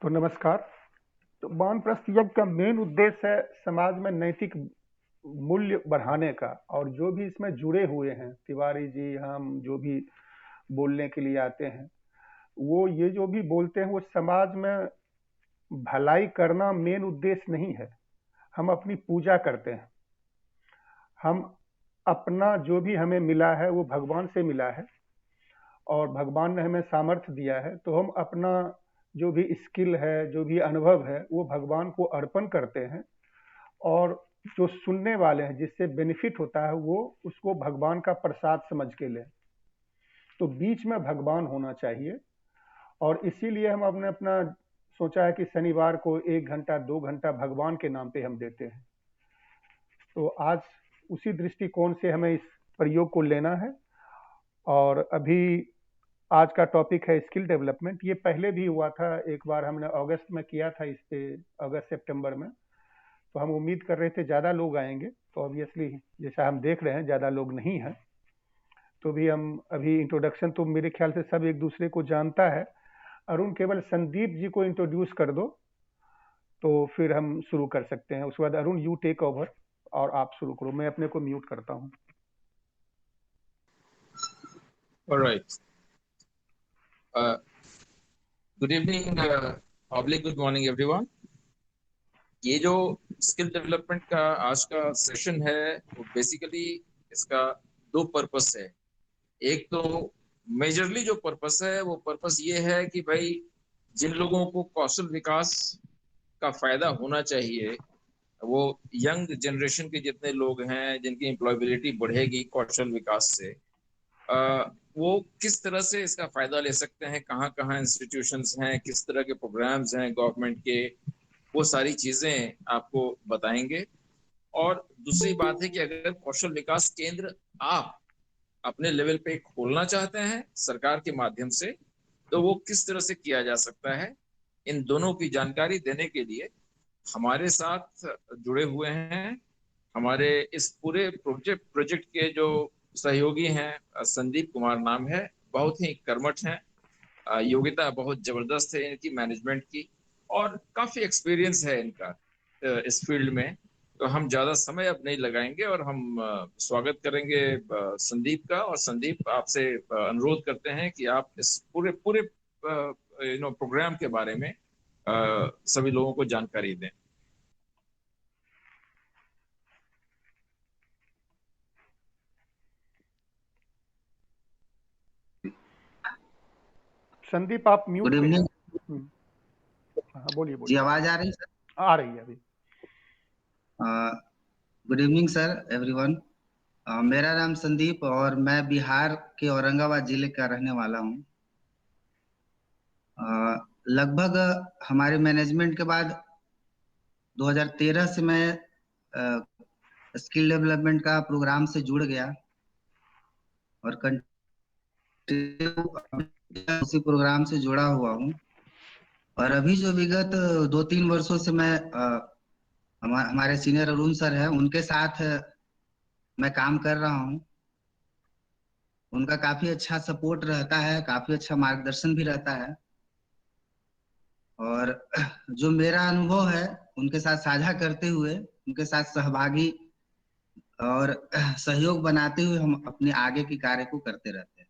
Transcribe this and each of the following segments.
तो नमस्कार। तो वानप्रस्थ यज्ञ का मेन उद्देश्य है समाज में नैतिक मूल्य बढ़ाने का, और जो भी इसमें जुड़े हुए हैं, तिवारी जी, हम जो भी बोलने के लिए आते हैं, वो ये जो भी बोलते हैं वो समाज में भलाई करना मेन उद्देश्य नहीं है। हम अपनी पूजा करते हैं। हम अपना जो भी हमें मिला है वो भगवान से मिला है, और भगवान ने हमें सामर्थ्य दिया है, तो हम अपना जो भी स्किल है, जो भी अनुभव है, वो भगवान को अर्पण करते हैं। और जो सुनने वाले हैं, जिससे बेनिफिट होता है, वो उसको भगवान का प्रसाद समझ के लें। तो बीच में भगवान होना चाहिए, और इसीलिए हम अपने अपना सोचा है कि शनिवार को 1 घंटा 2 घंटा भगवान के नाम पे हम देते हैं। तो आज उसी दृष्टिकोण से हमें इस प्रयोग को लेना है। और अभी आज का टॉपिक है स्किल डेवलपमेंट। ये पहले भी हुआ था, एक बार हमने अगस्त में किया था, इस पे अगस्त सितंबर में। तो हम उम्मीद कर रहे थे ज़्यादा लोग आएंगे, तो ऑब्वियसली जैसा हम देख रहे हैं ज़्यादा लोग नहीं हैं। तो भी हम अभी इंट्रोडक्शन, तो मेरे ख्याल से सब एक दूसरे को जानता है। अरुण, केवल संदीप जी को इंट्रोड्यूस कर दो, तो फिर हम शुरू कर सकते हैं। उसके बाद अरुण, यू टेक ओवर और आप शुरू करो। मैं अपने को म्यूट करता हूँ। Alright. Good evening, public. Good morning, everyone. ये जो स्किल डेवलपमेंट का आज का सेशन है, वो बेसिकली इसका दो पर्पस है। एक तो मेजरली जो पर्पस है, वो पर्पस ये है कि भाई जिन लोगों को कौशल विकास का फायदा होना चाहिए, वो यंग जनरेशन के जितने लोग हैं जिनकी एम्प्लॉयबिलिटी बढ़ेगी कौशल विकास से, वो किस तरह से इसका फायदा ले सकते हैं, कहाँ कहाँ इंस्टीट्यूशंस हैं, किस तरह के प्रोग्राम्स हैं गवर्नमेंट के, वो सारी चीजें आपको बताएंगे। और दूसरी बात है कि अगर कौशल विकास केंद्र आप अपने लेवल पे खोलना चाहते हैं सरकार के माध्यम से, तो वो किस तरह से किया जा सकता है, इन दोनों की जानकारी देने के लिए हमारे साथ जुड़े हुए हैं हमारे इस पूरे प्रोजेक्ट के जो सहयोगी हैं। संदीप कुमार नाम है, बहुत ही कर्मठ हैं, योग्यता बहुत जबरदस्त है इनकी मैनेजमेंट की, और काफी एक्सपीरियंस है इनका इस फील्ड में। तो हम ज्यादा समय अब नहीं लगाएंगे और हम स्वागत करेंगे संदीप का। और संदीप, आपसे अनुरोध करते हैं कि आप इस पूरे पूरे प्रोग्राम के बारे में सभी लोगों को जानकारी दें। संदीप, आप म्यूट गुड पे हैं। इवनिंग हाँ, बोलिए जी, बोलिए। आवाज आ रही है सर? आ रही है अभी। Good evening sir everyone. मेरा नाम संदीप और मैं बिहार के औरंगाबाद जिले का रहने वाला हूँ। लगभग हमारे मैनेजमेंट के बाद 2013 से मैं स्किल डेवलपमेंट का प्रोग्राम से जुड़ गया और उसी प्रोग्राम से जुड़ा हुआ हूँ। और अभी जो विगत 2-3 वर्षों से मैं हमारे सीनियर अरुण सर हैं, उनके साथ मैं काम कर रहा हूँ। उनका काफी अच्छा सपोर्ट रहता है, काफी अच्छा मार्गदर्शन भी रहता है, और जो मेरा अनुभव है उनके साथ साझा करते हुए, उनके साथ सहभागी और सहयोग बनाते हुए हम अपने आगे के कार्य को करते रहते हैं।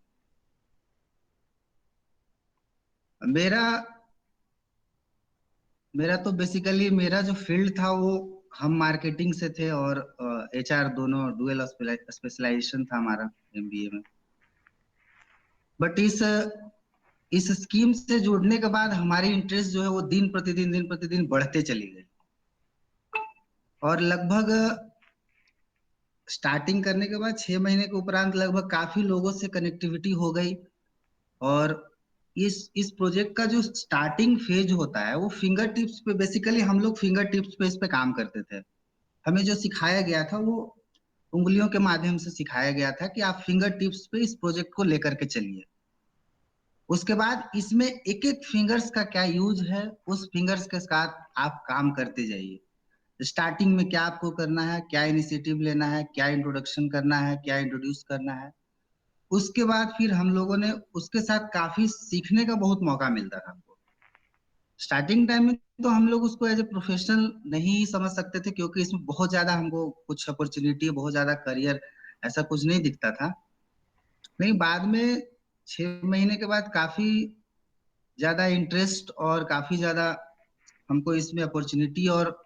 मेरा तो बेसिकली मेरा जो फील्ड था वो हम मार्केटिंग से थे, और एचआर, दोनों डुअल स्पेशलाइजेशन था हमारा एमबीए में। बट इस स्कीम से जुड़ने के बाद हमारी इंटरेस्ट जो है वो दिन प्रतिदिन बढ़ते चली गई, और लगभग स्टार्टिंग करने के बाद 6 महीने के उपरांत लगभग काफी लोगों से कनेक्टिविटी हो गई। और इस प्रोजेक्ट का जो स्टार्टिंग फेज होता है वो फिंगर टिप्स पे, बेसिकली हम लोग फिंगर टिप्स पे इस पे काम करते थे। हमें जो सिखाया गया था वो उंगलियों के माध्यम से सिखाया गया था कि आप फिंगर टिप्स पे इस प्रोजेक्ट को लेकर के चलिए। उसके बाद इसमें एक एक फिंगर्स का क्या यूज है, उस फिंगर्स के साथ आप काम करते जाइए। स्टार्टिंग में क्या आपको करना है, क्या इनिशिएटिव लेना है, क्या इंट्रोडक्शन करना है, क्या इंट्रोड्यूस करना है। उसके बाद फिर हम लोगों ने उसके साथ काफी सीखने का बहुत मौका मिलता था हमको। स्टार्टिंग टाइम में तो हम लोग उसको एज ए प्रोफेशनल नहीं समझ सकते थे, क्योंकि इसमें बहुत ज्यादा हमको कुछ अपॉर्चुनिटी, बहुत ज्यादा करियर ऐसा कुछ नहीं दिखता था। नहीं, बाद में 6 महीने के बाद काफी ज्यादा इंटरेस्ट और काफी ज्यादा हमको इसमें अपॉर्चुनिटी और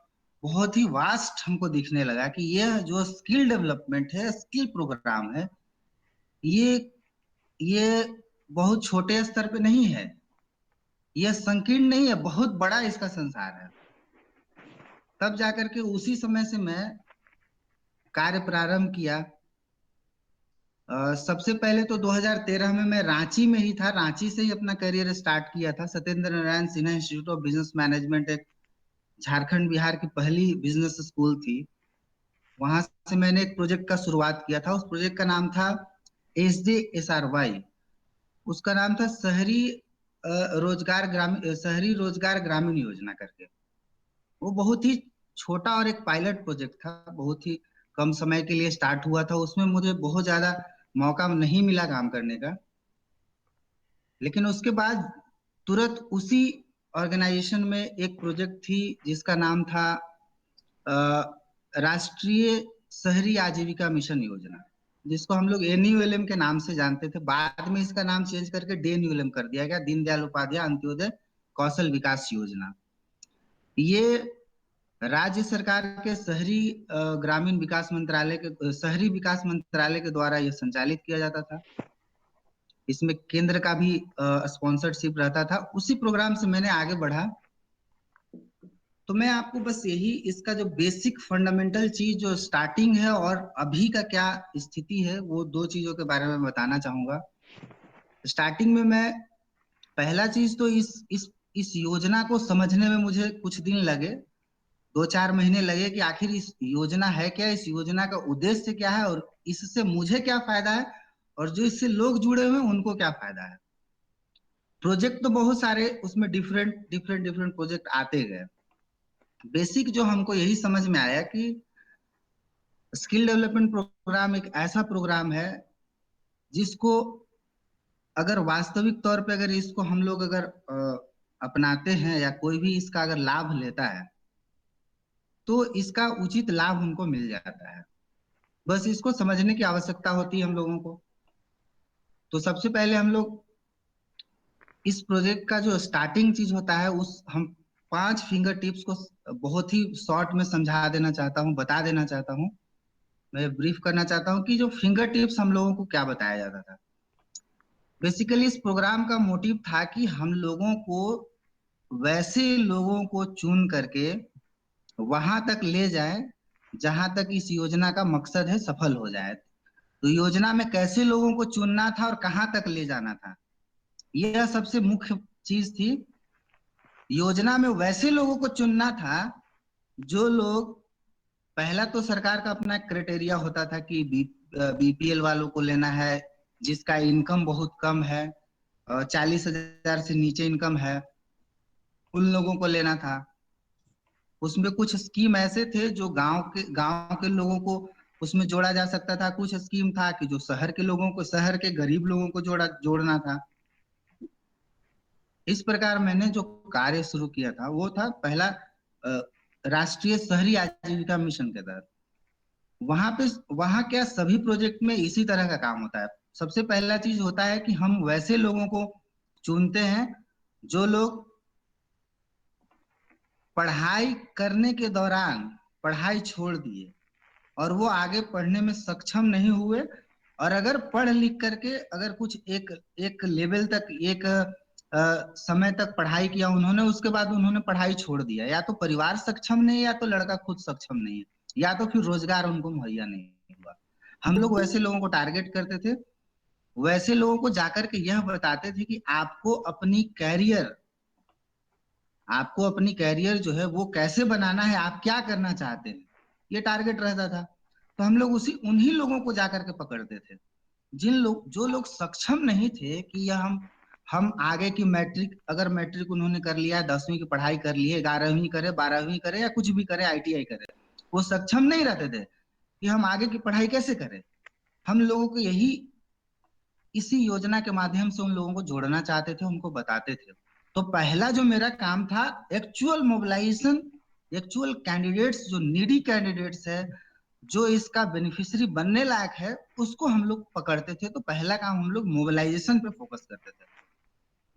बहुत ही वास्ट हमको दिखने लगा कि यह जो स्किल डेवलपमेंट है, स्किल प्रोग्राम है, ये ये बहुत छोटे स्तर पे नहीं है, यह संकीर्ण नहीं है, बहुत बड़ा इसका संसार है। तब जाकर के उसी समय से मैं कार्य प्रारंभ किया। सबसे पहले तो 2013 में मैं रांची में ही था, रांची से ही अपना करियर स्टार्ट किया था। Satyendra Narayan Sinha institute of business management एक झारखंड बिहार की पहली बिजनेस स्कूल थी। वहां से मैंने एक प्रोजेक्ट का शुरुआत किया था। उस प्रोजेक्ट का नाम था SDSRY। उसका नाम था शहरी रोजगार ग्रामीण योजना करके। वो बहुत ही छोटा और एक पायलट प्रोजेक्ट था, बहुत ही कम समय के लिए स्टार्ट हुआ था। उसमें मुझे बहुत ज्यादा मौका नहीं मिला काम करने का, लेकिन उसके बाद तुरंत उसी ऑर्गेनाइजेशन में एक प्रोजेक्ट थी जिसका नाम था राष्ट्रीय शहरी आजीविका मिशन योजना, जिसको हम लोग NULM के नाम से जानते थे। बाद में इसका नाम चेंज करके DNULM कर दिया गया, दीनदयाल उपाध्याय अंत्योदय कौशल विकास योजना। ये राज्य सरकार के शहरी ग्रामीण विकास मंत्रालय के शहरी विकास मंत्रालय के द्वारा यह संचालित किया जाता था। इसमें केंद्र का भी स्पॉन्सरशिप रहता था। उसी प्रोग्राम से मैंने आगे बढ़ा। तो मैं आपको बस यही इसका जो बेसिक फंडामेंटल चीज जो स्टार्टिंग है और अभी का क्या स्थिति है, वो दो चीजों के बारे में बताना चाहूंगा। स्टार्टिंग में मैं पहला चीज तो इस योजना को समझने में मुझे कुछ दिन लगे, 2-4 महीने लगे कि आखिर इस योजना है क्या, इस योजना का उद्देश्य क्या है और इससे मुझे क्या फायदा है और जो इससे लोग जुड़े हुए हैं उनको क्या फायदा है। प्रोजेक्ट तो बहुत सारे उसमें डिफरेंट प्रोजेक्ट आते गए। बेसिक जो हमको यही समझ में आया कि स्किल डेवलपमेंट प्रोग्राम एक ऐसा प्रोग्राम है जिसको अगर वास्तविक तौर पे अगर इसको हम लोग अगर अपनाते हैं या कोई भी इसका अगर लाभ लेता है तो इसका उचित लाभ उनको मिल जाता है। बस इसको समझने की आवश्यकता होती है हम लोगों को। तो सबसे पहले हम लोग इस प्रोजेक्ट का जो स्टार्टिंग चीज होता है उस हम 5 फिंगर टिप्स को बहुत ही शॉर्ट में समझा देना चाहता हूँ, बता देना चाहता हूँ। मैं ब्रीफ करना चाहता हूँ कि जो फिंगर टिप्स हम लोगों को क्या बताया जाता था। बेसिकली इस प्रोग्राम का मोटिव था कि हम लोगों को वैसे लोगों को चुन करके वहां तक ले जाए जहां तक इस योजना का मकसद है सफल हो जाए। तो योजना में कैसे लोगों को चुनना था और कहां तक ले जाना था, यह सबसे मुख्य चीज थी। योजना में वैसे लोगों को चुनना था जो लोग, पहला तो सरकार का अपना क्राइटेरिया होता था कि BPL वालों को लेना है, जिसका इनकम बहुत कम है, 40,000 से नीचे इनकम है, उन लोगों को लेना था। उसमें कुछ स्कीम ऐसे थे जो गांव के लोगों को उसमें जोड़ा जा सकता था। कुछ स्कीम था कि जो शहर के लोगों को, शहर के गरीब लोगों को जोड़ना था। इस प्रकार मैंने जो कार्य शुरू किया था वो था पहला राष्ट्रीय शहरी आजीविका मिशन के तहत। वहां क्या सभी प्रोजेक्ट में इसी तरह का काम होता है। सबसे पहला चीज होता है कि हम वैसे लोगों को चुनते हैं जो लोग पढ़ाई करने के दौरान पढ़ाई छोड़ दिए और वो आगे पढ़ने में सक्षम नहीं हुए, और अगर पढ़ लिख करके अगर कुछ एक लेवल तक एक समय तक पढ़ाई किया उन्होंने, उसके बाद उन्होंने पढ़ाई छोड़ दिया, या तो परिवार सक्षम नहीं या तो लड़का खुद सक्षम नहीं है या तो फिर रोजगार उनको मुहैया नहीं हुआ। हम लोग वैसे लोगों को टारगेट करते थे। वैसे लोगों को जाकर के यह बताते थे कि आपको अपनी कैरियर जो है वो कैसे बनाना है, आप क्या करना चाहते हैं, ये टारगेट रहता था। तो हम लोग उन्हीं लोगों को जाकर के पकड़ते थे जो लोग सक्षम नहीं थे कि यह हम आगे की मैट्रिक उन्होंने कर लिया, 10वीं की पढ़ाई कर ली है, 11वीं करे, 12वीं करे या कुछ भी करे, ITI करे, वो सक्षम नहीं रहते थे कि हम आगे की पढ़ाई कैसे करें। हम लोगों को इसी योजना के माध्यम से उन लोगों को जोड़ना चाहते थे, उनको बताते थे। तो पहला जो मेरा काम था एक्चुअल मोबिलाइजेशन, एक्चुअल कैंडिडेट्स जो नीडी कैंडिडेट्स है, जो इसका बेनिफिशियरी बनने लायक है, उसको हम लोग पकड़ते थे। तो पहला काम हम लोग मोबिलाइजेशन पे फोकस करते थे।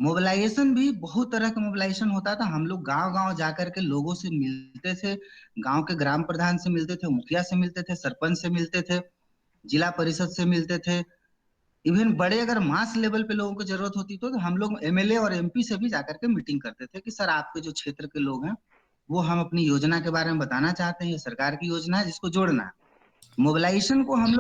मोबिलाइजेशन भी बहुत तरह का मोबिलाइजेशन होता था। हम लोग गांव गांव जाकर के लोगों से मिलते थे, गांव के ग्राम प्रधान से मिलते थे, मुखिया से मिलते थे, सरपंच से मिलते थे, जिला परिषद से मिलते थे। इवन बड़े अगर मास लेवल पे लोगों को जरूरत होती तो हम लोग एमएलए और एमपी से भी जाकर के मीटिंग करते थे कि सर आपके जो क्षेत्र के लोग हैं वो हम अपनी योजना के बारे में बताना चाहते हैं, ये सरकार की योजना है जिसको जोड़ना है। मोबिलाइजेशन को हम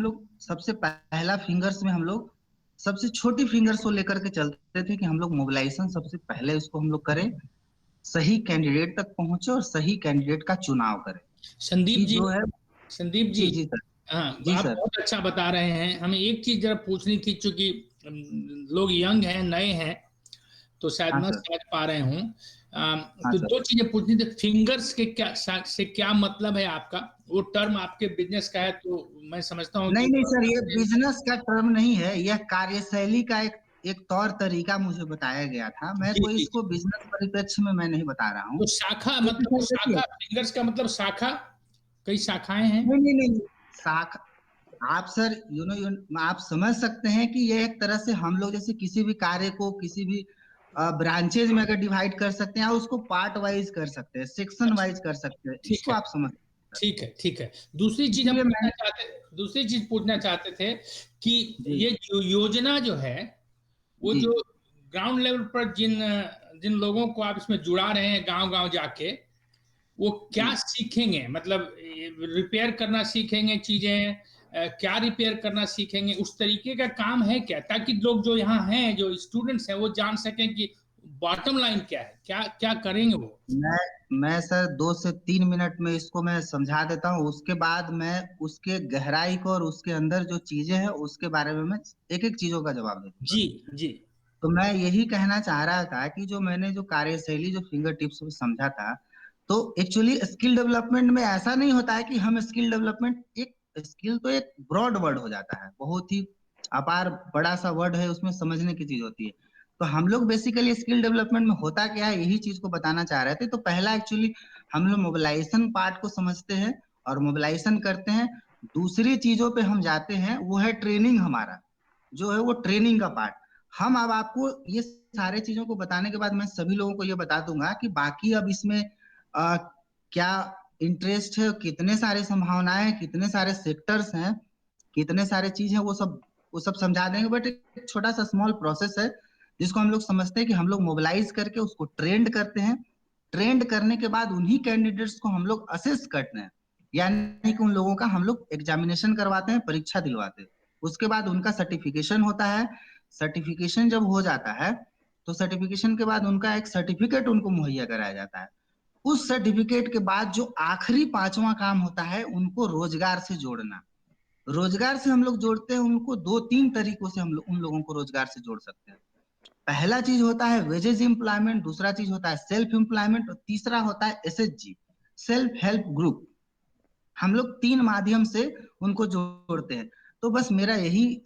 लोग सबसे पहला फिंगर्स में हम लोग सबसे छोटी फिंगर्स को लेकर के चलते थे कि हम लोग मोबिलाइजेशन सबसे पहले उसको हम लोग करें, सही कैंडिडेट तक पहुंचे और सही कैंडिडेट का चुनाव करें। संदीप जी, जो है संदीप जी जी, जी सर, हाँ जी आप सर, बहुत अच्छा बता रहे हैं। हमें एक चीज जरा पूछनी थी, चूंकि लोग यंग हैं, नए हैं, तो शायद हाँ न सर, समझ पा रहे हूँ। हाँ तो सर। दो चीजें पूछनी थी। फिंगर्स के क्या से क्या मतलब है आपका? वो टर्म आपके बिजनेस का है, तो मैं समझता हूँ नहीं कि नहीं सर, ये बिजनेस का टर्म नहीं है, यह कार्यशैली का एक तौर तरीका मुझे बताया गया था। मैं जी कोई जी इसको जी। बिजनेस परिप्रेक्ष्य में मैं नहीं बता रहा हूँ। तो शाखा क्योंकि मतलब, सर देखिए, शाखा, फिंगर्स का मतलब शाखा, कई शाखाएं हैं। नहीं नहीं नहीं नहीं, शाखा, आप सर आप समझ सकते हैं कि ये एक तरह से हम लोग जैसे किसी भी कार्य को किसी भी ब्रांचेज में अगर डिवाइड कर सकते हैं, उसको पार्ट वाइज कर सकते हैं, सेक्शन अच्छा, वाइज कर सकते हैं, ठीक इसको है, आप समझ सकते हैं। ठीक है, ठीक है। दूसरी चीज हम इसीलिए पूछना मैं, चाहते, दूसरी चीज पूछना चाहते थे कि जी ये जो योजना जो है, वो जी जो ग्राउंड लेवल पर जिन जिन लोगों को आप इसमें जुड़ा रहे हैं गांव गांव जाके, वो क्या जी सीखेंगे? मतलब रिपेयर करना सीखेंगे चीजें, क्या रिपेयर करना सीखेंगे, उस तरीके का काम है क्या, ताकि लोग जो यहाँ हैं, जो स्टूडेंट्स हैं, वो जान सकें कि बॉटम लाइन क्या है, क्या क्या करेंगे वो। मैं सर 2 से 3 मिनट में इसको मैं समझा देता हूँ, उसके बाद मैं उसके गहराई को और उसके अंदर जो चीजें हैं उसके बारे में मैं एक एक चीजों का जवाब दे दूंगा। जी जी तो मैं यही कहना चाह रहा था कि जो मैंने जो कार्यशैली जो फिंगर टिप्स में समझा था, तो एक्चुअली स्किल डेवलपमेंट में ऐसा नहीं होता है कि हम स्किल डेवलपमेंट, एक स्किल तो एक ब्रॉड वर्ड हो जाता है, बहुत ही अपार बड़ा सा वर्ड है, उसमें समझने की चीज होती है। तो हम लोग बेसिकली स्किल डेवलपमेंट में होता क्या है, यही चीज को बताना चाह रहे थे। तो पहला एक्चुअली हम लोग मोबिलाइजेशन पार्ट को समझते हैं और मोबिलाइजेशन करते हैं। दूसरी चीजों पे हम जाते हैं, वो है ट्रेनिंग, हमारा जो है वो ट्रेनिंग का पार्ट। हम अब आपको ये सारे चीजों को बताने के बाद मैं सभी लोगों को ये बता दूंगा कि बाकी अब इसमें क्या इंटरेस्ट है, कितने सारे संभावनाएं हैं, कितने सारे सेक्टर्स हैं, कितने सारे चीज हैं, वो सब समझा देंगे। बट एक छोटा सा स्मॉल प्रोसेस है जिसको हम लोग समझते हैं कि हम लोग मोबिलाइज करके उसको ट्रेंड करते हैं। ट्रेंड करने के बाद उन्हीं कैंडिडेट्स को हम लोग असेस करते हैं, यानी कि उन लोगों का हम लोग एग्जामिनेशन करवाते हैं, परीक्षा दिलवाते हैं। उसके बाद उनका सर्टिफिकेशन होता है। सर्टिफिकेशन जब हो जाता है तो सर्टिफिकेशन के बाद उनका एक सर्टिफिकेट उनको मुहैया कराया जाता है। उस सर्टिफिकेट के बाद जो आखिरी पांचवा काम होता है, उनको रोजगार से जोड़ना। रोजगार से हम लोग जोड़ते हैं उनको 2-3 तरीकों से, हम लोग उन लोगों को रोजगार से जोड़ सकते हैं। पहला चीज होता है वेजेज एम्प्लॉयमेंट, दूसरा चीज होता है सेल्फ एम्प्लॉयमेंट और तीसरा होता है एसएचजी, सेल्फ हेल्प ग्रुप। हम लोग 3 माध्यम से उनको जोड़ते हैं। तो बस मेरा यही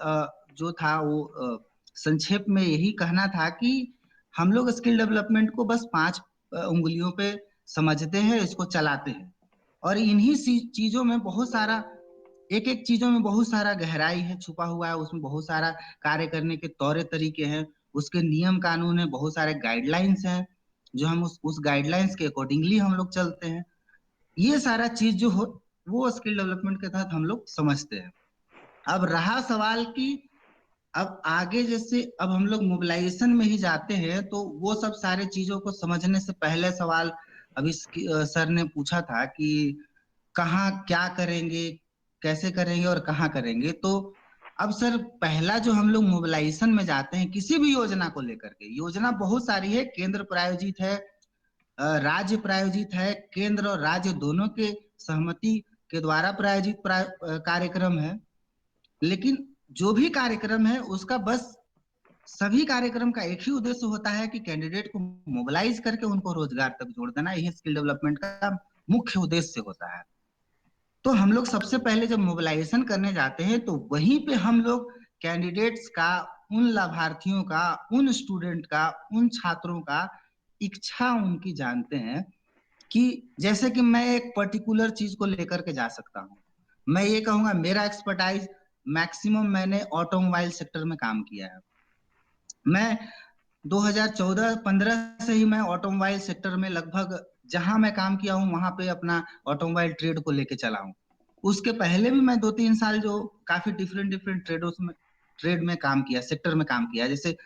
जो था वो संक्षेप में यही कहना था कि हम लोग स्किल डेवलपमेंट को बस 5 उंगलियों पे समझते हैं, इसको चलाते हैं। और इन्हीं चीजों में बहुत सारा, एक एक चीजों में बहुत सारा गहराई है, छुपा हुआ है, उसमें बहुत सारा कार्य करने के तौर तरीके हैं, उसके नियम कानून है, बहुत सारे गाइडलाइंस हैं, जो हम उस गाइडलाइंस के अकॉर्डिंगली हम लोग चलते हैं। ये सारा चीज जो हो वो स्किल डेवलपमेंट के तहत हम लोग समझते हैं। अब रहा सवाल कि अब आगे जैसे अब हम लोग मोबिलाइजेशन में ही जाते हैं, तो वो सब सारे चीजों को समझने से पहले सवाल अभी सर ने पूछा था कि कहाँ क्या करेंगे, कैसे करेंगे और कहाँ करेंगे। तो अब सर पहला जो हम लोग मोबिलाइजेशन में जाते हैं किसी भी योजना को लेकर के, योजना बहुत सारी है, केंद्र प्रायोजित है, राज्य प्रायोजित है, केंद्र और राज्य दोनों के सहमति के द्वारा प्रायोजित कार्यक्रम है। लेकिन जो भी कार्यक्रम है उसका बस सभी कार्यक्रम का एक ही उद्देश्य होता है कि कैंडिडेट को मोबिलाइज करके उनको रोजगार तक जोड़ देना, यही स्किल डेवलपमेंट का मुख्य उद्देश्य होता है। तो हम लोग सबसे पहले जब मोबिलाइजेशन करने जाते हैं तो वहीं पे हम लोग कैंडिडेट्स का उन लाभार्थियों का, उन स्टूडेंट का, उन छात्रों का इच्छा उनकी जानते हैं कि जैसे कि मैं एक पर्टिकुलर चीज को लेकर के जा सकता हूँ। मैं ये कहूंगा मेरा एक्सपर्टाइज मैक्सिमम मैंने ऑटोमोबाइल सेक्टर में काम किया है। मैं 2014-15 से ही मैं ऑटोमोबाइल सेक्टर में लगभग जहां मैं काम किया हूं वहां पे अपना ऑटोमोबाइल ट्रेड को लेके चला हूं। उसके पहले भी मैं 2-3 साल जो काफी डिफरेंट ट्रेड में काम किया, सेक्टर में काम किया। जैसे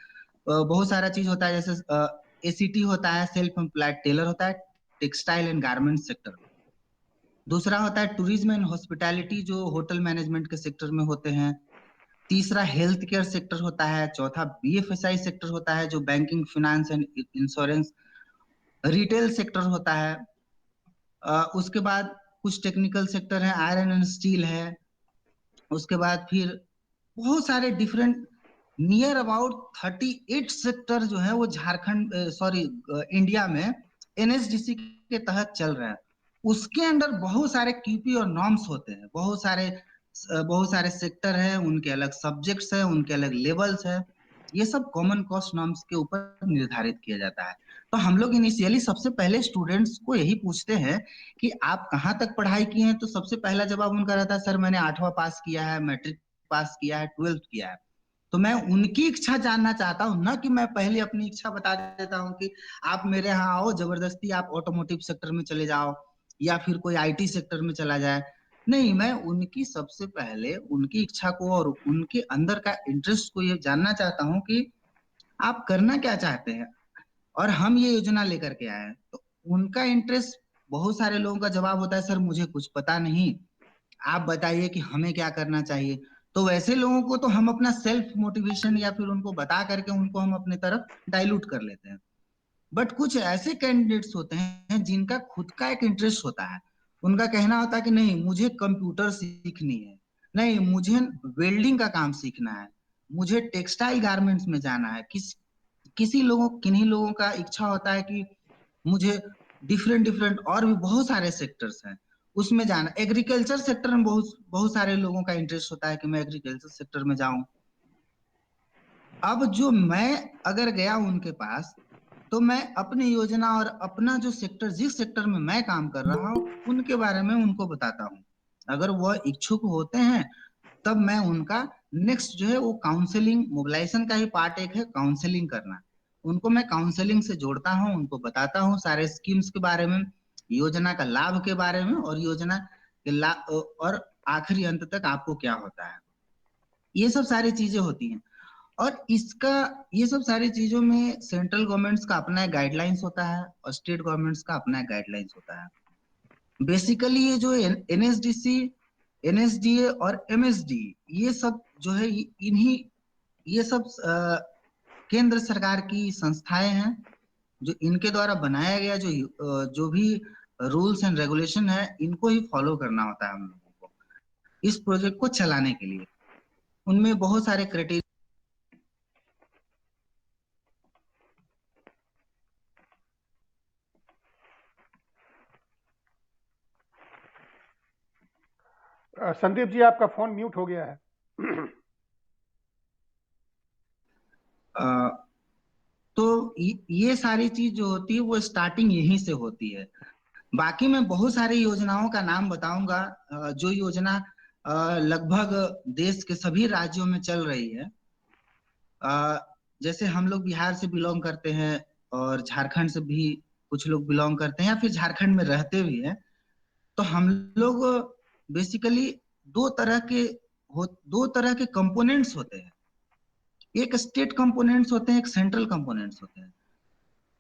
बहुत सारा चीज होता है, जैसे एसीटी होता है, सेल्फ एम्प्लॉयड टेलर होता है, टेक्सटाइल एंड गारमेंट सेक्टर। दूसरा होता है टूरिज्म एंड हॉस्पिटैलिटी, जो होटल मैनेजमेंट के सेक्टर में होते हैं। तीसरा हेल्थ केयर सेक्टर होता है। चौथा बीएफएसआई सेक्टर होता है, जो banking, finance and insurance. Retail sector होता है। उसके बाद कुछ टेक्निकल सेक्टर है, आयरन एंड स्टील है। उसके बाद फिर बहुत सारे डिफरेंट, नियर अबाउट 38 सेक्टर जो है वो झारखंड, सॉरी, इंडिया में एनएसडीसी के तहत चल रहे हैं। उसके अंदर बहुत सारे क्यूपी और नॉर्म्स होते हैं, बहुत सारे सेक्टर हैं, उनके अलग सब्जेक्ट्स हैं, उनके अलग लेवल्स हैं। ये सब कॉमन कॉस्ट नॉर्म्स के ऊपर निर्धारित किया जाता है। तो हम लोग इनिशियली सबसे पहले स्टूडेंट्स को यही पूछते हैं कि आप कहाँ तक पढ़ाई किए हैं। तो सबसे पहला जवाब उनका रहता है, सर मैंने 8वां पास किया है, मैट्रिक पास किया है, 12th किया है। तो मैं उनकी इच्छा जानना चाहता हूँ, ना कि मैं पहले अपनी इच्छा बता देता हूँ कि आप मेरे यहाँ आओ, जबरदस्ती आप ऑटोमोटिव सेक्टर में चले जाओ या फिर कोई आईटी सेक्टर में चला जाए। नहीं, मैं उनकी सबसे पहले उनकी इच्छा को और उनके अंदर का इंटरेस्ट को ये जानना चाहता हूँ कि आप करना क्या चाहते हैं और हम ये योजना लेकर के आए हैं। तो उनका इंटरेस्ट, बहुत सारे लोगों का जवाब होता है, सर मुझे कुछ पता नहीं, आप बताइए कि हमें क्या करना चाहिए। तो वैसे लोगों को तो हम अपना सेल्फ मोटिवेशन या फिर उनको बता करके उनको हम अपने तरफ डाइल्यूट कर लेते हैं। बट कुछ ऐसे कैंडिडेट्स होते हैं जिनका खुद का एक इंटरेस्ट होता है। उनका कहना होता है कि नहीं मुझे कंप्यूटर सीखनी है, नहीं मुझे वेल्डिंग का काम सीखना है, मुझे टेक्सटाइल गारमेंट्स में जाना है। किन्हीं लोगों का इच्छा होता है कि मुझे डिफरेंट और भी बहुत सारे सेक्टर्स हैं उसमें जाना। एग्रीकल्चर सेक्टर में बहुत सारे लोगों का इंटरेस्ट होता है कि मैं एग्रीकल्चर सेक्टर में जाऊं। अब जो मैं अगर गया उनके पास, तो मैं अपनी योजना और अपना जो सेक्टर, जिस सेक्टर में मैं काम कर रहा हूँ उनके बारे में उनको बताता हूँ। अगर वह इच्छुक होते हैं तब मैं उनका नेक्स्ट जो है वो काउंसलिंग, मोबिलाइजेशन का ही पार्ट एक है काउंसलिंग करना। उनको मैं काउंसलिंग से जोड़ता हूँ, उनको बताता हूँ सारे स्कीम्स के बारे में, योजना का लाभ के बारे में और योजना के लाभ और आखिरी अंत तक आपको क्या होता है। ये सब सारी चीजें होती हैं। और ये सब सारी चीजों में सेंट्रल गवर्नमेंट्स का अपना एक गाइडलाइंस होता है और स्टेट गवर्नमेंट्स का अपना एक गाइडलाइंस होता है। बेसिकली ये जो एनएसडीसी, एनएसडीए और एमएसडी, ये सब जो है ये सब केंद्र सरकार की संस्थाएं हैं जो इनके द्वारा बनाया गया जो भी रूल्स एंड रेगुलेशन है इनको ही फॉलो करना होता है हम लोगों को इस प्रोजेक्ट को चलाने के लिए। उनमें बहुत सारे क्राइटेरिया। संदीप जी आपका फोन म्यूट हो गया है। तो ये सारी चीज जो होती है वो स्टार्टिंग यहीं से होती है। बाकी मैं बहुत सारी योजनाओं का नाम बताऊंगा जो योजना लगभग देश के सभी राज्यों में चल रही है। जैसे हम लोग बिहार से बिलोंग करते हैं और झारखंड से भी कुछ लोग बिलोंग करते हैं या फिर झारखंड में रहते भी हैं। तो हम लोग बेसिकली दो तरह के कंपोनेंट्स होते हैं। एक स्टेट कंपोनेंट्स होते हैं, एक सेंट्रल कंपोनेंट्स होते हैं।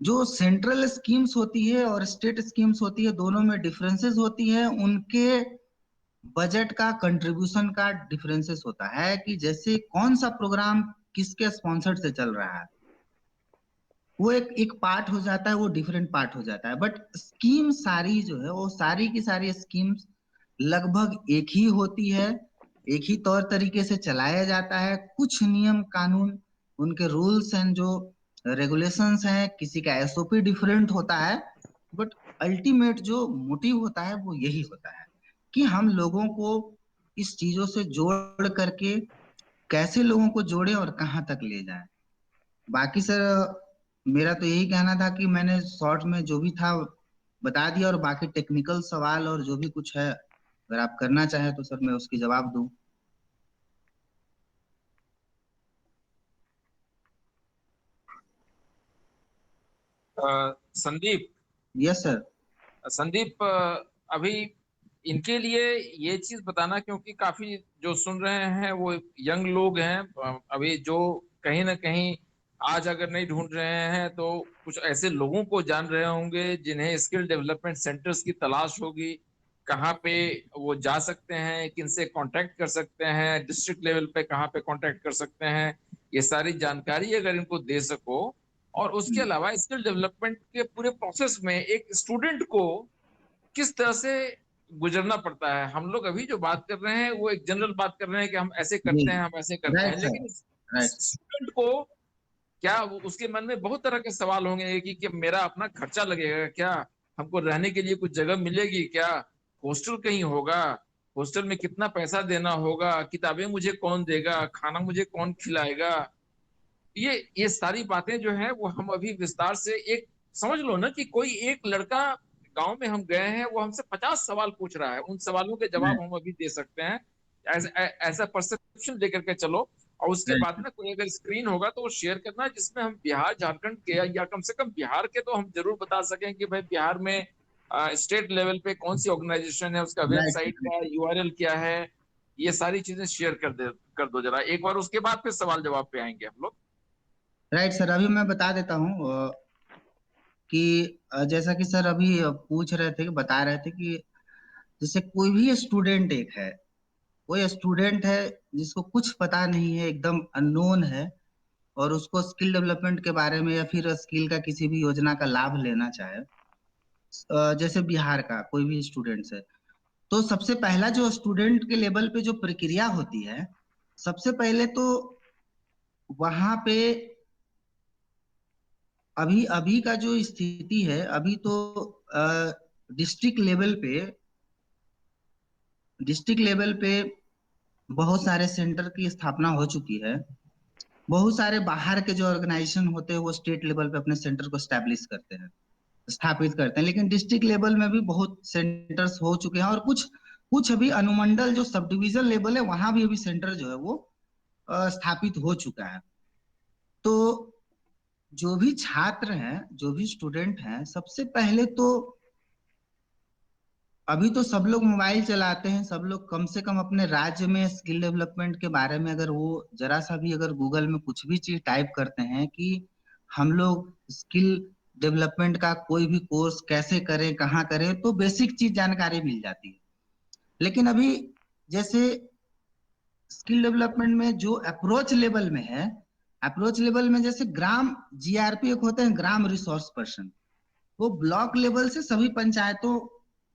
जो सेंट्रल स्कीम्स होती है और स्टेट स्कीम्स होती है दोनों में डिफरेंसेस होती है। उनके बजट का कंट्रीब्यूशन का डिफरेंसेस होता है कि जैसे कौन सा प्रोग्राम किसके स्पॉन्सर से चल रहा है, वो एक पार्ट हो जाता है, वो डिफरेंट पार्ट हो जाता है। बट स्कीम सारी जो है वो सारी की सारी स्कीम्स लगभग एक ही होती है, एक ही तौर तरीके से चलाया जाता है। कुछ नियम कानून, उनके रूल्स एंड जो रेगुलेशंस हैं, किसी का एसओपी डिफरेंट होता है, बट अल्टीमेट जो मोटिव होता है वो यही होता है कि हम लोगों को इस चीजों से जोड़ करके कैसे लोगों को जोड़े और कहाँ तक ले जाए। बाकी सर मेरा तो यही कहना था कि मैंने शॉर्ट में जो भी था बता दिया, और बाकी टेक्निकल सवाल और जो भी कुछ है अगर आप करना चाहें तो सर मैं उसकी जवाब दूं। Sandeep, yes sir. संदीप, अभी इनके लिए ये चीज बताना, क्योंकि काफी जो सुन रहे हैं वो यंग लोग हैं, अभी जो कहीं ना कहीं आज अगर नहीं ढूंढ रहे हैं तो कुछ ऐसे लोगों को जान रहे होंगे जिन्हें स्किल डेवलपमेंट सेंटर्स की तलाश होगी, कहाँ पे वो जा सकते हैं, किनसे कांटेक्ट कर सकते हैं, डिस्ट्रिक्ट लेवल पे कहाँ पे कांटेक्ट कर सकते हैं, ये सारी जानकारी अगर इनको दे सको। और उसके अलावा स्किल डेवलपमेंट के पूरे प्रोसेस में एक स्टूडेंट को किस तरह से गुजरना पड़ता है। हम लोग अभी जो बात कर रहे हैं वो एक जनरल बात कर रहे हैं कि हम ऐसे जी करते हैं, हम ऐसे करते हैं, राइट सर। लेकिन राइट। स्टूडेंट को क्या उसके मन में बहुत तरह के सवाल होंगे कि मेरा अपना खर्चा लगेगा क्या, हमको रहने के लिए कुछ जगह मिलेगी क्या, हॉस्टल कहीं होगा, हॉस्टल में कितना पैसा देना होगा, किताबें मुझे कौन देगा, खाना मुझे कौन खिलाएगा। ये सारी बातें जो है वो हम अभी विस्तार से, एक समझ लो ना कि कोई एक लड़का गांव में हम गए हैं, वो हमसे 50 सवाल पूछ रहा है, उन सवालों के जवाब हम अभी दे सकते हैं। ऐसा परसेप्शन लेकर के चलो। और उसके बाद राइट। में कोई अगर स्क्रीन होगा तो वो शेयर करना, जिसमें हम बिहार झारखंड के या कम से कम बिहार के तो हम जरूर बता सकें कि भाई बिहार में स्टेट लेवल पे कौन सी ऑर्गेनाइजेशन है, उसका राइट वेबसाइट क्या है, यूआरएल क्या है, ये सारी चीजें शेयर कर दो जरा एक बार, उसके बाद फिर सवाल जवाब पे आएंगे हम लोग। Right sir. अभी मैं बता देता हूँ कि जैसा कि सर अभी पूछ रहे थे कि बता रहे थे कि जैसे कोई भी स्टूडेंट एक है, कोई स्टूडेंट है जिसको कुछ पता नहीं है, एकदम अननोन है, और उसको स्किल डेवलपमेंट के बारे में या फिर स्किल का किसी भी योजना का लाभ लेना चाहे, जैसे बिहार का कोई भी स्टूडेंट है, तो सबसे पहला जो स्टूडेंट के लेवल पे जो प्रक्रिया होती है, सबसे पहले तो वहां पे अभी अभी का जो स्थिति है, अभी तो डिस्ट्रिक्ट लेवल पे डिस्ट्रिक्ट लेवल पे बहुत सारे सेंटर की स्थापना हो चुकी है। बहुत सारे बाहर के जो ऑर्गेनाइजेशन होते हैं वो स्टेट लेवल पे अपने सेंटर को स्टैब्लिश करते हैं, स्थापित करते हैं। लेकिन डिस्ट्रिक्ट लेवल में भी बहुत सेंटर्स हो चुके हैं, और कुछ कुछ अभी अनुमंडल जो सब डिविजन लेवल है वहां भी अभी सेंटर जो है वो स्थापित हो चुका है। तो जो भी छात्र हैं, जो भी स्टूडेंट हैं, सबसे पहले तो अभी तो सब लोग मोबाइल चलाते हैं, सब लोग कम से कम अपने राज्य में स्किल डेवलपमेंट के बारे में अगर वो जरा सा भी अगर गूगल में कुछ भी चीज टाइप करते हैं कि हम लोग स्किल डेवलपमेंट का कोई भी कोर्स कैसे करें, कहाँ करें, तो बेसिक चीज जानकारी मिल जाती है। लेकिन अभी जैसे स्किल डेवलपमेंट में जो अप्रोच लेवल में है, अप्रोच लेवल में जैसे ग्राम जीआरपी एक होते हैं, ग्राम रिसोर्स पर्सन, वो ब्लॉक लेवल से सभी पंचायतों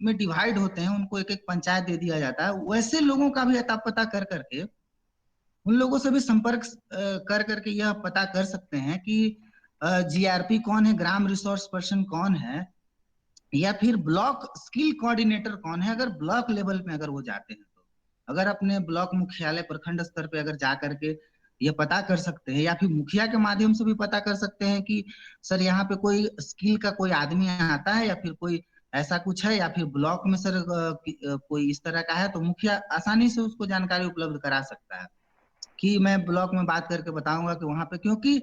में डिवाइड होते हैं, उनको एक एक पंचायत दे दिया जाता है। वैसे लोगों का भी अता पता कर करके उन लोगों से भी संपर्क कर करके यह पता कर सकते हैं कि जीआरपी कौन है, ग्राम रिसोर्स पर्सन कौन है, या फिर ब्लॉक स्किल कोऑर्डिनेटर कौन है। अगर ब्लॉक लेवल में अगर वो जाते हैं तो अगर अपने ब्लॉक मुख्यालय प्रखंड स्तर पे अगर जा करके ये पता कर सकते हैं, या फिर मुखिया के माध्यम से भी पता कर सकते हैं कि सर यहाँ पे कोई स्किल का कोई आदमी आता है या फिर कोई ऐसा कुछ है, या फिर ब्लॉक में सर कोई इस तरह का है, तो मुखिया आसानी से उसको जानकारी उपलब्ध करा सकता है कि मैं ब्लॉक में बात करके बताऊंगा कि वहां पे, क्योंकि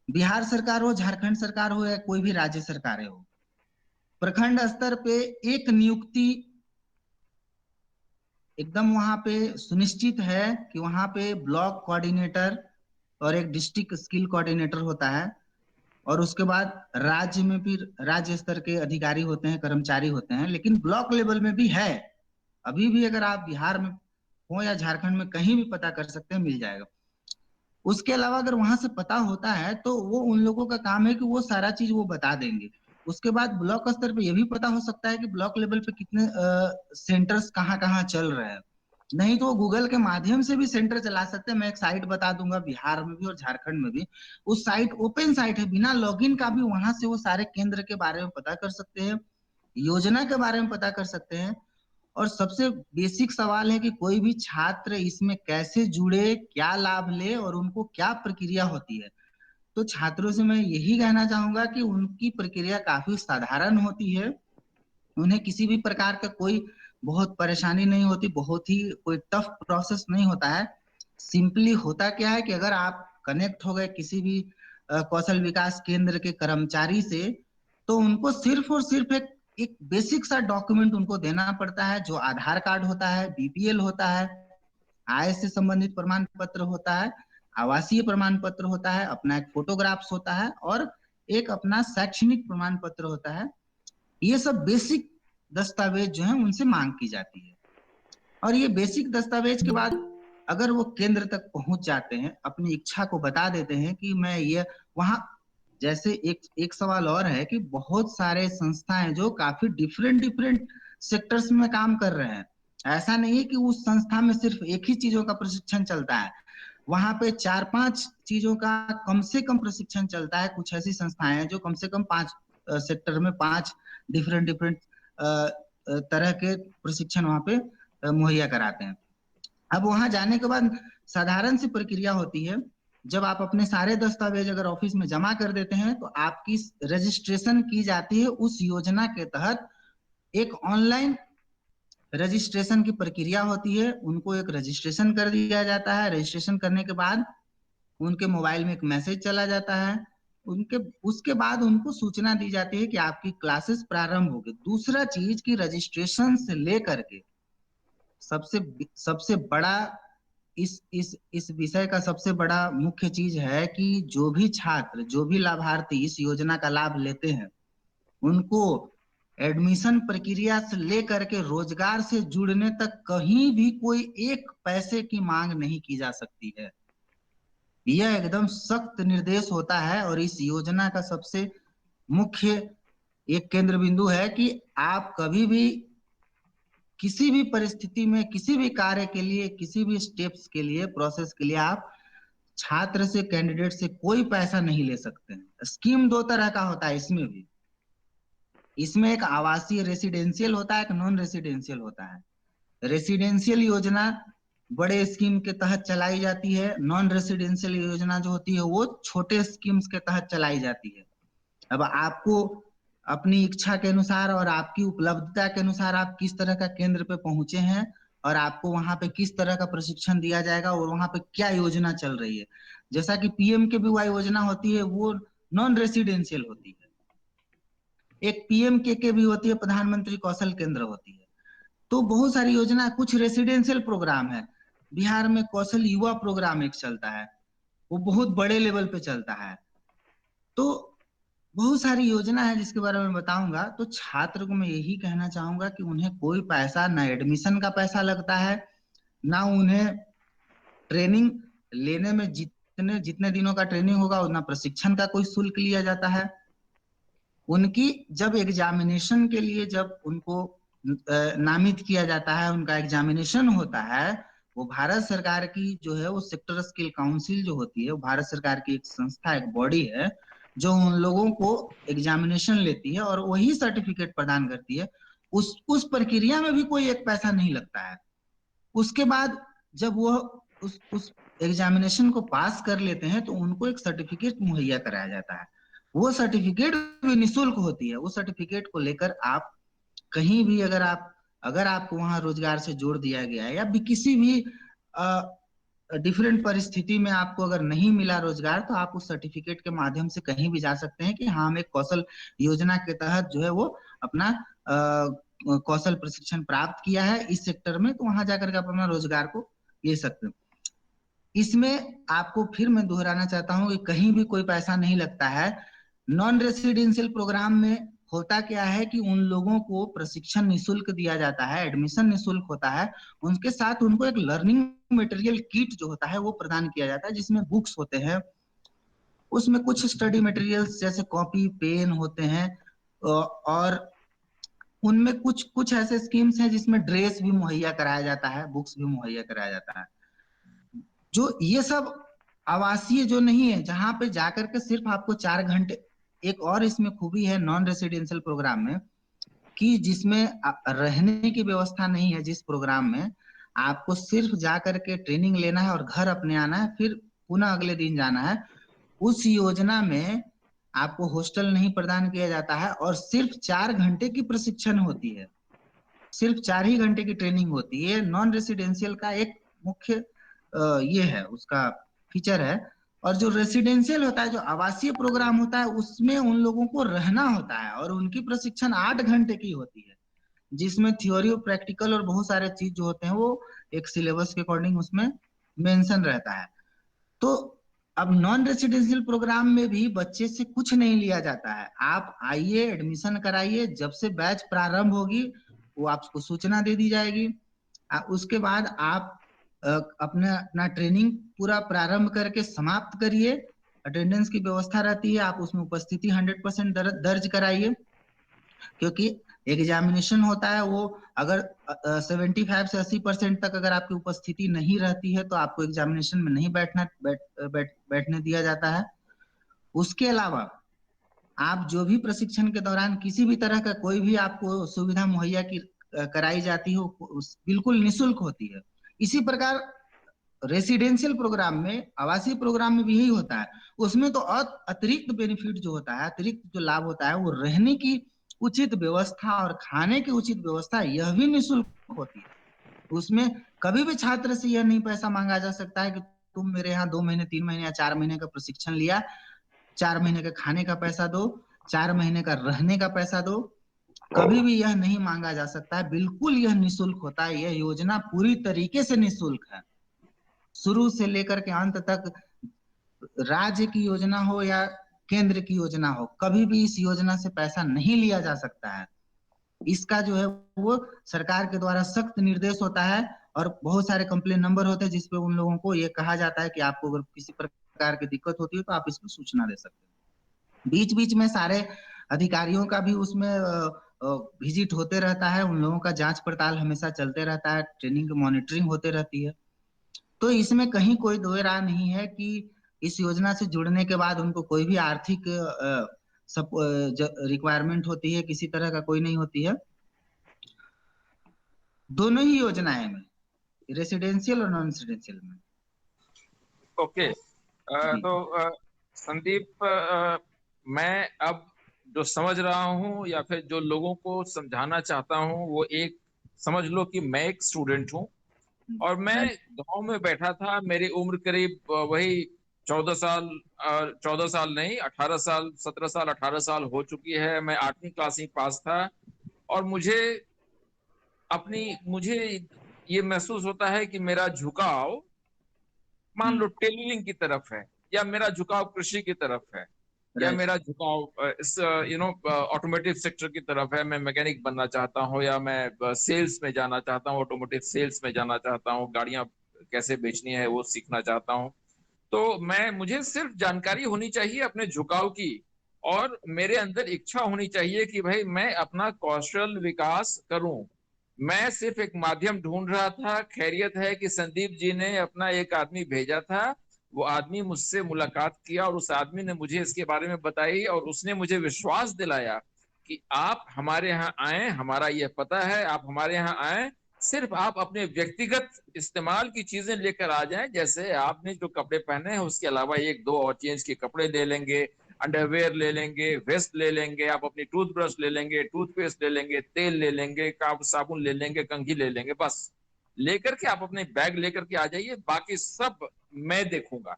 बिहार सरकार हो, झारखंड सरकार हो, या कोई भी राज्य सरकार हो, प्रखंड स्तर पे एक नियुक्ति एकदम वहां पे सुनिश्चित है कि वहां पे ब्लॉक कोऑर्डिनेटर और एक डिस्ट्रिक्ट स्किल कोऑर्डिनेटर होता है, और उसके बाद राज्य में फिर राज्य स्तर के अधिकारी होते हैं, कर्मचारी होते हैं। लेकिन ब्लॉक लेवल में भी है, अभी भी अगर आप बिहार में हो या झारखंड में कहीं भी पता कर सकते हैं, मिल जाएगा। उसके अलावा अगर वहां से पता होता है तो वो उन लोगों का काम है कि वो सारा चीज वो बता देंगे। उसके बाद ब्लॉक स्तर पे ये भी पता हो सकता है कि ब्लॉक लेवल पे कितने सेंटर्स कहाँ कहाँ चल रहे हैं। नहीं तो वो गूगल के माध्यम से भी सेंटर चला सकते हैं। मैं एक साइट बता दूंगा, बिहार में भी और झारखंड में भी उस साइट ओपन साइट है, बिना लॉगिन का भी वहां से वो सारे केंद्र के बारे में पता कर सकते हैं, योजना के बारे में पता कर सकते हैं। और सबसे बेसिक सवाल है कि कोई भी छात्र इसमें कैसे जुड़े, क्या लाभ ले और उनको क्या प्रक्रिया होती है। तो छात्रों से मैं यही कहना चाहूंगा कि उनकी प्रक्रिया काफी साधारण होती है, उन्हें किसी भी प्रकार का कोई बहुत परेशानी नहीं होती, बहुत ही कोई टफ प्रोसेस नहीं होता है। सिंपली होता क्या है कि अगर आप कनेक्ट हो गए किसी भी कौशल विकास केंद्र के कर्मचारी से, तो उनको सिर्फ और सिर्फ एक बेसिक सा डॉक्यूमेंट उनको देना पड़ता है, जो आधार कार्ड होता है, बीपीएल होता है, आय से संबंधित प्रमाण पत्र होता है, आवासीय प्रमाण पत्र होता है, अपना एक फोटोग्राफ्स होता है और एक अपना शैक्षणिक प्रमाण पत्र होता है। ये सब बेसिक दस्तावेज जो है उनसे मांग की जाती है। और ये बेसिक दस्तावेज के बाद अगर वो केंद्र तक पहुंच जाते हैं, अपनी इच्छा को बता देते हैं कि मैं ये वहां, जैसे एक सवाल और है कि बहुत सारे संस्थाएं जो काफी डिफरेंट सेक्टर्स में काम कर रहे हैं। ऐसा नहीं है कि उस संस्था में सिर्फ एक ही चीजों का प्रशिक्षण चलता है, वहां पे 4-5 चीजों का कम से कम प्रशिक्षण चलता है। कुछ ऐसी संस्थाएं हैं जो कम से कम 5 सेक्टर में 5 डिफरेंट तरह के प्रशिक्षण वहां पे मुहैया कराते हैं। अब वहां जाने के बाद साधारण सी प्रक्रिया होती है। जब आप अपने सारे दस्तावेज अगर ऑफिस में जमा कर देते हैं तो आपकी रजिस्ट्रेशन की जाती है उस योजना के तहत। एक ऑनलाइन रजिस्ट्रेशन की प्रक्रिया होती है, उनको एक रजिस्ट्रेशन कर दिया जाता है। रजिस्ट्रेशन करने के बाद उनके मोबाइल में एक मैसेज चला जाता है, उसके बाद उनको सूचना दी जाती है कि आपकी क्लासेस प्रारंभ होगी। दूसरा चीज की रजिस्ट्रेशन से लेकर के सबसे बड़ा इस विषय का सबसे बड़ा मुख्य चीज है कि जो भी छात्र, जो भी लाभार्थी इस योजना का लाभ लेते हैं, उनको एडमिशन प्रक्रिया से लेकर के रोजगार से जुड़ने तक कहीं भी कोई एक पैसे की मांग नहीं की जा सकती है। यह एकदम सख्त निर्देश होता है और इस योजना का सबसे मुख्य एक केंद्र बिंदु है कि आप कभी भी किसी भी परिस्थिति में, किसी भी कार्य के लिए, किसी भी स्टेप्स के लिए, प्रोसेस के लिए आप छात्र से, कैंडिडेट से कोई पैसा नहीं ले सकते हैं। स्कीम 2 तरह का होता है इसमें भी। इसमें एक आवासीय रेसिडेंशियल होता है, एक नॉन रेसिडेंशियल होता है। रेसिडेंशियल योजना बड़े स्कीम के तहत चलाई जाती है, नॉन रेसिडेंशियल योजना जो होती है वो छोटे स्कीम्स के तहत चलाई जाती है। अब आपको अपनी इच्छा के अनुसार और आपकी उपलब्धता के अनुसार आप किस तरह का केंद्र पे पहुंचे हैं और आपको वहां पे किस तरह का प्रशिक्षण दिया जाएगा और वहां पे क्या योजना चल रही है। जैसा कि पीएमकेवीवाई योजना होती है वो नॉन रेसिडेंशियल होती है, एक पीएमके भी होती है, प्रधानमंत्री कौशल केंद्र होती है। तो बहुत सारी योजना, कुछ रेसिडेंशियल प्रोग्राम है। बिहार में कौशल युवा प्रोग्राम एक चलता है, वो बहुत बड़े लेवल पे चलता है। तो बहुत सारी योजना है जिसके बारे में बताऊंगा। तो छात्र को मैं यही कहना चाहूंगा कि उन्हें कोई पैसा, ना एडमिशन का पैसा लगता है, ना उन्हें ट्रेनिंग लेने में जितने दिनों का ट्रेनिंग होगा उतना प्रशिक्षण का कोई शुल्क लिया जाता है। उनकी जब एग्जामिनेशन के लिए जब उनको नामित किया जाता है, उनका एग्जामिनेशन होता है, वो भारत सरकार की जो है वो सेक्टर स्किल काउंसिल जो होती है, वो भारत सरकार की एक संस्था, एक बॉडी है जो उन लोगों को एग्जामिनेशन लेती है और वही सर्टिफिकेट प्रदान करती है। उस प्रक्रिया में भी कोई एक पैसा नहीं लगता है। उसके बाद जब वो उस एग्जामिनेशन को पास कर लेते हैं तो उनको एक सर्टिफिकेट मुहैया कराया जाता है। वो सर्टिफिकेट भी निःशुल्क होती है। वो सर्टिफिकेट को लेकर आप कहीं भी अगर आपको वहां रोजगार से जोड़ दिया गया है या भी किसी भी डिफरेंट परिस्थिति में आपको अगर नहीं मिला रोजगार, तो आप उस सर्टिफिकेट के माध्यम से कहीं भी जा सकते हैं कि हाँ, हम एक कौशल योजना के तहत जो है वो अपना कौशल प्रशिक्षण प्राप्त किया है इस सेक्टर में, तो वहां जाकर के आप अपना रोजगार को ले सकते हैं। इसमें आपको फिर मैं दोहराना चाहता हूं कि कहीं भी कोई पैसा नहीं लगता है। नॉन रेसिडेंशियल प्रोग्राम में होता क्या है कि उन लोगों को प्रशिक्षण निःशुल्क दिया जाता है, एडमिशन निःशुल्क होता है, उनके साथ उनको एक लर्निंग मटेरियल किट जो होता है वो प्रदान किया जाता है, जिसमें बुक्स होते हैं, उसमें कुछ स्टडी मटेरियल्स जैसे कॉपी, पेन होते हैं और उनमें कुछ ऐसे स्कीम्स हैं जिसमें ड्रेस भी मुहैया कराया जाता है, बुक्स भी मुहैया कराया जाता है। जो ये सब आवासीय जो नहीं है, जहां पे जाकर के सिर्फ आपको 4 घंटे, एक और इसमें खूबी है नॉन रेसिडेंशियल प्रोग्राम में कि जिसमें रहने की व्यवस्था नहीं है, जिस प्रोग्राम में आपको सिर्फ जा करके ट्रेनिंग लेना है और घर अपने आना है, फिर पुनः अगले दिन जाना है, उस योजना में आपको हॉस्टल नहीं प्रदान किया जाता है और सिर्फ 4 घंटे की प्रशिक्षण होती है, सिर्फ 4 ही घंटे की ट्रेनिंग होती है। नॉन रेसिडेंशियल का एक मुख्य ये है, उसका फीचर है। और जो रेसिडेंशियल होता है, जो आवासीय प्रोग्राम होता है, उसमें उन लोगों को रहना होता है और उनकी प्रशिक्षण 8 घंटे की होती है, जिसमें थ्योरी और प्रैक्टिकल और बहुत सारे चीज जो होते हैं वो एक सिलेबस के अकॉर्डिंग उसमें मेंशन रहता है। तो अब नॉन रेसिडेंशियल प्रोग्राम में भी बच्चे से कुछ नहीं लिया जाता है। आप आइए, एडमिशन कराइए, जब से बैच प्रारंभ होगी वो आपको सूचना दे दी जाएगी। उसके बाद आप अपना ट्रेनिंग पूरा प्रारंभ करके समाप्त करिए। अटेंडेंस की व्यवस्था रहती है, आप उसमें उपस्थिति 100% दर्ज कराइए, क्योंकि एग्जामिनेशन होता है वो अगर 75 से 80% तक अगर आपकी उपस्थिति नहीं रहती है तो आपको एग्जामिनेशन में नहीं बैठने दिया जाता है। उसके अलावा आप जो भी प्रशिक्षण के दौरान किसी भी तरह का कोई भी आपको सुविधा मुहैया की कराई जाती हो, बिल्कुल निःशुल्क होती है। इसी प्रकार रेसिडेंशियल प्रोग्राम में, आवासीय प्रोग्राम में भी यही होता है। उसमें तो अतिरिक्त बेनिफिट जो होता है, अतिरिक्त जो लाभ होता है, वो रहने की उचित व्यवस्था और खाने की उचित व्यवस्था, यह भी निःशुल्क होती है। उसमें कभी भी छात्र से यह नहीं पैसा मांगा जा सकता है कि तुम मेरे यहाँ 2 महीने 3 महीने या 4 महीने का प्रशिक्षण लिया, 4 महीने का खाने का पैसा दो, 4 महीने का रहने का पैसा दो। कभी भी यह नहीं मांगा जा सकता है, बिल्कुल यह निःशुल्क होता है। यह योजना पूरी तरीके से निःशुल्क है, शुरू से लेकर के अंत तक। राज्य की योजना हो या केंद्र की योजना हो, कभी भी इस योजना से पैसा नहीं लिया जा सकता है। इसका जो है वो सरकार के द्वारा सख्त निर्देश होता है और बहुत सारे कंप्लेन नंबर होते हैं जिसपे उन लोगों को ये कहा जाता है कि आपको अगर किसी प्रकार की दिक्कत होती है तो आप इसमें सूचना दे सकते हैं। बीच बीच में सारे अधिकारियों का भी उसमें विजिट होते रहता है, उन लोगों का जांच पड़ताल हमेशा चलते रहता है, ट्रेनिंग मॉनिटरिंग होते रहती है। तो इसमें कहीं कोई दो राय नहीं है कि इस योजना से जुड़ने के बाद उनको कोई भी आर्थिक रिक्वायरमेंट होती है, किसी तरह का कोई नहीं होती है। दोनों ही योजनाएं में, रेसिडेंशियल और नॉन रेसिडेंशियल में। ओके, तो संदीप, मैं अब जो समझ रहा हूँ या फिर जो लोगों को समझाना चाहता हूँ वो एक समझ लो कि मैं एक स्टूडेंट हूँ और मैं गांव में बैठा था। मेरी उम्र करीब वही 14 साल नहीं, 18 साल, 17 साल, 18 साल हो चुकी है। मैं 8वीं क्लास ही पास था और मुझे ये महसूस होता है कि मेरा झुकाव मान लो टेलरिंग की तरफ है, या मेरा झुकाव कृषि की तरफ है, या मेरा झुकाव इस ऑटोमोटिव सेक्टर की तरफ है। मैं मैकेनिक बनना चाहता हूँ, या मैं सेल्स में जाना चाहता हूँ, ऑटोमोटिव सेल्स में जाना चाहता हूँ, गाड़ियां कैसे बेचनी है वो सीखना चाहता हूँ। तो मुझे सिर्फ जानकारी होनी चाहिए अपने झुकाव की, और मेरे अंदर इच्छा होनी चाहिए कि भाई मैं अपना कौशल विकास करूं। मैं सिर्फ एक माध्यम ढूंढ रहा था। खैरियत है कि संदीप जी ने अपना एक आदमी भेजा था, वो आदमी मुझसे मुलाकात किया और उस आदमी ने मुझे इसके बारे में बताई और उसने मुझे विश्वास दिलाया कि आप हमारे यहाँ आए, हमारा ये पता है, आप हमारे यहाँ आए, सिर्फ आप अपने व्यक्तिगत इस्तेमाल की चीजें लेकर आ जाएं। जैसे आपने जो कपड़े पहने हैं उसके अलावा 1-2 और चेंज के कपड़े ले लेंगे, अंडरवेयर ले लेंगे, वेस्ट ले लेंगे, आप अपनी टूथब्रश ले लेंगे, टूथपेस्ट ले लेंगे, तेल ले लेंगे, साबुन ले लेंगे, कंघी ले लेंगे, बस लेकर के आप अपने बैग लेकर के आ जाइए, बाकी सब मैं देखूंगा।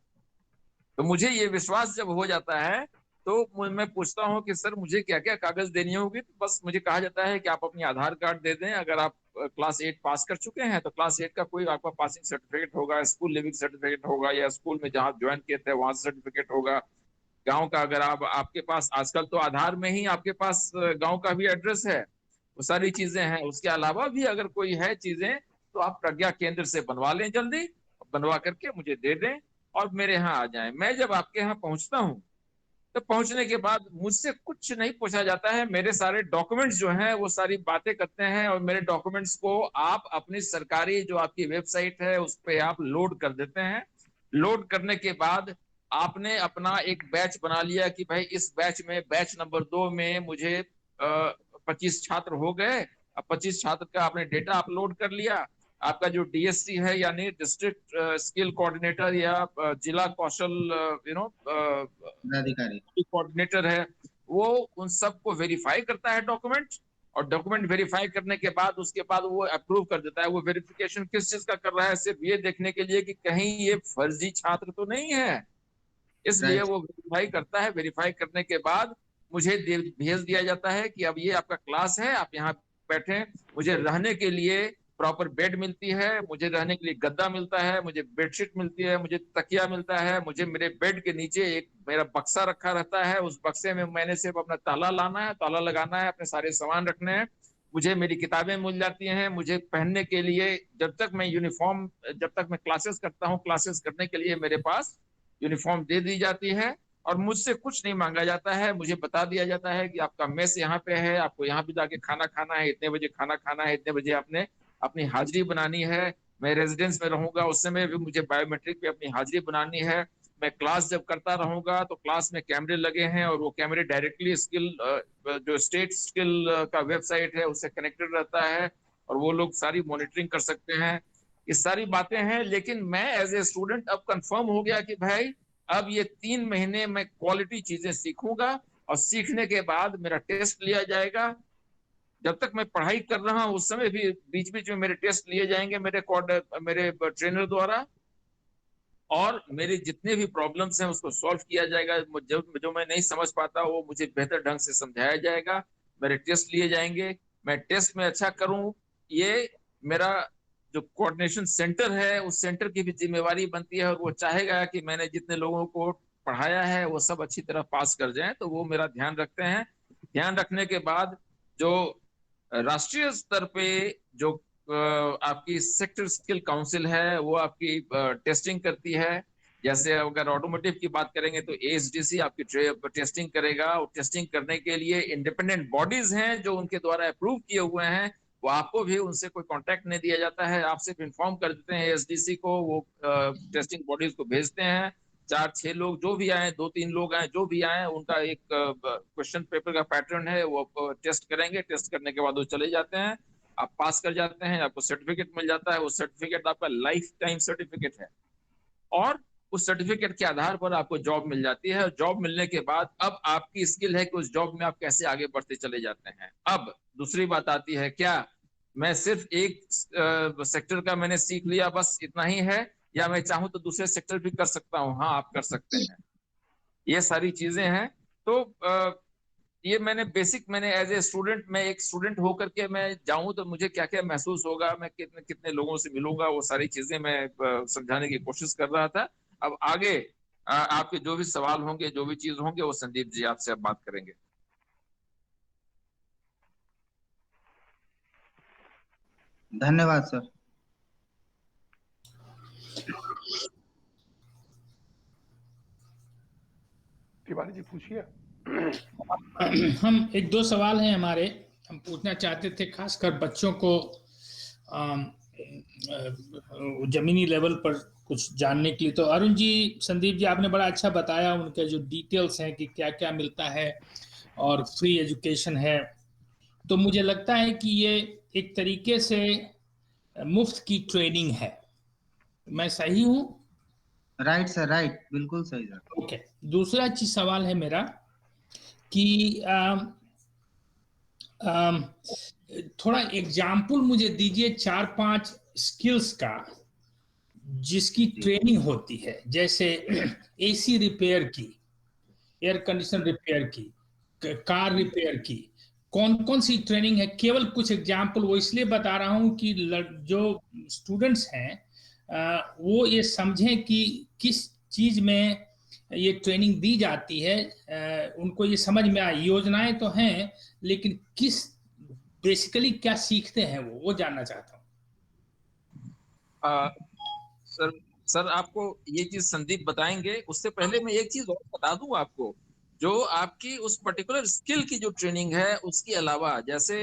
तो मुझे ये विश्वास जब हो जाता है तो मैं पूछता हूँ कि सर मुझे क्या क्या कागज देनी होगी, तो बस मुझे कहा जाता है कि आप अपनी आधार कार्ड दे दें। अगर आप क्लास 8 पास कर चुके हैं तो क्लास 8 का कोई आपका पासिंग सर्टिफिकेट होगा, स्कूल लिविंग सर्टिफिकेट होगा, या स्कूल में जहाँ ज्वाइन किए थे वहां से सर्टिफिकेट होगा। गांव का अगर आपके पास, आजकल तो आधार में ही आपके पास गांव का भी एड्रेस है, वो सारी चीजें हैं। उसके अलावा भी अगर कोई है चीजें तो आप प्रज्ञा केंद्र से बनवा लें, जल्दी बनवा करके मुझे दे दें और मेरे यहाँ आ जाएं। मैं जब आपके यहाँ पहुंचता हूँ तो पहुंचने के बाद मुझसे कुछ नहीं पूछा जाता है। मेरे सारे डॉक्यूमेंट्स जो हैं वो सारी बातें करते हैं और मेरे डॉक्यूमेंट्स को आप अपनी सरकारी जो आपकी वेबसाइट है उस पर आप लोड कर देते हैं। लोड करने के बाद आपने अपना एक बैच बना लिया कि भाई इस बैच में, बैच नंबर 2 में मुझे 25 छात्र हो गए, अब 25 छात्र का आपने डेटा अपलोड कर लिया, आपका जो डीएससी है यानी डिस्ट्रिक्ट स्किल कोऑर्डिनेटर या जिला कौशल अधिकारी। कोऑर्डिनेटर है, वो उन सबको वेरीफाई करता है डॉक्यूमेंट, और डॉक्यूमेंट वेरीफाई करने के बाद उसके बाद वो अप्रूव कर देता है। वो वेरिफिकेशन किस चीज का कर रहा है? सिर्फ ये देखने के लिए कि कहीं ये फर्जी छात्र तो नहीं है, इसलिए वो वेरीफाई करता है। वेरीफाई करने के बाद मुझे भेज दिया जाता है कि अब ये आपका क्लास है, आप यहाँ बैठे, मुझे रहने के लिए प्रॉपर बेड मिलती है, मुझे रहने के लिए गद्दा मिलता है, मुझे बेडशीट मिलती है, मुझे तकिया मिलता है, मुझे मेरे बेड के नीचे एक मेरा बक्सा रखा रहता है, उस बक्से में मैंने सिर्फ अपना ताला लाना है, ताला लगाना है, अपने सारे सामान रखने हैं, मुझे मेरी किताबें मिल जाती हैं, मुझे पहनने के लिए जब तक मैं यूनिफॉर्म, जब तक मैं क्लासेस करता हूँ, क्लासेस करने के लिए मेरे पास यूनिफॉर्म दे दी जाती है, और मुझसे कुछ नहीं मांगा जाता है। मुझे बता दिया जाता है कि आपका मेस यहाँ पे है, आपको यहाँ भी जाके खाना खाना है, इतने बजे खाना खाना है, इतने बजे आपने अपनी हाजिरी बनानी है। मैं रेजिडेंस में रहूंगा उस समय भी मुझे बायोमेट्रिक पे अपनी हाजिरी बनानी है। मैं क्लास जब करता रहूंगा तो क्लास में कैमरे लगे हैं, और वो कैमरे डायरेक्टली स्किल जो स्टेट स्किल का वेबसाइट है उससे कनेक्टेड रहता है, और वो लोग सारी मॉनिटरिंग कर सकते हैं। ये सारी बातें हैं, लेकिन मैं एज ए स्टूडेंट अब कंफर्म हो गया कि भाई अब ये 3 महीने में क्वालिटी चीजें सीखूंगा, और सीखने के बाद मेरा टेस्ट लिया जाएगा। जब तक मैं पढ़ाई कर रहा हूं उस समय भी बीच बीच में मेरे टेस्ट लिए जाएंगे मेरे ट्रेनर द्वारा, और मेरे जितने भी प्रॉब्लम्स हैं उसको सॉल्व किया जाएगा। जो मैं नहीं समझ पाता वो मुझे बेहतर ढंग से समझाया जाएगा, मेरे टेस्ट लिए जाएंगे, मैं टेस्ट में अच्छा करूं, ये मेरा जो कोऑर्डिनेशन सेंटर है उस सेंटर की भी जिम्मेवारी बनती है, और वो चाहेगा कि मैंने जितने लोगों को पढ़ाया है वो सब अच्छी तरह पास कर जाएं, तो वो मेरा ध्यान रखते हैं। ध्यान रखने के बाद जो राष्ट्रीय स्तर पे जो आपकी सेक्टर स्किल काउंसिल है वो आपकी टेस्टिंग करती है। जैसे अगर ऑटोमोटिव की बात करेंगे तो एएसडीसी आपकी टेस्टिंग करेगा, और टेस्टिंग करने के लिए इंडिपेंडेंट बॉडीज हैं जो उनके द्वारा अप्रूव किए हुए हैं, वो आपको भी उनसे कोई कांटेक्ट नहीं दिया जाता है, आप सिर्फ इन्फॉर्म कर देते हैं एएसडीसी को, वो टेस्टिंग बॉडीज को भेजते हैं। 4-6 लोग जो भी आए, 2-3 लोग आए, जो भी आए, उनका एक क्वेश्चन पेपर का पैटर्न है, वो टेस्ट करेंगे, टेस्ट करने के बाद वो चले जाते हैं, आप पास कर जाते हैं, आपको सर्टिफिकेट मिल जाता है। वो सर्टिफिकेट आपका लाइफ टाइम सर्टिफिकेट है, और उस सर्टिफिकेट के आधार पर आपको जॉब मिल जाती है। और जॉब मिलने के बाद अब आपकी स्किल है कि उस जॉब में आप कैसे आगे बढ़ते चले जाते हैं। अब दूसरी बात आती है, क्या मैं सिर्फ एक सेक्टर का मैंने सीख लिया बस इतना ही है, या मैं चाहूं तो दूसरे सेक्टर भी कर सकता हूं? हाँ, आप कर सकते हैं, ये सारी चीजें हैं। तो ये मैंने एज ए स्टूडेंट, मैं एक स्टूडेंट होकर के मैं जाऊं तो मुझे क्या क्या महसूस होगा, मैं कितने कितने लोगों से मिलूंगा, वो सारी चीजें मैं समझाने की कोशिश कर रहा था। अब आगे आपके जो भी सवाल होंगे, जो भी चीज होंगे, वो संदीप जी आपसे अब बात करेंगे। धन्यवाद सर। तिवारी जी पूछिए। हम 1-2 सवाल हैं हमारे, हम पूछना चाहते थे खासकर बच्चों को जमीनी लेवल पर कुछ जानने के लिए। तो अरुण जी, संदीप जी, आपने बड़ा अच्छा बताया उनके जो डिटेल्स हैं कि क्या क्या मिलता है और फ्री एजुकेशन है। तो मुझे लगता है कि ये एक तरीके से मुफ्त की ट्रेनिंग है, मैं सही हूँ? राइट सर, राइट, बिल्कुल सही सर। ओके। दूसरा चीज सवाल है मेरा कि थोड़ा एग्जाम्पल मुझे दीजिए 4-5 स्किल्स का जिसकी ट्रेनिंग होती है, जैसे एसी रिपेयर की, एयर कंडीशन रिपेयर की, कार रिपेयर की, कौन कौन सी ट्रेनिंग है? केवल कुछ एग्जाम्पल वो इसलिए बता रहा हूं कि जो स्टूडेंट्स हैं वो ये समझें कि किस चीज में ये ट्रेनिंग दी जाती है, उनको ये समझ में आए। योजनाएं तो हैं, लेकिन किस बेसिकली क्या सीखते हैं वो जानना चाहता हूँ। सर आपको ये चीज संदीप बताएंगे, उससे पहले मैं एक चीज और बता दूं आपको, जो आपकी उस पर्टिकुलर स्किल की जो ट्रेनिंग है उसके अलावा, जैसे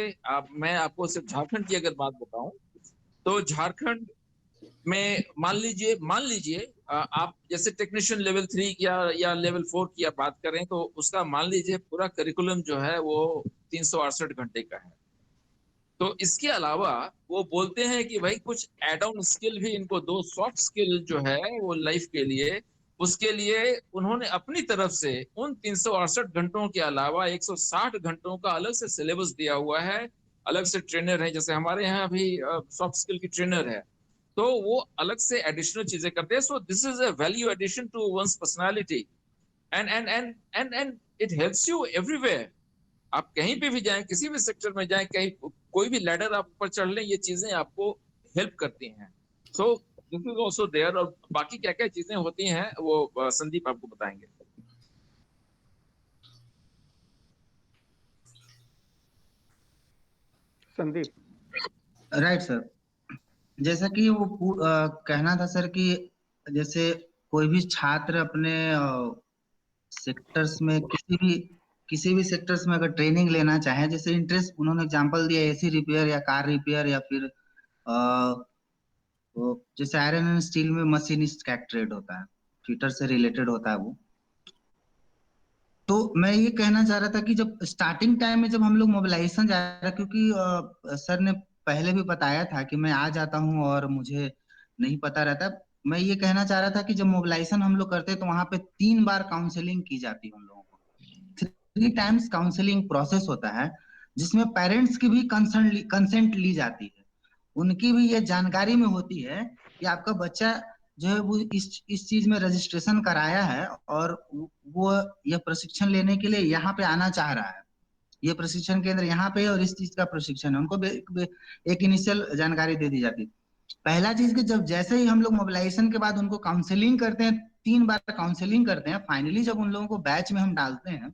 मैं आपको सिर्फ झारखंड की अगर बात बताऊं तो झारखंड में मान लीजिए आप जैसे टेक्नीशियन लेवल 3 या लेवल 4 की आप बात करें, तो उसका मान लीजिए पूरा करिकुलम जो है वो 368 घंटे का है। तो इसके अलावा वो बोलते हैं कि भाई कुछ एड ऑन स्किल भी इनको दो, सॉफ्ट स्किल जो है वो लाइफ के लिए, उसके लिए उन्होंने अपनी तरफ से उन 368 घंटों के अलावा 160 घंटों का अलग से सिलेबस दिया हुआ है। अलग से ट्रेनर है, जैसे हमारे यहाँ अभी सॉफ्ट स्किल की ट्रेनर है, तो वो अलग से एडिशनल चीजें करते हैं। So this is a value addition to one's personality, and it helps you everywhere. आप कहीं पे भी जाएं, किसी भी सेक्टर में जाएं, कहीं कोई भी लैडर आप ऊपर चढ़ लें, ये चीजें आपको हेल्प करती हैं। So this is also there. और बाकी क्या क्या चीजें होती हैं वो संदीप आपको बताएंगे। संदीप। Right sir. जैसा कि वो कहना था सर कि जैसे कोई भी छात्र अपने सेक्टर्स में किसी भी सेक्टर्स में अगर ट्रेनिंग लेना चाहे, जैसे इंटरेस्ट उन्होंने एग्जांपल दिया एसी रिपेयर या कार रिपेयर या फिर जैसे आयरन एंड स्टील में मशीनिस्ट का ट्रेड होता है, फिटर से रिलेटेड होता है वो। तो मैं ये कहना चाह रहा था कि जब स्टार्टिंग टाइम में जब हम लोग मोबिलाइजेशन जा रहा, क्योंकि सर ने पहले भी बताया था कि मैं आ जाता हूँ और मुझे नहीं पता रहता। मैं ये कहना चाह रहा था कि जब मोबिलाइजेशन हम लोग करते हैं तो वहां पे 3 बार काउंसलिंग की जाती है उन लोगों को। 3 टाइम्स काउंसलिंग प्रोसेस होता है, जिसमें पेरेंट्स की भी कंसेंट ली जाती है। उनकी भी ये जानकारी में होती है कि आपका बच्चा जो है वो इस चीज में रजिस्ट्रेशन कराया है और वो यह प्रशिक्षण लेने के लिए यहाँ पे आना चाह रहा है। ये प्रशिक्षण केंद्र यहाँ पे है और इस चीज का प्रशिक्षण है। उनको एक इनिशियल जानकारी दे दी जाती है। पहला चीज कि जब जैसे ही हम लोग मोबिलाइजेशन के बाद उनको काउंसलिंग करते हैं, 3 बार काउंसलिंग करते हैं, फाइनली जब उन लोगों को बैच में हम डालते हैं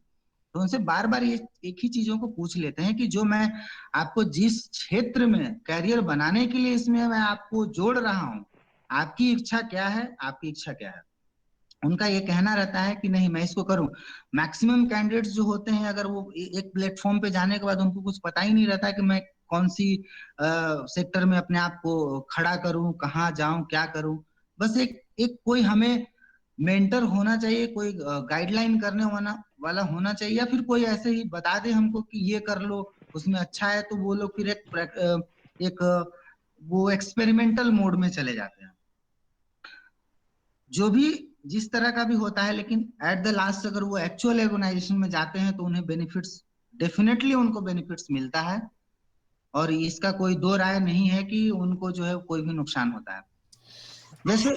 तो उनसे बार बार ये एक ही चीजों को पूछ लेते हैं कि जो मैं आपको जिस क्षेत्र में कैरियर बनाने के लिए इसमें मैं आपको जोड़ रहा हूँ, आपकी इच्छा क्या है, आपकी इच्छा क्या है। उनका ये कहना रहता है कि नहीं मैं इसको करूं। मैक्सिमम कैंडिडेट्स जो होते हैं, अगर वो एक प्लेटफॉर्म पे जाने के बाद उनको कुछ पता ही नहीं रहता कि मैं कौन सी सेक्टर में अपने आप को खड़ा करूं, कहाँ जाऊं, क्या करूं। बस एक एक कोई हमें मेंटर होना चाहिए, कोई गाइडलाइन करने वाला होना चाहिए, या फिर कोई ऐसे ही बता दे हमको कि ये कर लो उसमें अच्छा है, तो वो लोग फिर एक वो एक्सपेरिमेंटल मोड में चले जाते हैं। जो भी जिस तरह का भी होता है, लेकिन एट द लास्ट अगर वो एक्चुअल ऑर्गेनाइजेशन में जाते हैं तो उन्हें बेनिफिट्स, डेफिनेटली उनको बेनिफिट्स मिलता है। और इसका कोई दो राय नहीं है कि उनको जो है कोई भी नुकसान होता है। जैसे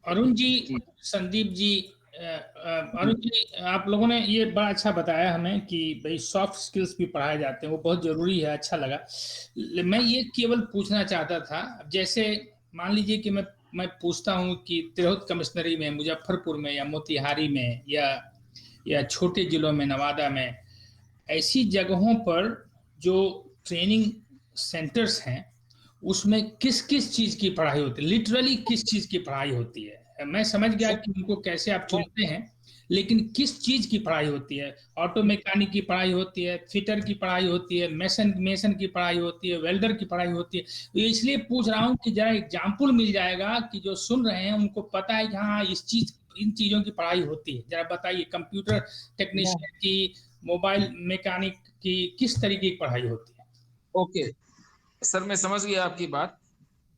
अरुण जी, संदीप जी, अरुण जी, आप लोगों ने ये बड़ा अच्छा बताया हमें कि भाई सॉफ्ट स्किल्स भी पढ़ाए जाते हैं, वो बहुत जरूरी है, अच्छा लगा। मैं ये केवल पूछना चाहता था, जैसे मान लीजिए कि मैं पूछता हूँ कि तिरहुत कमिश्नरी में, मुजफ्फरपुर में या मोतिहारी में या छोटे जिलों में, नवादा में, ऐसी जगहों पर जो ट्रेनिंग सेंटर्स हैं उसमें किस किस चीज की पढ़ाई होती है, लिटरली किस चीज की पढ़ाई होती है। मैं समझ गया कि उनको कैसे आप चुनते हैं, लेकिन किस चीज की पढ़ाई होती है। ऑटो मैकेनिक की पढ़ाई होती है, फिटर की पढ़ाई होती है, मेसन की पढ़ाई होती है, वेल्डर की पढ़ाई होती है। तो इसलिए पूछ रहा हूँ कि जरा एग्जाम्पल मिल जाएगा कि जो सुन रहे हैं उनको पता है कि हाँ इन चीजों की पढ़ाई होती है। जरा बताइए, कंप्यूटर टेक्नीशियन की, मोबाइल मैकेनिक की, किस तरीके की पढ़ाई होती है। ओके सर, मैं समझ गया आपकी बात।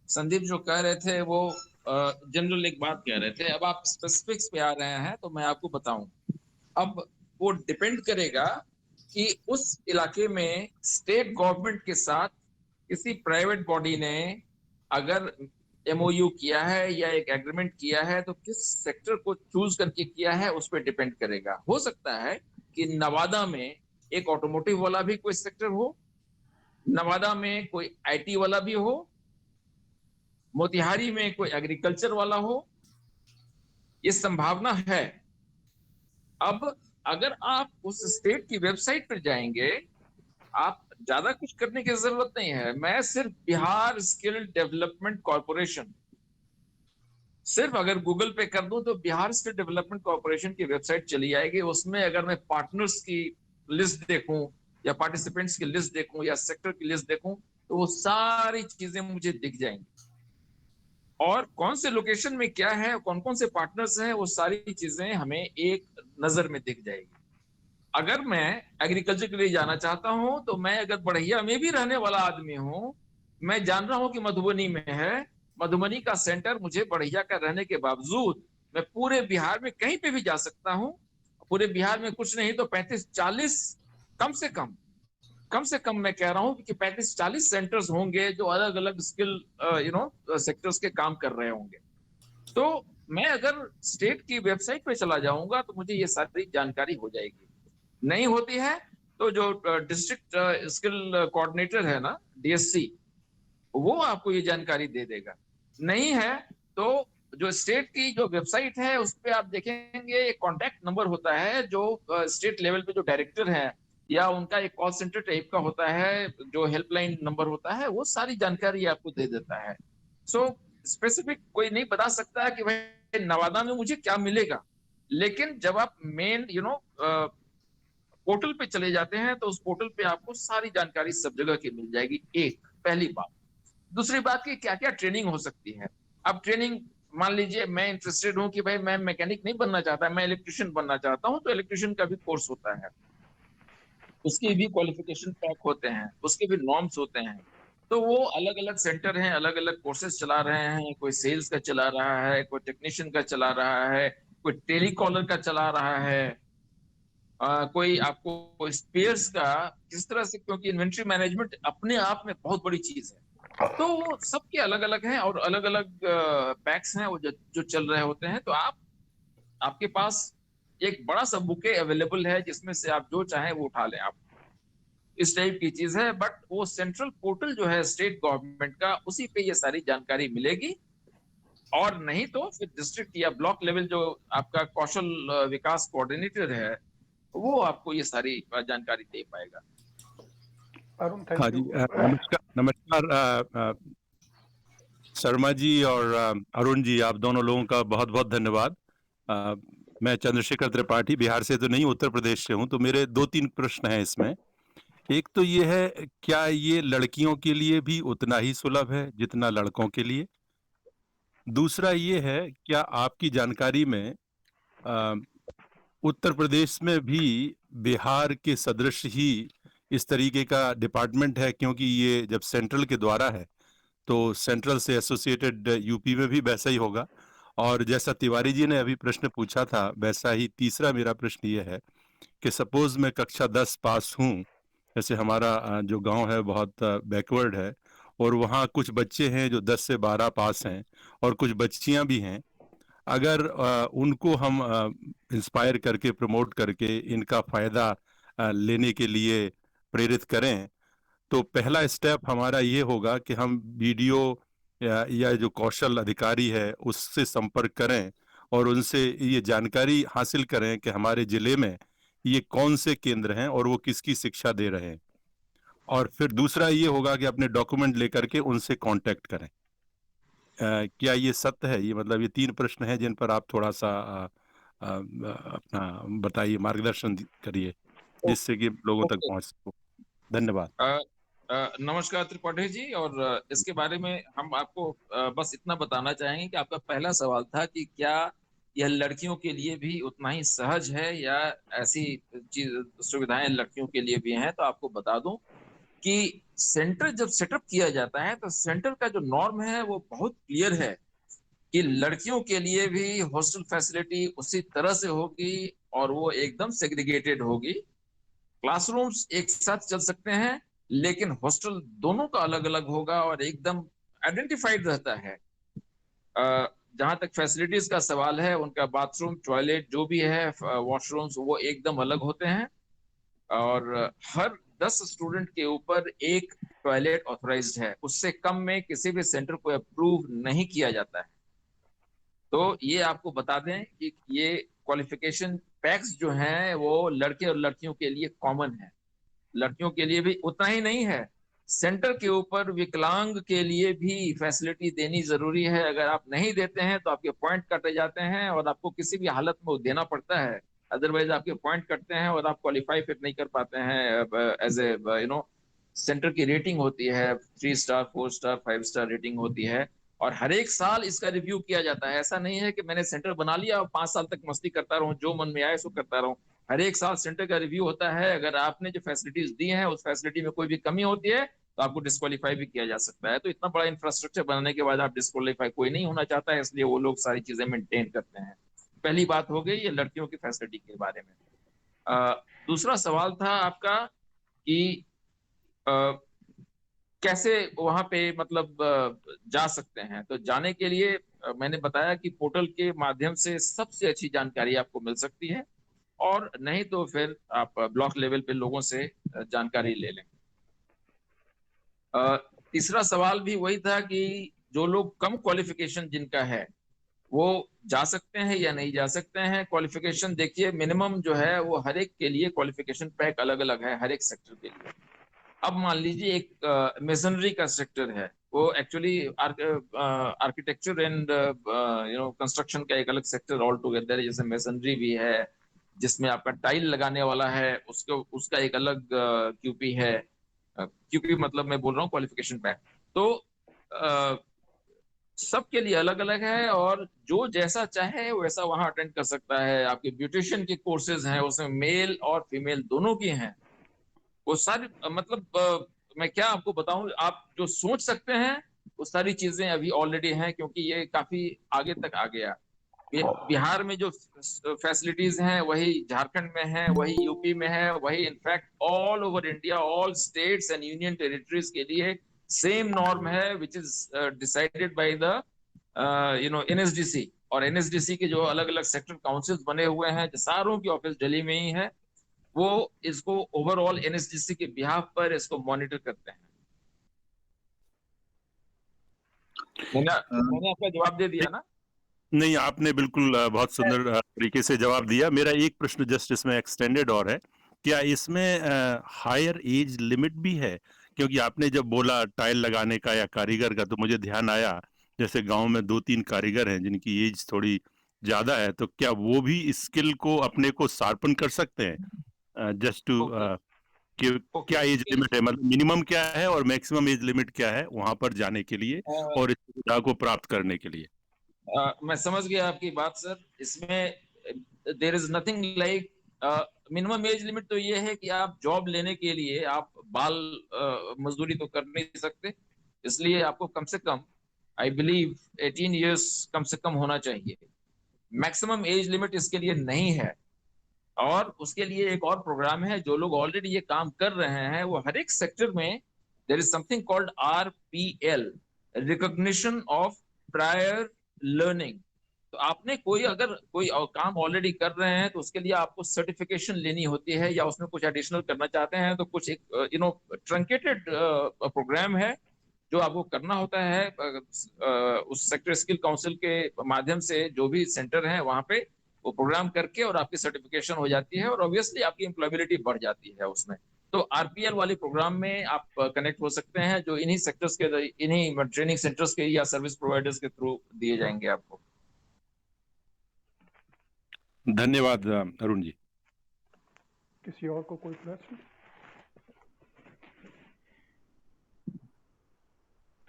संदीप जो कह रहे थे वो जनरल एक बात कह रहे थे। अब आप स्पेसिफिक्स पे आ रहे हैं तो मैं आपको बताऊं। अब वो डिपेंड करेगा कि उस इलाके में स्टेट गवर्नमेंट के साथ किसी प्राइवेट बॉडी ने अगर एमओयू किया है या एक एग्रीमेंट किया है तो किस सेक्टर को चूज करके किया है उस पर डिपेंड करेगा। हो सकता है कि नवादा में एक ऑटोमोटिव वाला भी कोई सेक्टर हो, नवादा में कोई आईटी वाला भी हो, मोतिहारी में कोई एग्रीकल्चर वाला हो, ये संभावना है। अब अगर आप उस स्टेट की वेबसाइट पर जाएंगे, आप ज्यादा कुछ करने की जरूरत नहीं है। मैं सिर्फ बिहार स्किल डेवलपमेंट कॉर्पोरेशन सिर्फ अगर गूगल पे कर दूं तो बिहार स्किल डेवलपमेंट कॉर्पोरेशन की वेबसाइट चली आएगी। उसमें अगर मैं पार्टनर्स की लिस्ट देखूं या पार्टिसिपेंट्स की लिस्ट देखूं या सेक्टर की लिस्ट देखूं तो वो सारी चीजें मुझे दिख जाएंगी। और कौन से लोकेशन में क्या है, कौन कौन से पार्टनर्स हैं, वो सारी चीजें हमें एक नजर में दिख जाएगी। अगर मैं एग्रीकल्चर के लिए जाना चाहता हूं तो मैं अगर बढ़िया में भी रहने वाला आदमी हूं, मैं जान रहा हूं कि मधुबनी में है, मधुबनी का सेंटर मुझे बढ़िया का रहने के बावजूद मैं पूरे बिहार में कहीं पे भी जा सकता हूं। पूरे बिहार में कुछ नहीं तो 35-40 कम से कम मैं कह रहा हूं कि 35-40 सेंटर्स होंगे जो अलग अलग स्किल सेक्टर्स के काम कर रहे होंगे। तो मैं अगर स्टेट की वेबसाइट पे चला जाऊंगा तो मुझे ये सारी जानकारी हो जाएगी। नहीं होती है तो जो डिस्ट्रिक्ट स्किल कोऑर्डिनेटर है ना, DSC, वो आपको ये जानकारी दे देगा। नहीं है तो जो स्टेट की जो वेबसाइट है उस पे आप देखेंगे एक कॉन्टैक्ट नंबर होता है जो स्टेट लेवल पे जो डायरेक्टर है या उनका एक कॉल सेंटर टाइप का होता है, जो हेल्पलाइन नंबर होता है, वो सारी जानकारी आपको दे देता है। सो स्पेसिफिक कोई नहीं बता सकता कि भाई नवादा में मुझे क्या मिलेगा, लेकिन जब आप मेन पोर्टल पे चले जाते हैं तो उस पोर्टल पे आपको सारी जानकारी सब जगह की मिल जाएगी। एक पहली बात। दूसरी बात की क्या क्या ट्रेनिंग हो सकती है। अब ट्रेनिंग मान लीजिए मैं इंटरेस्टेड हूं कि भाई मैं मैकेनिक नहीं बनना चाहता, मैं इलेक्ट्रिशियन बनना चाहता हूं, तो इलेक्ट्रिशियन का भी कोर्स होता है, उसके भी क्वालिफिकेशन पैक होते हैं, उसके भी नॉर्म्स होते हैं। तो वो अलग अलग सेंटर हैं, अलग अलग कोर्सेज चला रहे हैं, कोई सेल्स का चला रहा है, कोई टेक्नीशियन का चला रहा है, कोई टेलीकॉलर का चला रहा है, कोई आपको स्पेयर्स का किस तरह से, क्योंकि इन्वेंट्री मैनेजमेंट अपने आप में बहुत बड़ी चीज है। तो वो सबके अलग अलग हैं और अलग अलग पैक्स हैं वो जो चल रहे होते हैं। तो आपके पास एक बड़ा सा बुके अवेलेबल है जिसमें से आप जो चाहें वो उठा लें। आप इस टाइप की चीज है, बट वो सेंट्रल पोर्टल जो है स्टेट गवर्नमेंट का, उसी पे ये सारी जानकारी मिलेगी। और नहीं तो फिर डिस्ट्रिक्ट या ब्लॉक लेवल जो आपका कौशल विकास कोऑर्डिनेटर है वो आपको ये सारी जानकारी दे पाएगा। अरुण, हाँ थैंक जी, यू। नमस्कार शर्मा जी और अरुण जी, आप दोनों लोगों का बहुत बहुत धन्यवाद। मैं चंद्रशेखर त्रिपाठी बिहार से तो नहीं, उत्तर प्रदेश से हूँ। तो मेरे 2-3 प्रश्न हैं इसमें। एक तो ये है, क्या ये लड़कियों के लिए भी उतना ही सुलभ है जितना लड़कों के लिए? दूसरा ये है, क्या आपकी जानकारी में उत्तर प्रदेश में भी बिहार के सदृश ही इस तरीके का डिपार्टमेंट है? क्योंकि ये जब सेंट्रल के द्वारा है तो सेंट्रल से एसोसिएटेड यूपी में भी वैसा ही होगा। और जैसा तिवारी जी ने अभी प्रश्न पूछा था, वैसा ही तीसरा मेरा प्रश्न ये है कि सपोज मैं कक्षा 10 पास हूँ, जैसे हमारा जो गांव है बहुत बैकवर्ड है, और वहाँ कुछ बच्चे हैं जो 10 से 12 पास हैं और कुछ बच्चियां भी हैं। अगर उनको हम इंस्पायर करके, प्रमोट करके इनका फायदा लेने के लिए प्रेरित करें, तो पहला स्टेप हमारा ये होगा कि हम बीडीओ या जो कौशल अधिकारी है उससे संपर्क करें और उनसे ये जानकारी हासिल करें कि हमारे जिले में ये कौन से केंद्र हैं और वो किसकी शिक्षा दे रहे हैं। और फिर दूसरा ये होगा कि अपने डॉक्यूमेंट लेकर के उनसे कांटेक्ट करें। क्या ये सत्य है? ये मतलब ये 3 प्रश्न हैं जिन पर आप थोड़ा सा अपना बताइए, मार्गदर्शन करिए जिससे कि लोगों तक पहुंच सको। धन्यवाद। नमस्कार त्रिपाठी जी। और इसके बारे में हम आपको बस इतना बताना चाहेंगे कि आपका पहला सवाल था कि क्या यह लड़कियों के लिए भी उतना ही सहज है या ऐसी चीज सुविधाएं लड़कियों के लिए भी हैं। तो आपको बता दूं कि सेंटर जब सेटअप किया जाता है तो सेंटर का जो नॉर्म है वो बहुत क्लियर है कि लड़कियों के लिए भी हॉस्टल फैसिलिटी उसी तरह से होगी और वो एकदम सेग्रीगेटेड होगी। क्लासरूम्स एक साथ चल सकते हैं लेकिन हॉस्टल दोनों का अलग अलग होगा और एकदम आइडेंटिफाइड रहता है। जहां तक फैसिलिटीज का सवाल है, उनका बाथरूम, टॉयलेट जो भी है, वॉशरूम्स, वो एकदम अलग होते हैं। और हर 10 स्टूडेंट के ऊपर एक टॉयलेट ऑथराइज्ड है, उससे कम में किसी भी सेंटर को अप्रूव नहीं किया जाता है। तो ये आपको बता दें कि ये क्वालिफिकेशन पैक्स जो हैं वो लड़के और लड़कियों के लिए कॉमन है। लड़कियों के लिए भी उतना ही नहीं है, सेंटर के ऊपर विकलांग के लिए भी फैसिलिटी देनी जरूरी है। अगर आप नहीं देते हैं तो आपके पॉइंट कटे जाते हैं और आपको किसी भी हालत में देना पड़ता है। अदरवाइज आपके पॉइंट कटते हैं और आप क्वालिफाई फिर नहीं कर पाते हैं। एज ए सेंटर की रेटिंग होती है 3 स्टार, 4 स्टार, 5 स्टार रेटिंग होती है और हर एक साल इसका रिव्यू किया जाता है। ऐसा नहीं है कि मैंने सेंटर बना लिया और 5 साल तक मस्ती करता रहूं, जो मन में आए सो करता रहूं। हर एक साल सेंटर का रिव्यू होता है। अगर आपने जो फैसिलिटीज दी हैं उस फैसिलिटी में कोई भी कमी होती है तो आपको डिस्क्वालीफाई भी किया जा सकता है। तो इतना बड़ा इंफ्रास्ट्रक्चर बनाने के बाद आप डिस्क्वालीफाई, कोई नहीं होना चाहता है, इसलिए वो लोग सारी चीजें मेंटेन करते हैं। पहली बात हो गई ये लड़कियों की फैसिलिटी के बारे में। दूसरा सवाल था आपका कि कैसे वहां पे मतलब जा सकते हैं। तो जाने के लिए मैंने बताया कि पोर्टल के माध्यम से सबसे अच्छी जानकारी आपको मिल सकती है, और नहीं तो फिर आप ब्लॉक लेवल पे लोगों से जानकारी ले लें। तीसरा सवाल भी वही था कि जो लोग कम क्वालिफिकेशन जिनका है वो जा सकते हैं या नहीं जा सकते हैं। क्वालिफिकेशन देखिए, मिनिमम जो है वो हर एक के लिए क्वालिफिकेशन पैक अलग अलग है हर एक सेक्टर के लिए। अब मान लीजिए एक मेसनरी का सेक्टर है, वो एक्चुअली आर्किटेक्चर एंड कंस्ट्रक्शन का एक अलग सेक्टर ऑल टुगेदर है। जैसे मेसनरी भी है जिसमें आपका टाइल लगाने वाला है, उसका एक अलग क्यूपी है। क्यूपी मतलब मैं बोल रहा हूँ क्वालिफिकेशन पैक। तो सबके लिए अलग अलग है, और जो जैसा चाहे वैसा वहां अटेंड कर सकता है। आपके ब्यूटिशियन के कोर्सेज हैं, उसमें मेल और फीमेल दोनों की हैं। वो सारी मतलब मैं क्या आपको बताऊं, आप जो सोच सकते हैं वो सारी चीजें अभी ऑलरेडी हैं, क्योंकि ये काफी आगे तक आ गया। बिहार में जो फैसिलिटीज हैं वही झारखंड में है, वही यूपी में है, वही in fact all over India, all states and union territories के लिए सेम नॉर्म है, which is decided by the NSDC. और एनएसडीसी के जो अलग अलग सेक्टर काउंसिल्स बने हुए हैं, सारों की ऑफिस दिल्ली में ही है, वो इसको ओवरऑल एनएसडीसी के बिहाफ पर इसको मॉनिटर करते हैं। मैंने आपका जवाब दे दिया ना? नहीं, आपने बिल्कुल बहुत सुंदर तरीके से जवाब दिया। मेरा एक प्रश्न जस्ट इसमें एक्सटेंडेड और है, क्या इसमें हायर एज लिमिट भी है? क्योंकि आपने जब बोला टाइल लगाने का या कारीगर का, तो मुझे ध्यान आया जैसे गांव में 2-3 कारीगर हैं जिनकी एज थोड़ी ज्यादा है, तो क्या वो भी स्किल को अपने को शार्पन कर सकते हैं? जस्ट टू क्या एज लिमिट है, मतलब मिनिमम क्या है और मैक्सिमम एज लिमिट क्या है वहां पर जाने के लिए और इस सुविधा को प्राप्त करने के लिए? मैं समझ गया आपकी बात सर। इसमें there is nothing like minimum age limit. तो ये है कि आप जॉब लेने के लिए आप बाल मजदूरी तो कर नहीं सकते, इसलिए आपको कम से कम आई बिलीव 18 इयर्स कम से कम होना चाहिए। मैक्सिमम एज लिमिट इसके लिए नहीं है। और उसके लिए एक और प्रोग्राम है, जो लोग ऑलरेडी ये काम कर रहे हैं वो हर एक सेक्टर में there is something called RPL, recognition of prior learning. तो आपने अगर कोई काम ऑलरेडी कर रहे हैं तो उसके लिए आपको सर्टिफिकेशन लेनी होती है, या उसमें कुछ एडिशनल करना चाहते हैं तो कुछ एक ट्रंकेटेड प्रोग्राम है जो आपको करना होता है। उस सेक्टर स्किल काउंसिल के माध्यम से जो भी सेंटर है वहां पे वो प्रोग्राम करके और आपकी सर्टिफिकेशन हो जाती है, और ऑब्वियसली आपकी एम्प्लॉयबिलिटी बढ़ जाती है उसमें। तो RPL वाले प्रोग्राम में आप कनेक्ट हो सकते हैं, जो इन्हीं सेक्टर्स के, इन्हीं ट्रेनिंग सेंटर्स के या सर्विस प्रोवाइडर्स के थ्रू दिए जाएंगे आपको। धन्यवाद अरुण जी। किसी और को कोई प्रश्न?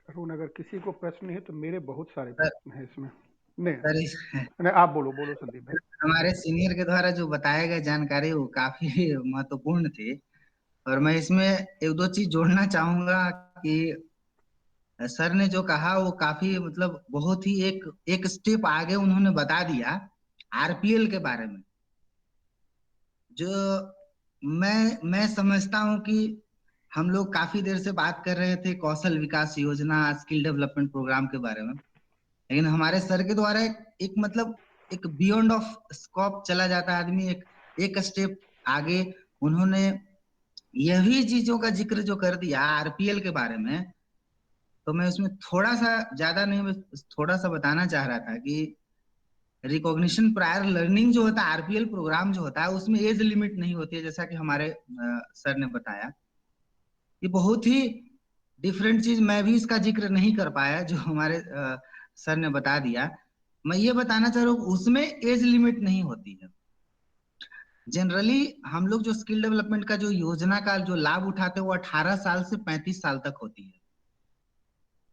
अरुण, अगर किसी को प्रश्न है तो मेरे बहुत सारे प्रश्न हैं इसमें। नहीं, आप बोलो संदीप भाई। हमारे सीनियर के द्वारा जो बताया गया जानकारी वो काफी महत्वपूर्ण थी, और मैं इसमें एक दो चीज जोड़ना चाहूंगा कि सर ने जो कहा वो काफी मतलब बहुत ही एक स्टेप आगे उन्होंने बता दिया RPL के बारे में। जो मैं समझता हूं कि हम लोग काफी देर से बात कर रहे थे कौशल विकास योजना, स्किल डेवलपमेंट प्रोग्राम के बारे में, लेकिन हमारे सर के द्वारा एक मतलब एक बियॉन्ड ऑफ स्कोप चला जाता है आदमी, एक स्टेप आगे उन्होंने यह भी चीजों का जिक्र जो कर दिया RPL के बारे में। तो मैं उसमें थोड़ा सा, ज्यादा नहीं, मैं थोड़ा सा बताना चाह रहा था कि रिकॉग्निशन प्रायर लर्निंग जो होता है, RPL प्रोग्राम जो होता है, उसमें एज लिमिट नहीं होती है, जैसा कि हमारे सर ने बताया। ये बहुत ही डिफरेंट चीज, मैं भी इसका जिक्र नहीं कर पाया जो हमारे सर ने बता दिया। मैं ये बताना चाह रहा हूँ उसमें एज लिमिट नहीं होती है। जनरली हम लोग जो स्किल डेवलपमेंट का जो योजना का जो लाभ उठाते हैं वो 18 साल से 35 साल तक होती है।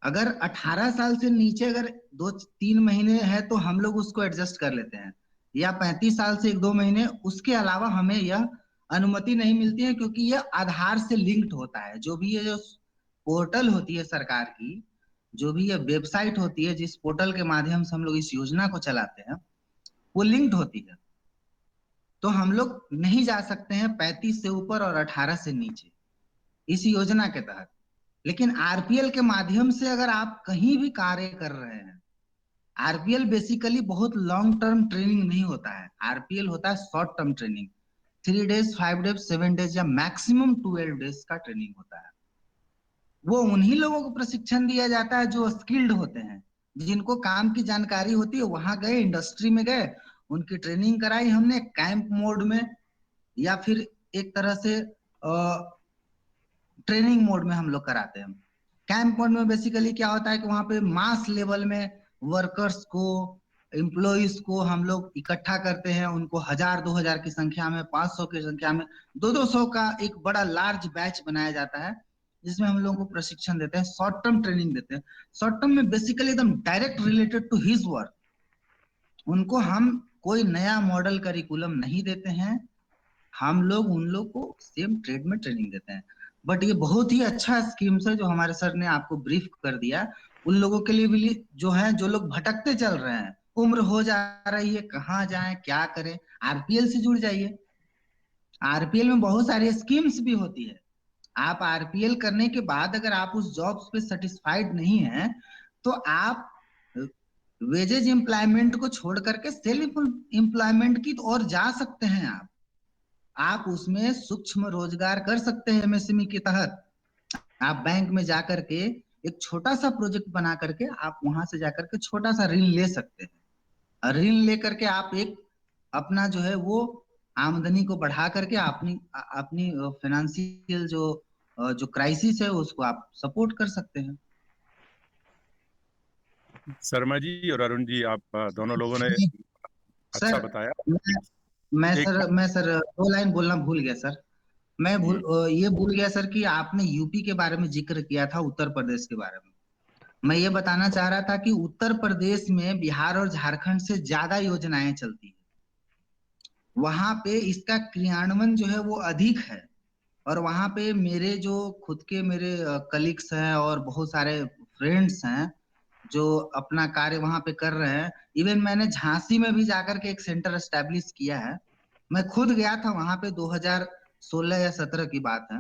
अगर 18 साल से नीचे अगर 2-3 महीने है तो हम लोग उसको एडजस्ट कर लेते हैं, या 35 साल से 1-2 महीने, उसके अलावा हमें यह अनुमति नहीं मिलती है, क्योंकि यह आधार से लिंक्ड होता है। जो भी ये जो पोर्टल होती है सरकार की, जो भी ये वेबसाइट होती है जिस पोर्टल के माध्यम से हम लोग इस योजना को चलाते हैं, वो लिंक्ड होती है। तो हम लोग नहीं जा सकते हैं 35 से ऊपर और 18 से नीचे इस योजना के तहत। लेकिन आरपीएल के माध्यम से अगर आप कहीं भी कार्य कर रहे हैं, आरपीएल बेसिकली बहुत लॉन्ग टर्म ट्रेनिंग नहीं होता है, आरपीएल होता है short term training, 3 days 5 days 7 days या मैक्सिमम 12 डेज का ट्रेनिंग होता है। वो उन्हीं लोगों को प्रशिक्षण दिया जाता है जो स्किल्ड होते हैं, जिनको काम की जानकारी होती है, वहां गए, इंडस्ट्री में गए, उनकी ट्रेनिंग कराई हमने कैंप मोड में, या फिर एक तरह से ट्रेनिंग मोड में हम लोग कराते हैं। कैंप मोड में बेसिकली क्या होता है कि वहां पे मास लेवल में वर्कर्स को, एम्प्लॉइज को हम लोग इकट्ठा करते हैं, उनको 1000-2000 की संख्या में, 500 की संख्या में, 200 का एक बड़ा लार्ज बैच बनाया जाता है, जिसमें हम लोगों को प्रशिक्षण देते हैं, शॉर्ट टर्म ट्रेनिंग देते हैं। शॉर्ट टर्म में बेसिकली एकदम direct related to his work, उनको हम कोई नया मॉडल करिकुलम नहीं देते हैं, हम लोग उन लोग को सेम ट्रेड में ट्रेनिंग देते हैं। बट ये बहुत ही अच्छा स्कीम है जो हमारे सर ने आपको ब्रीफ कर दिया, उन लोगों के लिए भी जो है, जो लोग भटकते चल रहे हैं, उम्र हो जा रही है, कहाँ जाएं, क्या करें, आरपीएल से जुड़ जाइए। आरपीएल में बहुत सारी स्कीम्स भी होती है। आप आरपीएल करने के बाद अगर आप उस जॉब्स पे सेटिस्फाइड नहीं है, तो आप वेजेज एम्प्लॉयमेंट को छोड़ करके सेल्फ एम्प्लॉयमेंट की ओर जा सकते हैं। आप उसमें सूक्ष्म रोजगार कर सकते हैं एमएसएमई के तहत। आप बैंक में जाकर के एक छोटा सा प्रोजेक्ट बना करके आप वहां से जाकर के छोटा सा ऋण ले सकते हैं। ऋण लेकर के आप एक अपना जो है वो आमदनी को बढ़ा करके अपनी फाइनेंशियल जो क्राइसिस है उसको आप सपोर्ट कर सकते हैं। शर्मा जी और अरुण जी, आप दोनों लोगों ने अच्छा बताया। मैं सर 2 लाइन बोलना भूल गया सर। मैं ये भूल गया सर कि आपने यूपी के बारे में जिक्र किया था, उत्तर प्रदेश के बारे में। मैं ये बताना चाह रहा था कि उत्तर प्रदेश में बिहार और झारखंड से ज्यादा योजनाएं चलती है, वहां पे इसका क्रियान्वयन जो है वो अधिक है। और वहां पे मेरे जो खुद के मेरे कलीग्स हैं और बहुत सारे फ्रेंड्स हैं जो अपना कार्य वहां पे कर रहे हैं। इवन मैंने झांसी में भी जाकर के एक सेंटर एस्टेब्लिश किया है। मैं खुद गया था वहां पे, 2016 या 17 की बात है।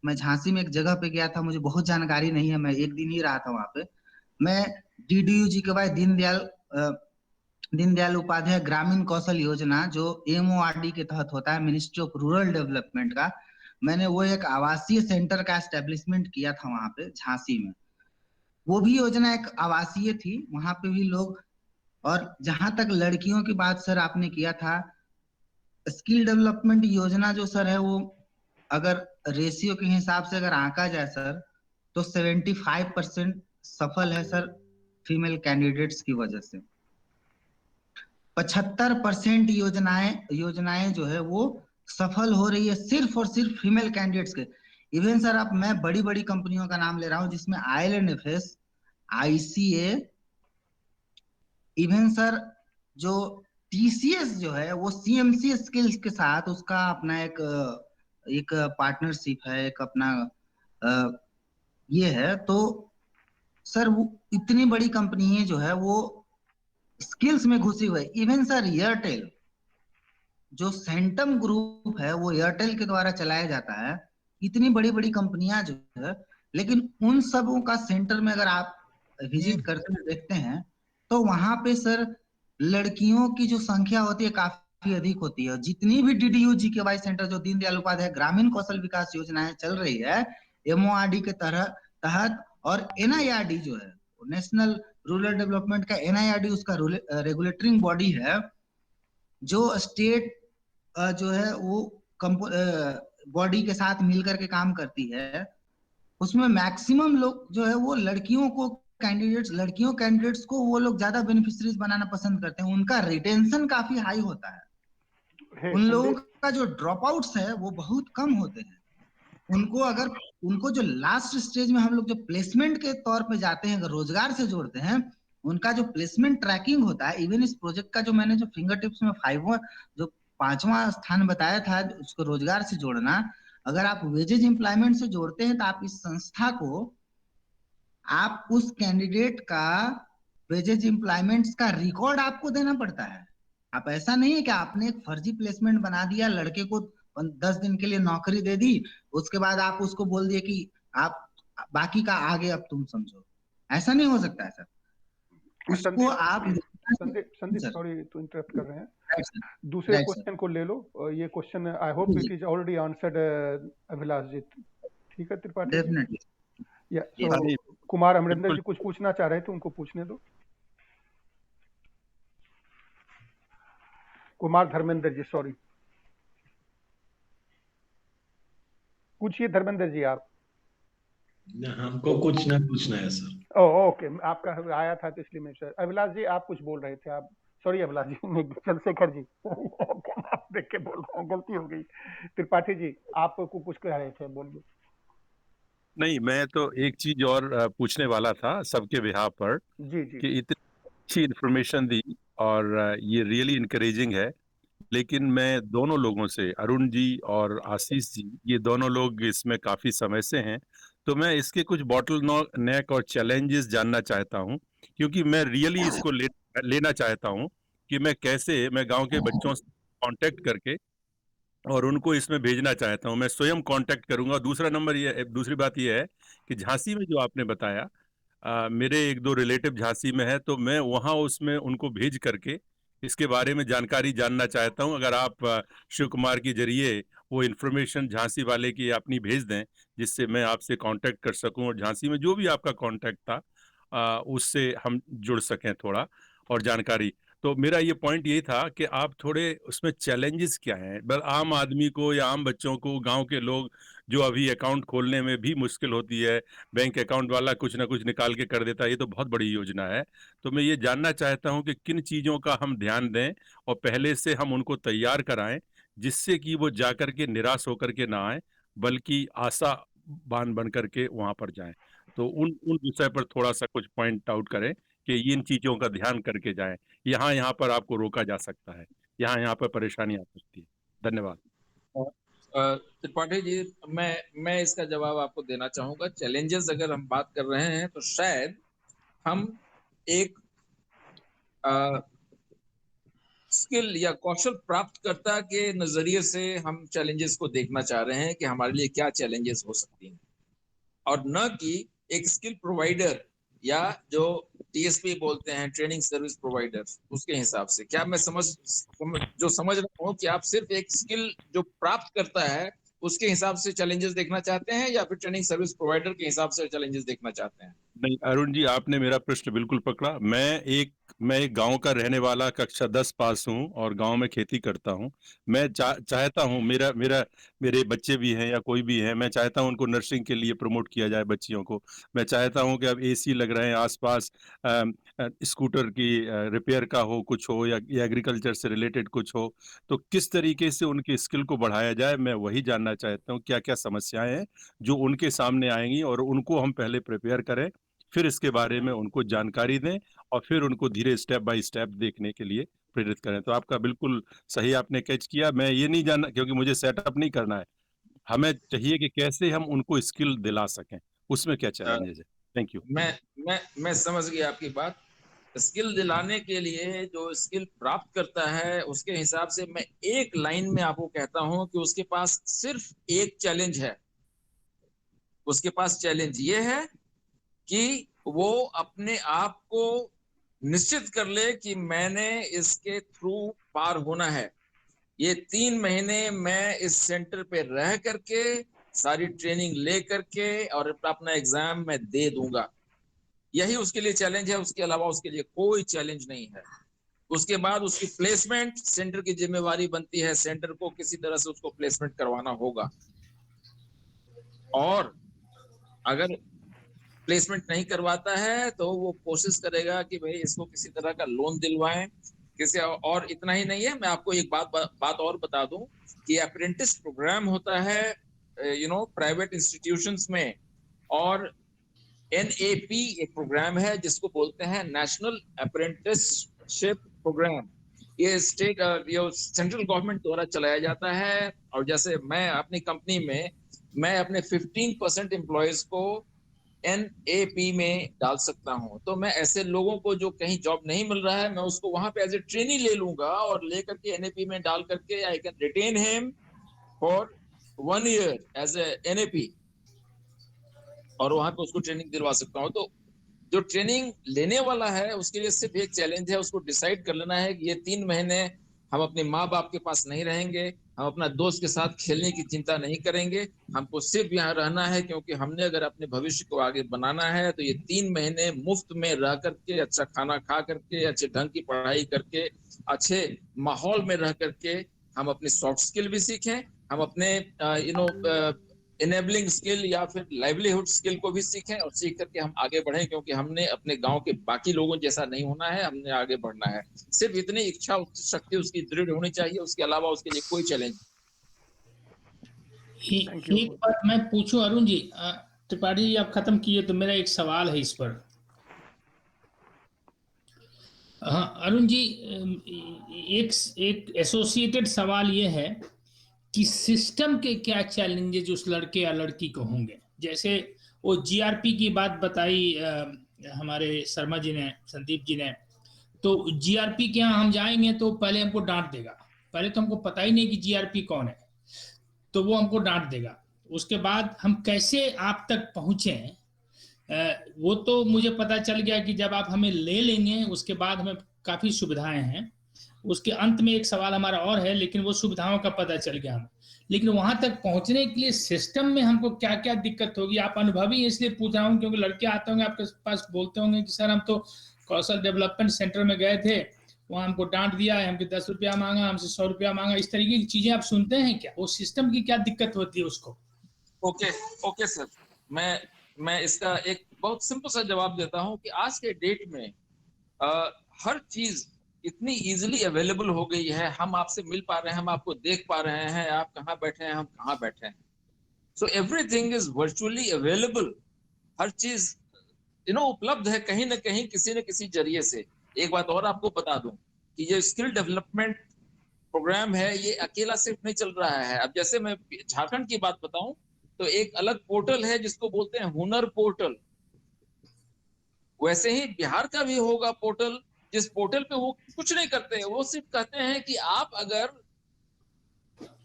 मैं झांसी में एक जगह पे गया था, मुझे बहुत जानकारी नहीं है, मैं एक दिन ही रहा था वहां पे। मैं DDU जी के बाद दीनदयाल उपाध्याय ग्रामीण कौशल योजना, जो MORD के तहत होता है, मिनिस्ट्री ऑफ रूरल डेवलपमेंट का, मैंने वो एक आवासीय सेंटर का एस्टेब्लिशमेंट किया था वहां पे झांसी में। वो भी योजना एक आवासीय थी, वहां पे भी लोग। और जहां तक लड़कियों की बात सर आपने किया था, स्किल डेवलपमेंट योजना जो सर है वो अगर रेशियो के हिसाब से अगर आंका जाए सर, तो 75% सफल है सर फीमेल कैंडिडेट्स की वजह से। 75% योजनाएं जो है वो सफल हो रही है सिर्फ और सिर्फ फीमेल कैंडिडेट्स के। इवन सर अब मैं बड़ी बड़ी कंपनियों का नाम ले रहा हूं, जिसमें ILNFS, ICA, इवन सर जो TCS जो है वो CMC स्किल्स के साथ उसका अपना एक पार्टनरशिप है, एक अपना ये है। तो सर वो इतनी बड़ी कंपनी जो है वो स्किल्स में घुसी हुई है। इवन सर एयरटेल, जो सेंटम ग्रुप है वो एयरटेल के द्वारा चलाया जाता है। इतनी बड़ी बड़ी कंपनियां जो है, लेकिन उन सबों का सेंटर में अगर आप विजिट करते हैं, देखते हैं, तो वहां पे सर लड़कियों की जो संख्या होती है काफी अधिक होती है। जितनी भी DDU GKY सेंटर, जो दीनदयाल उपाध्याय ग्रामीण कौशल विकास योजनाएं चल रही है MORD के तहत, और NIRD जो है नेशनल रूरल डेवलपमेंट का, NIRD उसका रेगुलेटरिंग बॉडी है, जो स्टेट जो है वो बॉडी के साथ मिलकर के काम करती है। उसमें मैक्सिमम लोग जो है वो लड़कियों कैंडिडेट्स को वो लोग ज्यादा बेनिफिशियरीज बनाना पसंद करते हैं। उनका रिटेंशन काफी हाई होता है, उन लोगों का जो ड्रॉप आउट्स है वो बहुत कम होते हैं। उनको जो लास्ट स्टेज में हम लोग जो प्लेसमेंट के तौर पे जाते हैं, अगर रोजगार से जोड़ते हैं, उनका जो प्लेसमेंट ट्रैकिंग होता है, इवन इस प्रोजेक्ट का जो मैंने जो फिंगर टिप्स में 5वां स्थान बताया था उसको रोजगार से जोड़ना, अगर आप वेजेज एम्प्लॉयमेंट से जोड़ते हैं तो आप इस संस्था को, आप उस कैंडिडेट का वेजेज एम्प्लॉयमेंट्स का रिकॉर्ड आपको देना पड़ता है। आप ऐसा नहीं है कि आपने एक फर्जी प्लेसमेंट बना दिया, लड़के को 10 दिन के लिए नौकरी दे दी, उसके बाद आप उसको बोल दिए कि आप बाकी का आगे अब तुम समझो। ऐसा नहीं हो सकता है सर। उसको आप संदीप सॉरी टू इंटरप्ट कर रहे हैं, दूसरे क्वेश्चन को ले लो। ये question I hope it is already answered Abhilash ji. ठीक है त्रिपाठी जी? या कुमार अमरिंदर जी कुछ पूछना चाह रहे थे, उनको पूछने दो। कुमार धर्मेंद्र जी, सॉरी, पूछिए धर्मेंद्र जी आप। हमको कुछ ना पूछना है सर। ओके, आपका आया था तो इसलिए मैं सर। अभिलाष जी आप कुछ बोल रहे थे, आप सॉरी अभिलाष जी, नहीं चंद्रशेखर जी आप देख के बोल रहा हूँ, गलती हो गई। त्रिपाठी जी आपको कुछ कह रहे थे, बोलिए। नहीं, मैं तो एक चीज और पूछने वाला था सबके बिहाफ पर जी जी कि इतनी अच्छी इन्फॉर्मेशन दी और ये रियली इनकरेजिंग है, लेकिन मैं दोनों लोगों से, अरुण जी और आशीष जी, ये दोनों लोग इसमें काफी समय से हैं, तो मैं इसके कुछ बॉटल नेक और चैलेंजेस जानना चाहता हूं, क्योंकि मैं रियली इसको लेना चाहता हूं कि मैं गांव के बच्चों से कांटेक्ट करके और उनको इसमें भेजना चाहता हूं। मैं स्वयं कांटेक्ट करूंगा। दूसरी बात यह है कि झांसी में जो आपने बताया, मेरे एक दो रिलेटिव झांसी में है, तो मैं वहां उसमें उनको भेज करके इसके बारे में जानकारी जानना चाहता हूं। अगर आप शिव कुमार के जरिए वो इन्फॉर्मेशन झांसी वाले की अपनी भेज दें, जिससे मैं आपसे कांटेक्ट कर सकूं और झांसी में जो भी आपका कांटेक्ट था उससे हम जुड़ सकें थोड़ा और जानकारी। तो मेरा ये पॉइंट ये था कि आप थोड़े उसमें चैलेंजेस क्या हैं, आम आदमी को या आम बच्चों को, गांव के लोग जो अभी अकाउंट खोलने में भी मुश्किल होती है, बैंक अकाउंट वाला कुछ ना कुछ निकाल के कर देता है, ये तो बहुत बड़ी योजना है। तो मैं ये जानना चाहता हूं कि किन चीज़ों का हम ध्यान दें और पहले से हम उनको तैयार कराएं, जिससे कि वो जाकर के निराश होकर के ना आए, बल्कि आशावान बन करके वहां पर जाएं। तो उन उन विषय पर थोड़ा सा कुछ पॉइंट आउट करें कि इन चीज़ों का ध्यान करके जाएं। यहाँ पर आपको रोका जा सकता है, यहाँ पर परेशानी आ सकती है। धन्यवाद। त्रिपाठी जी, मैं इसका जवाब आपको देना चाहूंगा। चैलेंजेस अगर हम बात कर रहे हैं तो शायद हम एक स्किल या कौशल प्राप्तकर्ता के नजरिए से हम चैलेंजेस को देखना चाह रहे हैं कि हमारे लिए क्या चैलेंजेस हो सकती हैं, और न कि एक स्किल प्रोवाइडर या जो टीएसपी बोलते हैं, ट्रेनिंग सर्विस प्रोवाइडर, उसके हिसाब से। क्या मैं समझ रहा हूँ कि आप सिर्फ एक स्किल जो प्राप्त करता है उसके हिसाब से चैलेंजेस देखना चाहते हैं, या फिर ट्रेनिंग सर्विस प्रोवाइडर के हिसाब से चैलेंजेस देखना चाहते हैं? नहीं अरुण जी, आपने मेरा प्रश्न बिल्कुल पकड़ा। मैं एक गांव का रहने वाला, कक्षा 10 पास हूं और गांव में खेती करता हूं। मैं चाहता हूं, मेरे बच्चे भी हैं या कोई भी है, मैं चाहता हूं उनको नर्सिंग के लिए प्रमोट किया जाए बच्चियों को। मैं चाहता हूं कि अब एसी लग रहे हैं आसपास, स्कूटर की रिपेयर का हो कुछ हो, या एग्रीकल्चर से रिलेटेड कुछ हो, तो किस तरीके से उनके स्किल को बढ़ाया जाए, मैं वही जानना चाहता हूँ। क्या क्या समस्याएं हैं जो उनके सामने आएंगी और उनको हम पहले प्रिपेयर करें, फिर इसके बारे में उनको जानकारी दें और फिर उनको धीरे स्टेप बाय स्टेप देखने के लिए प्रेरित करें। तो आपका बिल्कुल सही आपने कैच किया। मैं ये नहीं जानना, क्योंकि मुझे सेटअप नहीं करना है, हमें चाहिए कि कैसे हम उनको स्किल दिला सकें, उसमें क्या चैलेंजेस है। Thank you. मैं समझ गया आपकी बात। स्किल दिलाने के लिए जो स्किल प्राप्त करता है उसके हिसाब से मैं एक लाइन में आपको कहता हूं कि उसके पास सिर्फ एक चैलेंज है। उसके पास चैलेंज ये है कि वो अपने आप को निश्चित कर ले कि मैंने इसके थ्रू पार होना है। ये 3 महीने मैं इस सेंटर पे रह करके सारी ट्रेनिंग ले करके और अपना एग्जाम मैं दे दूंगा। यही उसके लिए चैलेंज है, उसके अलावा उसके लिए कोई चैलेंज नहीं है। उसके बाद उसकी प्लेसमेंट सेंटर की जिम्मेवारी बनती है, सेंटर को किसी तरह से उसको प्लेसमेंट करवाना होगा। और अगर प्लेसमेंट नहीं करवाता है तो वो कोशिश करेगा कि भाई इसको किसी तरह का लोन दिलवाएं किसी। और इतना ही नहीं है, मैं आपको एक बात और बता दूं कि अप्रेंटिस प्रोग्राम होता है प्राइवेट इंस्टीट्यूशंस में। और NAP एक प्रोग्राम है जिसको बोलते हैं नेशनल अप्रेंटिसशिप प्रोग्राम। ये सेंट्रल गवर्नमेंट द्वारा चलाया जाता है। और जैसे मैं अपनी कंपनी में मैं अपने 15% एम्प्लॉयज को NAP में डाल सकता हूं। तो मैं ऐसे लोगों को जो कहीं जॉब नहीं मिल रहा है, मैं उसको वहां पे एज ए ट्रेनी ले लूंगा और लेकर के NAP में डाल करके I can retain him for 1 year as a NAP, और वहां पे उसको ट्रेनिंग दिलवा सकता हूँ। तो जो ट्रेनिंग लेने वाला है उसके लिए सिर्फ एक चैलेंज है, उसको डिसाइड कर लेना है कि ये 3 महीने हम अपने माँ बाप के पास नहीं रहेंगे, हम अपना दोस्त के साथ खेलने की चिंता नहीं करेंगे, हमको सिर्फ यहाँ रहना है, क्योंकि हमने अगर अपने भविष्य को आगे बनाना है तो ये 3 महीने मुफ्त में रह करके, अच्छा खाना खा करके, अच्छे ढंग की पढ़ाई करके, अच्छे माहौल में रह करके हम अपनी सॉफ्ट स्किल भी सीखें, हम अपने इनेबलिंग स्किल या फिर लाइवलीहुड स्किल को भी सीखें और सीख करके हम आगे बढ़ें, क्योंकि हमने अपने गांव के बाकी लोगों जैसा नहीं होना है, हमने आगे बढ़ना है। सिर्फ इतनी इच्छा शक्ति उसकी दृढ़ होनी चाहिए, उसके अलावा उसके लिए कोई चैलेंज। एक बात मैं पूछूं अरुण जी, त्रिपाठी जी आप खत्म किए तो मेरा एक सवाल है इस पर। हाँ अरुण जी, एक एसोसिएटेड सवाल ये है कि सिस्टम के क्या चैलेंजेस उस लड़के या लड़की को होंगे। जैसे वो GRP की बात बताई हमारे शर्मा जी ने, संदीप जी ने, तो GRP के यहाँ हम जाएंगे तो पहले हमको डांट देगा, पहले तो हमको पता ही नहीं कि GRP कौन है, तो वो हमको डांट देगा। उसके बाद हम कैसे आप तक पहुंचे, वो तो मुझे पता चल गया कि जब आप हमें ले लेंगे उसके बाद हमें काफी सुविधाएं हैं। उसके अंत में एक सवाल हमारा और है, लेकिन वो सुविधाओं का पता चल गया हमें, लेकिन वहां तक पहुंचने के लिए सिस्टम में हमको क्या क्या दिक्कत होगी। आप अनुभवी इसलिए पूछ रहा हूँ क्योंकि लड़के आते होंगे आपके पास, बोलते होंगे कि सर हम तो कौशल डेवलपमेंट सेंटर में गए थे, वहां हमको डांट दिया है, हमको 10 रुपया मांगा, हमसे 100 रुपया मांगा। इस तरीके की चीजें आप सुनते हैं क्या? वो सिस्टम की क्या दिक्कत होती है उसको? ओके सर, मैं इसका एक बहुत सिंपल सा जवाब देता हूं कि आज के डेट में हर चीज इतनी इजीली अवेलेबल हो गई है। हम आपसे मिल पा रहे हैं, हम आपको देख पा रहे हैं, आप कहाँ बैठे हैं, हम कहाँ बैठे हैं। So everything is virtually available. हर चीज उपलब्ध है कहीं ना कहीं, किसी न किसी जरिए से। एक बात और आपको बता दूं कि ये स्किल डेवलपमेंट प्रोग्राम है, ये अकेला सिर्फ नहीं चल रहा है। अब जैसे मैं झारखंड की बात बताऊं तो एक अलग पोर्टल है जिसको बोलते हैं हुनर पोर्टल। वैसे ही बिहार का भी होगा पोर्टल, जिस पोर्टल पे वो कुछ नहीं करते हैं, वो सिर्फ कहते हैं कि आप अगर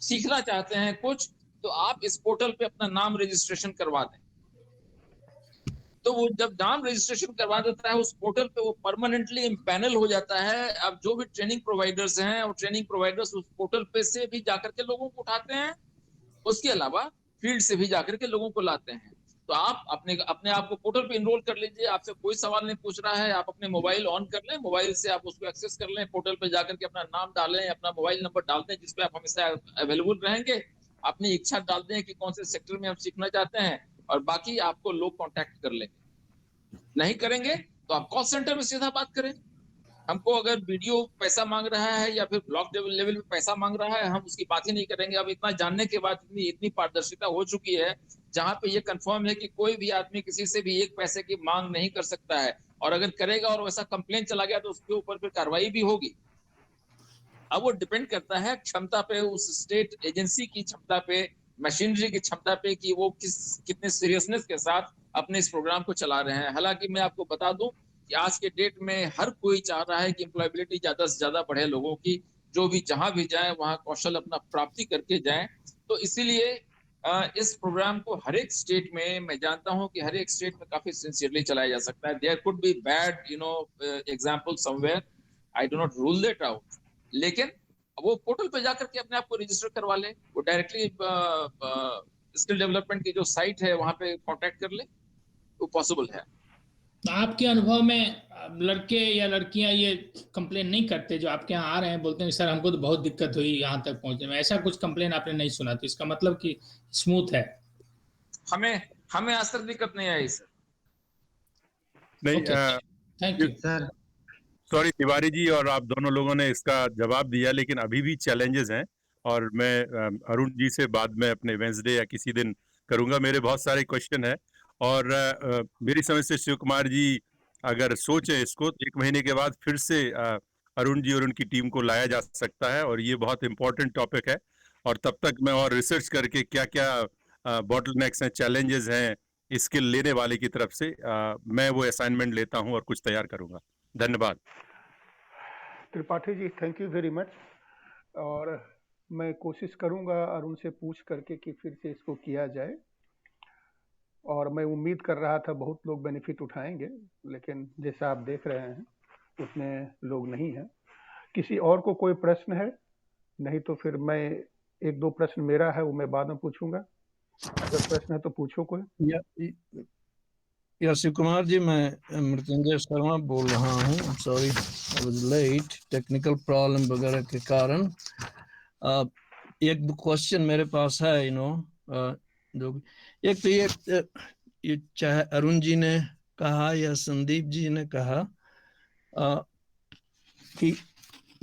सीखना चाहते हैं कुछ तो आप इस पोर्टल पे अपना नाम रजिस्ट्रेशन करवा दें। तो वो जब नाम रजिस्ट्रेशन करवा देता है उस पोर्टल पे, वो परमानेंटली इम्पैनल हो जाता है। अब जो भी ट्रेनिंग प्रोवाइडर्स हैं, और ट्रेनिंग प्रोवाइडर्स उस पोर्टल पे से भी जाकर के लोगों को उठाते हैं, उसके अलावा फील्ड से भी जाकर के लोगों को लाते हैं। तो आप अपने आप को पोर्टल पे इनरोल कर लीजिए, आपसे कोई सवाल नहीं पूछ रहा है। आप अपने मोबाइल ऑन कर लें, मोबाइल से आप उसको एक्सेस कर लें, पोर्टल पे जाकर के अपना नाम डालें, अपना मोबाइल नंबर डाल दें जिसपे आप हमेशा अवेलेबल रहेंगे, अपनी इच्छा डाल दें कि कौन से सेक्टर में आप सीखना चाहते हैं, और बाकी आपको लोग कॉन्टैक्ट कर लेंगे। नहीं करेंगे तो आप कॉल सेंटर में सीधा बात करें। हमको अगर वीडियो पैसा मांग रहा है या फिर ब्लॉक लेवल पे पैसा मांग रहा है, हम उसकी बात ही नहीं करेंगे। अब इतना जानने के बाद इतनी पारदर्शिता हो चुकी है जहां पे ये कंफर्म है कि कोई भी आदमी किसी से भी 1 पैसे की मांग नहीं कर सकता है, और अगर करेगा और वैसा कंप्लेन चला गया तो उसके ऊपर फिर कार्रवाई भी होगी। अब वो डिपेंड करता है क्षमता पे, उस स्टेट एजेंसी की क्षमता पे, मशीनरी की क्षमता पे कि वो कितने सीरियसनेस के साथ अपने इस प्रोग्राम को चला रहे हैं। हालांकि मैं आपको बता दूं कि आज के डेट में हर कोई चाह रहा है कि एम्प्लॉयबिलिटी ज्यादा से ज्यादा बढ़े लोगों की, जो भी जहां भी जाए वहां कौशल अपना प्राप्ति करके जाए। तो इसीलिए इस प्रोग्राम को हर एक स्टेट में, मैं जानता हूं कि हर एक स्टेट में काफी सिंसियरली चलाया जा सकता है। There could be bad example somewhere, I do not rule that out, लेकिन वो पोर्टल पे जाकर के अपने आप को रजिस्टर करवा ले, वो डायरेक्टली स्किल डेवलपमेंट की जो साइट है वहां पे कांटेक्ट कर ले, वो पॉसिबल है। आपके अनुभव में लड़के या लड़कियां ये कंप्लेन नहीं करते जो आपके यहाँ आ रहे हैं, बोलते हैं सर हमको तो बहुत दिक्कत हुई यहाँ तक पहुंचने में, ऐसा कुछ कंप्लेन आपने नहीं सुना? तो इसका मतलब कि स्मूथ है। हमें आज तक दिक्कत नहीं आई सर। नहीं, thank you sir. Sorry Tiwari ji, और आप दोनों लोगों ने इसका जवाब दिया, लेकिन अभी भी चैलेंजेस हैं। और मैं अरुण जी से बाद में अपने वेंसडे या किसी दिन करूंगा। मेरे बहुत सारे क्वेश्चन है और मेरी समझ से शिव कुमार जी अगर सोचे इसको तो 1 महीने के बाद फिर से अरुण जी और उनकी टीम को लाया जा सकता है, और ये बहुत इंपॉर्टेंट टॉपिक है। और तब तक मैं और रिसर्च करके क्या क्या बॉटलनेक्स हैं, चैलेंजेस हैं स्किल लेने वाले की तरफ से, मैं वो असाइनमेंट लेता हूं और कुछ तैयार करूंगा। धन्यवाद। Tripathi ji, thank you very much. और मैं कोशिश करूंगा अरुण से पूछ करके कि फिर से इसको किया जाए, और मैं उम्मीद कर रहा था बहुत लोग बेनिफिट उठाएंगे, लेकिन जैसा आप देख रहे हैं उतने लोग नहीं हैं। किसी और को कोई प्रश्न है? नहीं तो फिर मैं 1-2 प्रश्न मेरा है वो मैं बाद में पूछूंगा। अगर प्रश्न है तो पूछो कोई। या शिव कुमार जी, मैं मृत्युंजय शर्मा बोल रहा हूँ। Sorry I was late, technical problem वगैरह के कारण। एक क्वेश्चन मेरे पास है, जो एक तो ये चाहे अरुण जी ने कहा या संदीप जी ने कहा कि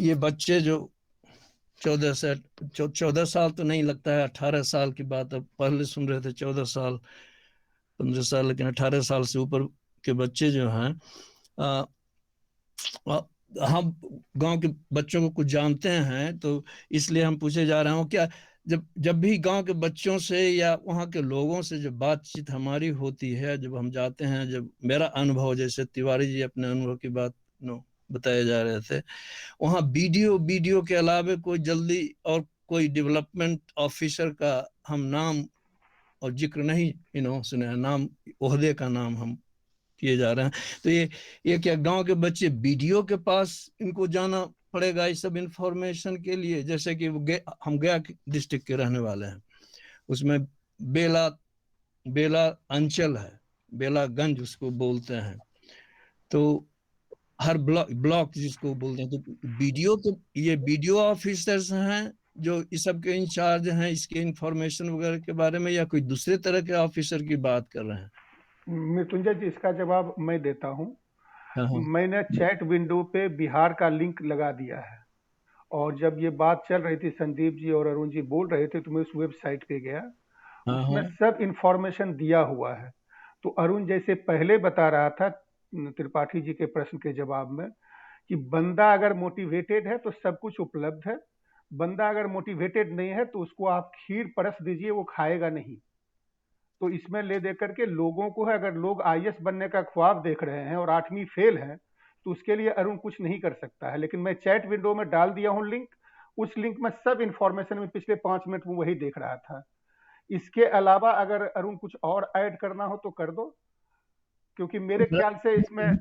ये बच्चे जो 14 साल तो नहीं लगता है, 18 साल की बात अब पहले सुन रहे थे 14 साल 15 साल, लेकिन 18 साल से ऊपर के बच्चे जो हैं, हम गांव के बच्चों को कुछ जानते हैं, तो इसलिए हम पूछे जा रहे हूँ क्या जब भी गांव के बच्चों से या वहाँ के लोगों से जब बातचीत हमारी होती है, जब हम जाते हैं, जब मेरा अनुभव, जैसे तिवारी जी अपने अनुभव की बात बताए जा रहे थे, वहाँ वीडियो के अलावा कोई जल्दी और कोई डेवलपमेंट ऑफिसर का हम नाम और जिक्र नहीं सुने हैं, नाम ओहदे का नाम हम किए जा रहे हैं। तो ये क्या गांव के बच्चे वीडियो के पास इनको जाना पड़ेगा इस सब इंफॉर्मेशन के लिए? जैसे कि हम गया डिस्ट्रिक्ट के रहने वाले हैं, उसमें बेला अंचल है, बेलागंज उसको बोलते हैं, तो हर ब्लॉक जिसको बोलते हैं, तो ये वीडियो ऑफिसर्स हैं जो इस सब के इंचार्ज हैं, इसके इंफॉर्मेशन वगैरह के बारे में, या कोई दूसरे तरह के ऑफिसर की बात कर रहे हैं? मृत्युंजय जी, इसका जवाब मैं देता हूँ। हाँ। मैंने चैट विंडो पे बिहार का लिंक लगा दिया है, और जब ये बात चल रही थी, संदीप जी और अरुण जी बोल रहे थे, तो मैं उस वेबसाइट पे गया, उसमें सब इंफॉर्मेशन दिया हुआ है। तो अरुण जैसे पहले बता रहा था त्रिपाठी जी के प्रश्न के जवाब में, कि बंदा अगर मोटिवेटेड है तो सब कुछ उपलब्ध है, बंदा अगर मोटिवेटेड नहीं है तो उसको आप खीर परस दीजिए, वो खाएगा नहीं। तो इसमें ले दे करके लोगों को है, अगर लोग आईएएस बनने का ख्वाब देख रहे हैं और 8वीं फेल है, तो उसके लिए अरुण कुछ नहीं कर सकता है। लेकिन मैं चैट विंडो में डाल दिया हूं लिंक, उस लिंक में सब इंफॉर्मेशन में पिछले 5 मिनट में वही देख रहा था। इसके अलावा अगर अरुण कुछ और ऐड करना हो तो कर दो, क्योंकि मेरे ख्याल से इसमें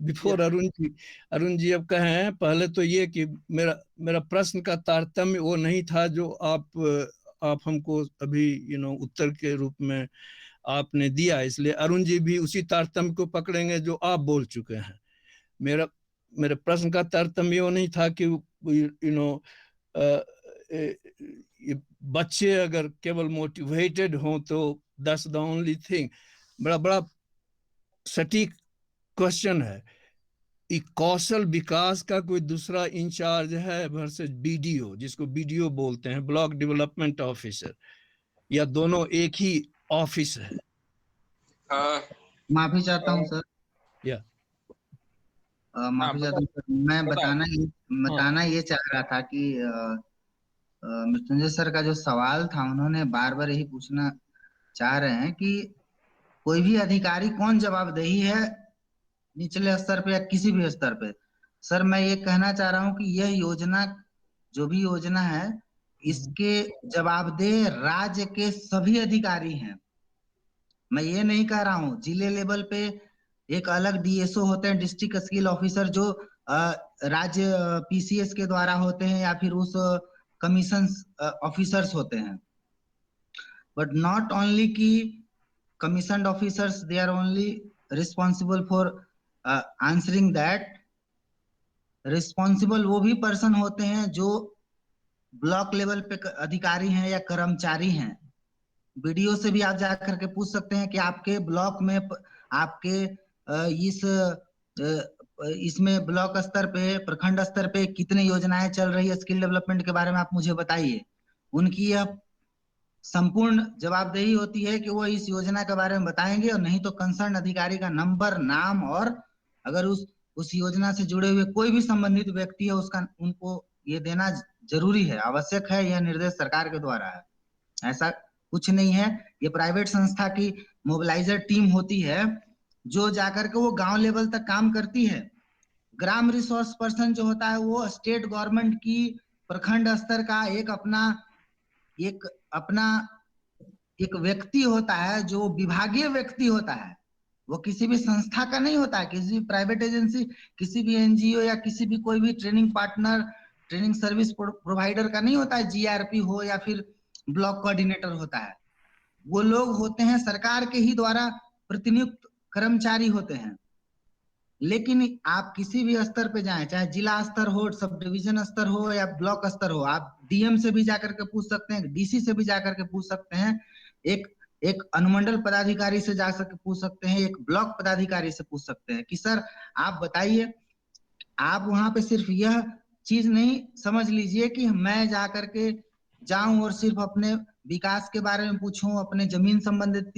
बिफोर अरुण जी अब कहें, पहले तो ये कि मेरा प्रश्न का तारतम्य वो नहीं था जो आप हमको अभी उत्तर के रूप में आपने दिया, इसलिए अरुण जी भी उसी तारतम्य को पकड़ेंगे जो आप बोल चुके हैं। मेरे प्रश्न का तारतम्य वो नहीं था कि बच्चे अगर केवल मोटिवेटेड हों तो दैट्स द ओनली थिंग। बड़ा सटीक क्वेश्चन है। कौशल विकास का कोई दूसरा इंचार्ज है वर्सेस बीडीओ, जिसको बीडीओ बोलते हैं, ब्लॉक डेवलपमेंट ऑफिसर, या दोनों एक ही ऑफिस है? माफी चाहता हूँ सर, माफी चाहता हूँ सर, मैं बताना ये चाह रहा था कि मृत्युंजय सर का जो सवाल था, उन्होंने बार बार यही पूछना चाह रहे हैं कि कोई भी अधिकारी कौन जवाबदेही है निचले स्तर पे या किसी भी स्तर पे। सर मैं ये कहना चाह रहा हूँ कि यह योजना, जो भी योजना है, इसके जवाबदेह राज्य के सभी अधिकारी हैं। मैं ये नहीं कह रहा हूँ, जिले लेवल पे एक अलग डीएसओ होते हैं, डिस्ट्रिक्ट स्किल ऑफिसर, जो राज्य पीसीएस के द्वारा होते हैं या फिर उस कमीशन ऑफिसर्स होते हैं। बट नॉट ओनली की commissioned officers, they are only responsible for answering that. responsible वो भी पर्सन होते हैं जो ब्लॉक लेवल पे अधिकारी हैं या कर्मचारी हैं। वीडियो से भी आप जाकर के पूछ सकते हैं कि आपके ब्लॉक में आपके इस इसमें ब्लॉक स्तर पे, प्रखंड स्तर पे कितनी योजनाएं चल रही है स्किल डेवलपमेंट के बारे में आप मुझे बताइए। उनकी यह संपूर्ण जवाबदेही होती है कि वो इस योजना के बारे में बताएंगे, और नहीं तो कंसर्न अधिकारी का नंबर, नाम, और अगर उस योजना से जुड़े हुए कोई भी संबंधित व्यक्ति है उसका उनको ये देना जरूरी है, आवश्यक है। यह निर्देश सरकार के द्वारा है, ऐसा कुछ नहीं है। ये प्राइवेट संस्था की मोबिलाइजर टीम होती है जो जाकर के वो गांव लेवल तक काम करती है। ग्राम रिसोर्स पर्सन जो होता है वो स्टेट गवर्नमेंट की प्रखंड स्तर का एक अपना एक व्यक्ति होता है, जो विभागीय व्यक्ति होता है। वो किसी भी संस्था का नहीं होता है, किसी भी प्राइवेट एजेंसी, किसी भी एनजीओ या किसी भी कोई भी training partner, training service provider का नहीं होता है, जीआरपी हो या फिर ब्लॉक कोऑर्डिनेटर होता है। वो लोग होते हैं सरकार के ही द्वारा प्रतिनियुक्त कर्मचारी होते हैं। लेकिन आप किसी भी स्तर पे जाएं, चाहे जिला स्तर हो, सब डिवीजन स्तर हो या ब्लॉक स्तर हो, आप डीएम से भी जाकर के पूछ सकते हैं, डीसी से भी जाकर के पूछ सकते हैं, एक अनुमंडल पदाधिकारी से जा सकते पूछ सकते हैं, एक ब्लॉक पदाधिकारी से पूछ सकते हैं कि सर आप बताइए। आप वहां पे सिर्फ यह चीज नहीं समझ लीजिए कि मैं जा करके जाऊं और सिर्फ अपने विकास के बारे में पूछूं, अपने जमीन संबंधित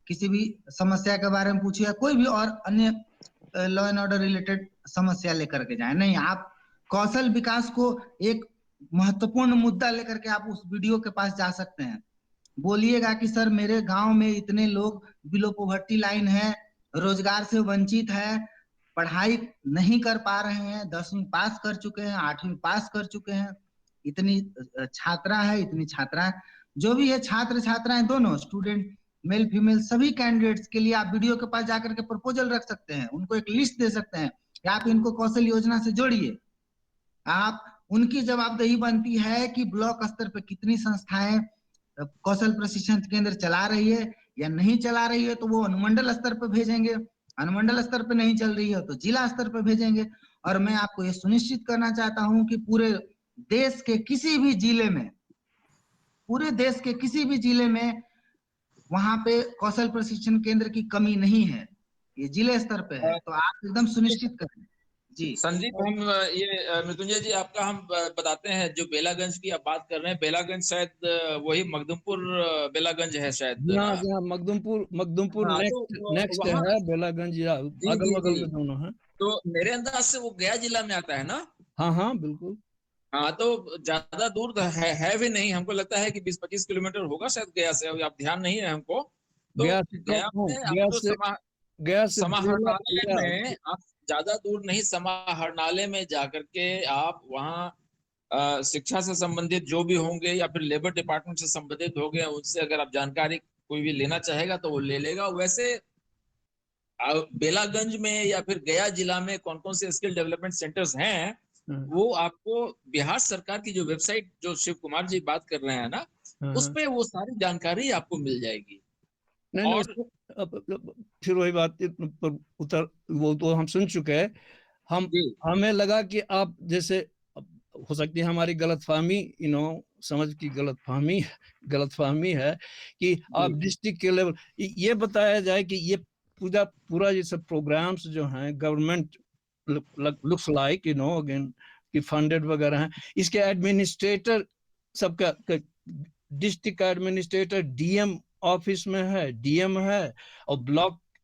किसी भी समस्या के बारे में पूछूं, या कोई भी और अन्य लॉ एंड ऑर्डर रिलेटेड समस्या लेकर के जाए। नहीं, आप कौशल विकास को एक महत्वपूर्ण मुद्दा लेकर के आप उस वीडियो के पास जा सकते हैं। बोलिएगा कि सर मेरे गांव में इतने लोग बिलो पॉवर्टी लाइन है, रोजगार से वंचित है, पढ़ाई नहीं कर पा रहे हैं, 10वीं पास कर चुके हैं, 8वीं पास कर चुके हैं, इतनी छात्रा है, इतनी छात्राएं, जो भी है छात्र छात्राएं दोनों, स्टूडेंट मेल फीमेल सभी कैंडिडेट्स के लिए आप वीडियो के पास जाकर के प्रपोजल रख सकते हैं, उनको एक लिस्ट दे सकते हैं कि आप इनको कौशल योजना से जोड़िए। आप उनकी जवाबदेही बनती है कि ब्लॉक स्तर पर कितनी संस्थाएं कौशल प्रशिक्षण केंद्र चला रही है या नहीं चला रही है, तो वो अनुमंडल स्तर पर भेजेंगे। अनुमंडल स्तर पर नहीं चल रही है तो जिला स्तर पर भेजेंगे। और मैं आपको ये सुनिश्चित करना चाहता हूं कि पूरे देश के किसी भी जिले में, पूरे देश के किसी भी जिले में वहां पे कौशल प्रशिक्षण केंद्र की कमी नहीं है, ये जिले स्तर पे है, तो आप एकदम सुनिश्चित करें। जी संदीप, हम ये मृत्युंजय जी आपका हम बताते हैं, जो बेलागंज की आप बात कर रहे हैं, बेलागंज शायद वही मखदुमपुर बेलागंज है शायद जी ना? हाँ, मखदुमपुर हाँ, नेक्स्ट वहाँ है बेलागंज, या अगल बगल में दोनों है। तो मेरे अंदाज से वो गया जिला में आता है ना? हाँ बिल्कुल। हाँ, तो ज्यादा दूर है भी नहीं, हमको लगता है कि 20-25 किलोमीटर होगा शायद गया से, अब ध्यान नहीं है हमको। तो गया में आपको समाहरणालय में आप ज्यादा दूर नहीं, समाहरणालय में जाकर के आप वहाँ शिक्षा से संबंधित जो भी होंगे या फिर लेबर डिपार्टमेंट से संबंधित होंगे, उनसे अगर आप जानकारी कोई भी लेना चाहेगा तो वो ले लेगा। वैसे बेलागंज में या फिर गया जिला में कौन कौन से स्किल डेवलपमेंट सेंटर्स हैं, वो आपको बिहार सरकार की जो वेबसाइट, जो शिव कुमार जी बात कर रहे हैं ना, उस पे वो सारी जानकारी आपको मिल जाएगी। नहीं, फिर वही बात पर वो तो हम सुन चुके हैं। हमें लगा कि आप जैसे, हो सकती है हमारी गलतफहमी, समझ की गलतफहमी है कि आप डिस्ट्रिक्ट के लेवल, ये बताया जाए कि ये पूरा ये सब प्रोग्राम्स जो हैं गवर्नमेंट लुक्स लाइक अगेन कि फंडेड वगैरह हैं, इसके एडमिनिस्ट्रेटर सबका डिस्ट्रिक्ट एडमिनिस्ट्रेटर डीएम ऑफिस में है, डीएम है, और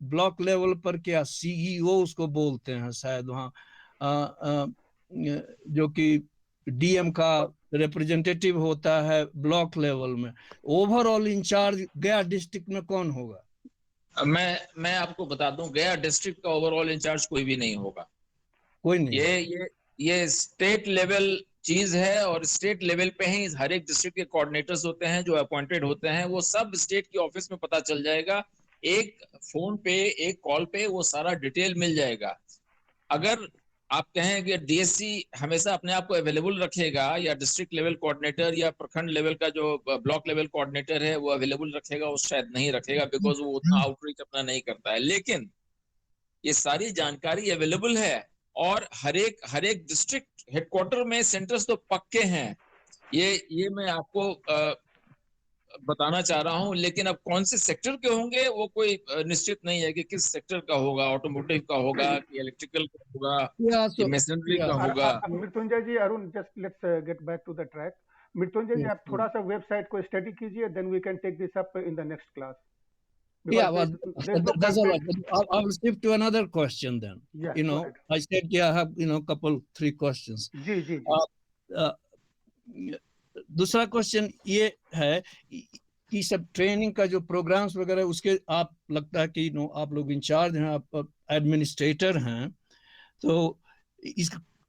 ब्लॉक लेवल पर क्या सीईओ उसको बोलते हैं शायद, वहाँ जो कि डीएम का रिप्रेजेंटेटिव होता है ब्लॉक लेवल में। ओवरऑल इंचार्ज गया डिस्ट्रिक्ट में कौन होगा? मैं आपको बता दूं, गया डिस्ट्रिक्ट का ओवरऑल इंचार्ज कोई भी नहीं होगा, कोई नहीं। ये स्टेट लेवल चीज है, और स्टेट लेवल पे ही हर एक डिस्ट्रिक्ट के कोऑर्डिनेटर्स होते हैं जो अपॉइंटेड होते हैं। वो सब स्टेट की ऑफिस में पता चल जाएगा, एक फोन पे, एक कॉल पे वो सारा डिटेल मिल जाएगा। अगर आप कहें कि डीएससी हमेशा अपने आप को अवेलेबल रखेगा, या डिस्ट्रिक्ट लेवल कोऑर्डिनेटर या प्रखंड लेवल का जो ब्लॉक लेवल कोऑर्डिनेटर है वो अवेलेबल रखेगा, वो शायद नहीं रखेगा, बिकॉज वो उतना आउटरीच अपना नहीं करता है। लेकिन ये सारी जानकारी अवेलेबल है, और हर एक डिस्ट्रिक्ट हेडक्वार्टर में सेंटर्स तो पक्के हैं। ये मैं आपको बताना चाह रहा हूँ, लेकिन अब कौन से सेक्टर के होंगे वो कोई निश्चित नहीं है कि किस सेक्टर का होगा, ऑटोमोटिव का होगा कि इलेक्ट्रिकल का होगा Yeah, कि so मशीनरी yeah. का होगा। Mrityunjay ji, Arun, just let's get back to the track. Mrityunjay ji, Yes, आप थोड़ा सा वेबसाइट को स्टडी कीजिए, then we can take this up in the next class. Yeah, well, that's all right. I will skip to another question then. Yeah, You go know, ahead. I said, yeah, I have, couple, 3 questions. जी जी जी। Uh, दूसरा question ये है कि सब training का जो प्रोग्राम्स वगैरह उसके आप लगता है कि आप लोग इंचार्ज हैं, आप एडमिनिस्ट्रेटर हैं, तो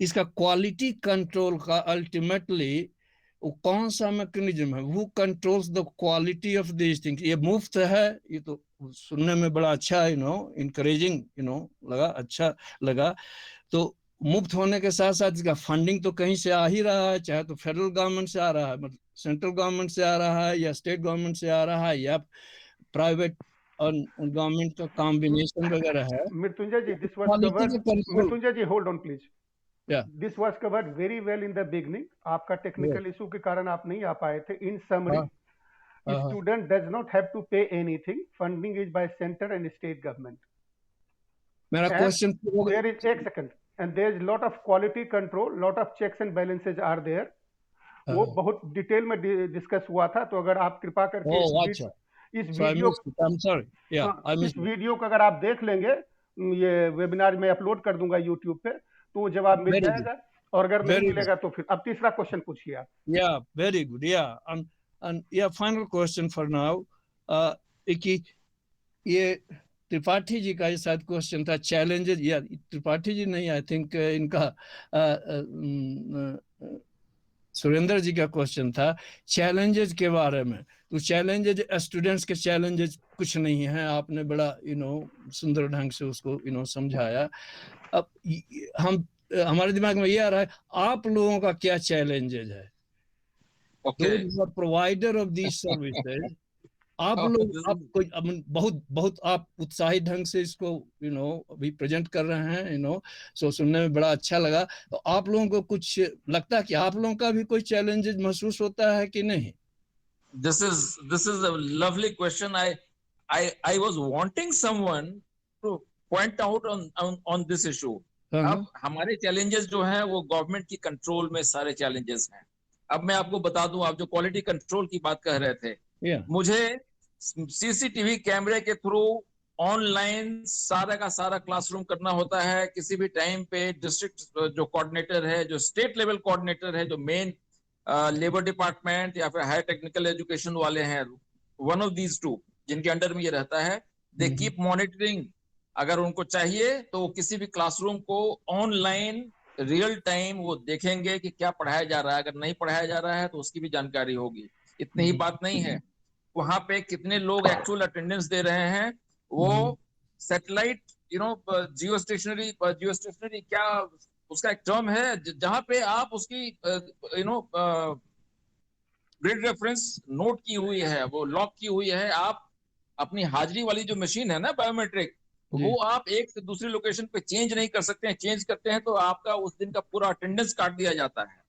इसका क्वालिटी कंट्रोल का अल्टीमेटली वो कौन सा मैकेनिज्म है, who controls the quality of these things? ये मुफ्त है, ये तो सुनने में बड़ा अच्छा encouraging लगा, अच्छा लगा। तो मुफ्त होने के साथ साथ इसका फंडिंग तो कहीं से आ ही रहा है, चाहे तो फेडरल गवर्नमेंट से आ रहा है, मतलब सेंट्रल गवर्नमेंट से आ रहा है, या स्टेट गवर्नमेंट से आ रहा है, या प्राइवेट और गवर्नमेंट का कॉम्बिनेशन वगैरह है। Mrityunjay ji, this was quality covered. का control. Mrityunjay ji, hold on please. Yeah. This was covered very well in the beginning. आपका टेक्निकल इशू के कारण आप नहीं आ पाए थे। In summary, student does not have to pay anything. Funding is by center and state government. मेरा question there is एक second, and there is lot of quality control, lot of checks and balances are there. वो बहुत detail में discuss हुआ था, तो अगर आप कृपा करके इस वीडियो को अगर आप देख लेंगे, ये वेबिनार में अपलोड कर दूंगा यूट्यूब पे, तो जवाब मिल जाएगा, और अगर नहीं मिलेगा तो फिर अब तीसरा क्वेश्चन पूछिए आप। या वेरी गुड। या फाइनल क्वेश्चन फॉर नाउ, कि ये त्रिपाठी जी का ये शायद क्वेश्चन था, चैलेंजेस, या त्रिपाठी जी नहीं, आई थिंक इनका सुरेंद्र जी का क्वेश्चन था चैलेंजेस के बारे में। तो चैलेंजेस, स्टूडेंट्स के चैलेंजेस कुछ नहीं है, आपने बड़ा सुंदर ढंग से उसको समझाया। अब हमारे दिमाग में ये आ रहा है, आप लोगों का क्या चैलेंजेस है? प्रोवाइडर ऑफ दीज सर्विसेज, आप लोग बहुत आप उत्साहित ढंग से इसको अभी प्रेजेंट कर रहे हैं, सो सुनने में बड़ा अच्छा लगा। तो आप लोगों को कुछ लगता है कि आप लोगों का भी कोई चैलेंजेस महसूस होता है कि नहीं? This is a lovely question. I was wanting someone to point out on this issue. अब हमारे चैलेंजेस जो हैं वो गवर्नमेंट की कंट्रोल में सारे चैलेंजेस हैं। अब मैं आपको बता दूं, आप जो क्वालिटी कंट्रोल की बात कह रहे थे, मुझे सीसीटीवी कैमरे के थ्रू ऑनलाइन सारा का सारा क्लासरूम करना होता है। किसी भी टाइम पे डिस्ट्रिक्ट जो कोऑर्डिनेटर है, जो स्टेट लेवल कोऑर्डिनेटर है, जो मेन लेबर डिपार्टमेंट या फिर हायर टेक्निकल एजुकेशन वाले हैं, वन ऑफ दीज टू जिनके अंडर में ये रहता है, दे कीप मॉनिटरिंग। अगर उनको चाहिए तो किसी भी क्लासरूम को ऑनलाइन रियल टाइम वो देखेंगे कि क्या पढ़ाया जा रहा है। अगर नहीं पढ़ाया जा रहा है तो उसकी भी जानकारी होगी। इतनी ही बात नहीं है, वहां पे कितने लोग एक्चुअल अटेंडेंस दे रहे हैं, वो सैटेलाइट जियो स्टेशनरी क्या उसका एक टर्म है, जहां पे आप उसकी ग्रिड रेफरेंस नोट की हुई है, वो लॉक की हुई है। आप अपनी हाजिरी वाली जो मशीन है ना, बायोमेट्रिक, वो आप एक से दूसरी लोकेशन पे चेंज नहीं कर सकते हैं। चेंज करते हैं तो आपका उस दिन का पूरा अटेंडेंस काट दिया जाता है।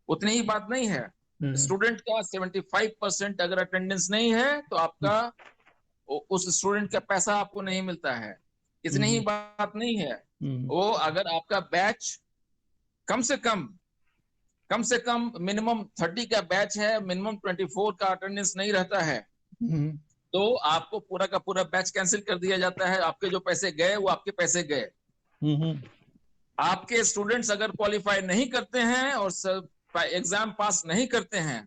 उतनी ही बात नहीं है, स्टूडेंट का 75% अगर अटेंडेंस नहीं है तो आपका उस स्टूडेंट का पैसा आपको नहीं मिलता है। इतनी ही बात नहीं है, वो अगर आपका बैच कम से कम मिनिमम 30 का बैच है, मिनिमम 24 का अटेंडेंस नहीं रहता है, तो आपको पूरा का पूरा बैच कैंसिल कर दिया जाता है। आपके जो पैसे गए वो आपके पैसे गए। आपके स्टूडेंट्स अगर क्वालिफाई नहीं करते हैं और एग्जाम पास नहीं करते हैं,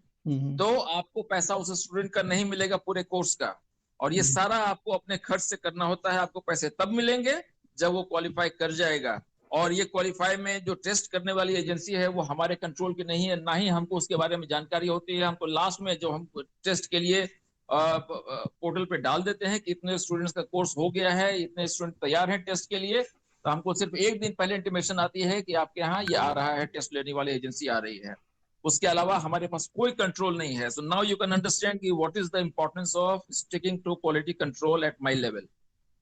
तो आपको पैसा उस स्टूडेंट का नहीं मिलेगा पूरे कोर्स का। और ये सारा आपको अपने खर्च से करना होता है। आपको पैसे तब मिलेंगे जब वो क्वालिफाई कर जाएगा। और ये क्वालिफाई में जो टेस्ट करने वाली एजेंसी है वो हमारे कंट्रोल की नहीं है, ना ही हमको उसके बारे में जानकारी होती है। हमको लास्ट में जो हम टेस्ट के लिए पोर्टल पे डाल देते हैं कि इतने स्टूडेंट्स का कोर्स हो गया है, इतने स्टूडेंट तैयार हैं टेस्ट के लिए, तो हमको सिर्फ एक दिन पहले इंटीमेशन आती है कि आपके यहाँ ये आ रहा है, टेस्ट लेने वाली एजेंसी आ रही है। उसके अलावा हमारे पास कोई कंट्रोल नहीं है। So now you can understand कि what is the importance of sticking to quality control at my level.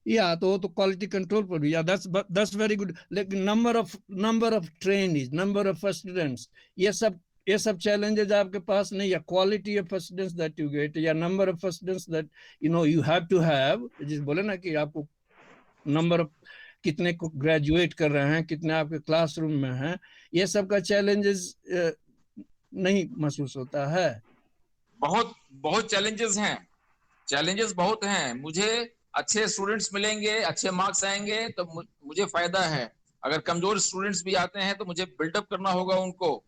या तो क्वालिटी कंट्रोल पर भी, या दैट्स वेरी गुड। लेकिन number of trainees, number of students, ये सब ये सब चैलेंजेस आपके पास नहीं, या quality of students that you get, या number of students that you have to have, जिस बोले ना कि आपको नंबर ऑफ कितने को ग्रेजुएट कर रहे हैं, कितने आपके क्लासरूम में हैं, ये सब का चैलेंजेस नहीं महसूस होता है? बहुत बहुत चैलेंजेस हैं, चैलेंजेस बहुत हैं। मुझे अच्छे स्टूडेंट्स मिलेंगे, अच्छे मार्क्स आएंगे तो मुझे फायदा है। अगर कमजोर स्टूडेंट्स भी आते हैं तो मुझे बिल्डअप करना होगा उनको,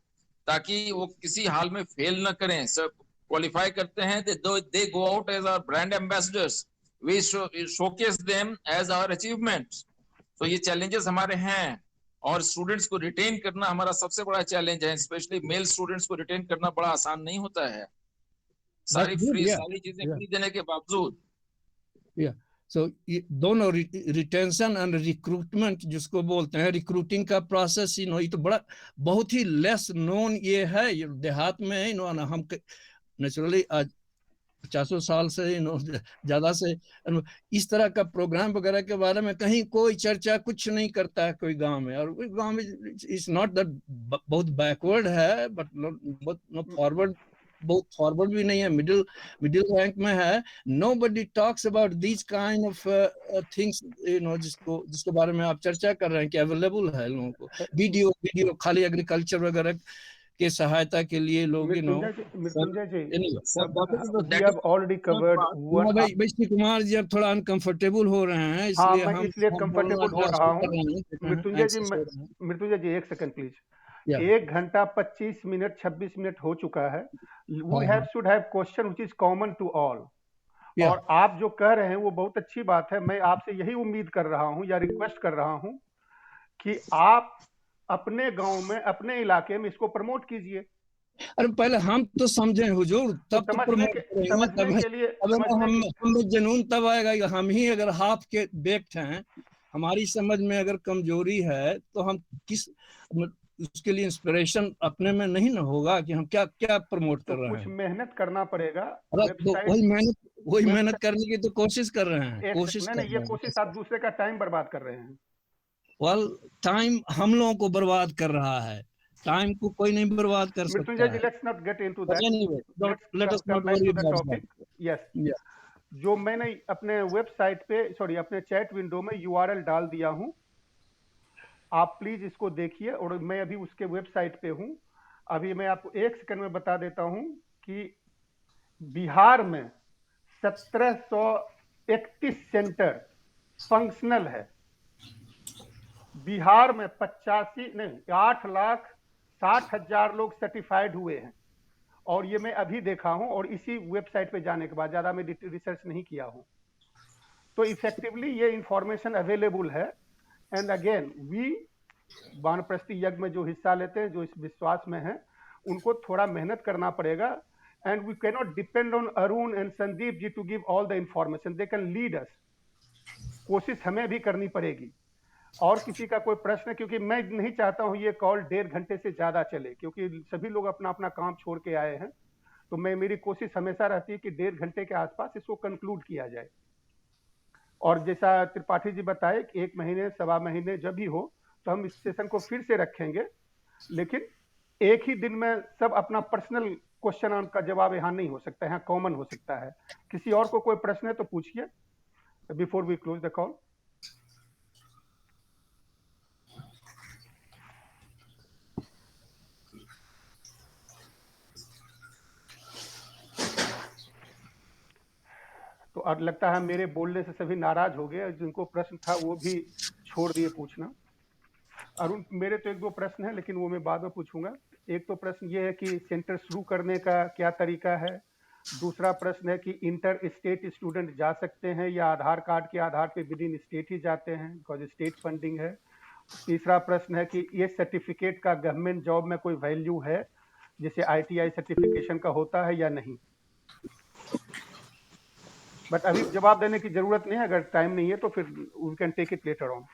ताकि वो किसी हाल में फेल न करें। सब क्वालिफाई करते हैं, they go out as our brand ambassadors, we showcase them as our achievements. तो ये चैलेंजेस हमारे हैं, और स्टूडेंट्स को रिटेन करना हमारा सबसे बड़ा चैलेंज है। स्पेशली मेल स्टूडेंट्स को रिटेन करना बड़ा आसान नहीं होता है, सारी चीजें फ्री देने के बावजूद। सो दोनों रिटेंशन एंड रिक्रूटमेंट जिसको बोलते हैं, रिक्रूटिंग का प्रोसेस ये तो बड़ा बहुत ही लेस नोन ये है। देहात में हम नेचुरली आज 50 साल से ज्यादा से इस तरह का प्रोग्राम वगैरह के बारे में कहीं कोई चर्चा कुछ नहीं करता है कोई गांव में। और गांव में इट्स नॉट दैट बहुत बैकवर्ड है, बट नॉट फॉरवर्ड, बहुत फॉरवर्ड भी नहीं है, मिडिल रैंक में है। Nobody talks about these kind of things जिसके बारे में आप चर्चा कर रहे हैं कि अवेलेबल है लोगों को। वीडियो खाली एग्रीकल्चर वगैरह के सहायता के लिए लोग मृत्युंजय जी we have already covered one। भाई श्री कुमार जी अब थोड़ा अनकंफर्टेबल हो रहे हैं, इसलिए मैं इसलिए कंफर्टेबल हो रहा हूँ। मृत्युंजय जी 1 सेकंड प्लीज। 1 घंटा 25 मिनट 26 मिनट हो चुका है। We should have question which is common to all। और आप जो कह रहे हैं वो बहुत अच्छी बात है। मैं आपसे यही उम्मीद कर रहा हूँ या रिक्वेस्ट कर रहा हूँ कि आप अपने गांव में, अपने इलाके में इसको प्रमोट कीजिए। अरे पहले हम तो समझे हुजूर, तब तो प्रमोट करेंगे। हम जुनून तब आएगा हम ही अगर हाफ के बेक्ट हैं, हमारी समझ में अगर कमजोरी है तो हम किस उसके लिए इंस्पिरेशन अपने में नहीं ना होगा कि हम क्या क्या प्रमोट कर रहे हैं। कुछ मेहनत करना पड़ेगा। वही मेहनत करने की तो कोशिश कर रहे हैं। ये कोशिश आप दूसरे का टाइम बर्बाद कर रहे हैं। टाइम हम लोगों को बर्बाद कर रहा है, टाइम को कोई नहीं बर्बाद कर सकता है। Let's not get into that, let us not worry about the topic. Yes, जो मैंने अपने वेबसाइट पे, सॉरी अपने चैट विंडो में यूआरएल डाल दिया हूं, आप प्लीज इसको देखिए। और मैं अभी उसके वेबसाइट पे हूं। अभी मैं आपको 1 सेकंड में बता देता हूं कि बिहार में 1731 सेंटर फंक्शनल है। बिहार में 8,60,000 लोग सर्टिफाइड हुए हैं। और ये मैं अभी देखा हूं, और इसी वेबसाइट पे जाने के बाद, ज्यादा मैं रिसर्च नहीं किया हूं। तो इफेक्टिवली ये इंफॉर्मेशन अवेलेबल है। एंड अगेन वी वानप्रस्थी यज्ञ में जो हिस्सा लेते हैं, जो इस विश्वास में हैं, उनको थोड़ा मेहनत करना पड़ेगा। And we can not depend on Arun and Sandeep ji to give all the information, they can lead us. कोशिश हमें भी करनी पड़ेगी। और किसी का कोई प्रश्न है, क्योंकि मैं नहीं चाहता हूं ये कॉल 1.5 घंटे से ज्यादा चले, क्योंकि सभी लोग अपना अपना काम छोड़ के आए हैं। तो मेरी कोशिश हमेशा रहती है कि 1.5 घंटे के आसपास इसको कंक्लूड किया जाए। और जैसा त्रिपाठी जी बताए कि 1 महीने 1.25 महीने जब भी हो तो हम इस सेशन को फिर से रखेंगे। लेकिन एक ही दिन में सब अपना पर्सनल क्वेश्चन का जवाब यहाँ नहीं हो सकता है, यहाँ कॉमन हो सकता है। किसी और को कोई प्रश्न है तो पूछिए before we close the call. तो अब लगता है मेरे बोलने से सभी नाराज हो गए, जिनको प्रश्न था वो भी छोड़ दिए पूछना। अरुण, मेरे तो 1-2 प्रश्न है, लेकिन वो मैं बाद में पूछूंगा। एक तो प्रश्न ये है कि सेंटर शुरू करने का क्या तरीका है। दूसरा प्रश्न है कि इंटर स्टेट स्टूडेंट जा सकते हैं या आधार कार्ड के आधार पे विद इन स्टेट ही जाते हैं, बिकॉज स्टेट फंडिंग है। तीसरा प्रश्न है कि ये सर्टिफिकेट का गवर्नमेंट जॉब में कोई वैल्यू है, जैसे ITI सर्टिफिकेशन का होता है या नहीं। बट अभी जवाब देने की जरूरत नहीं है, अगर टाइम नहीं है तो फिर we can take it later on.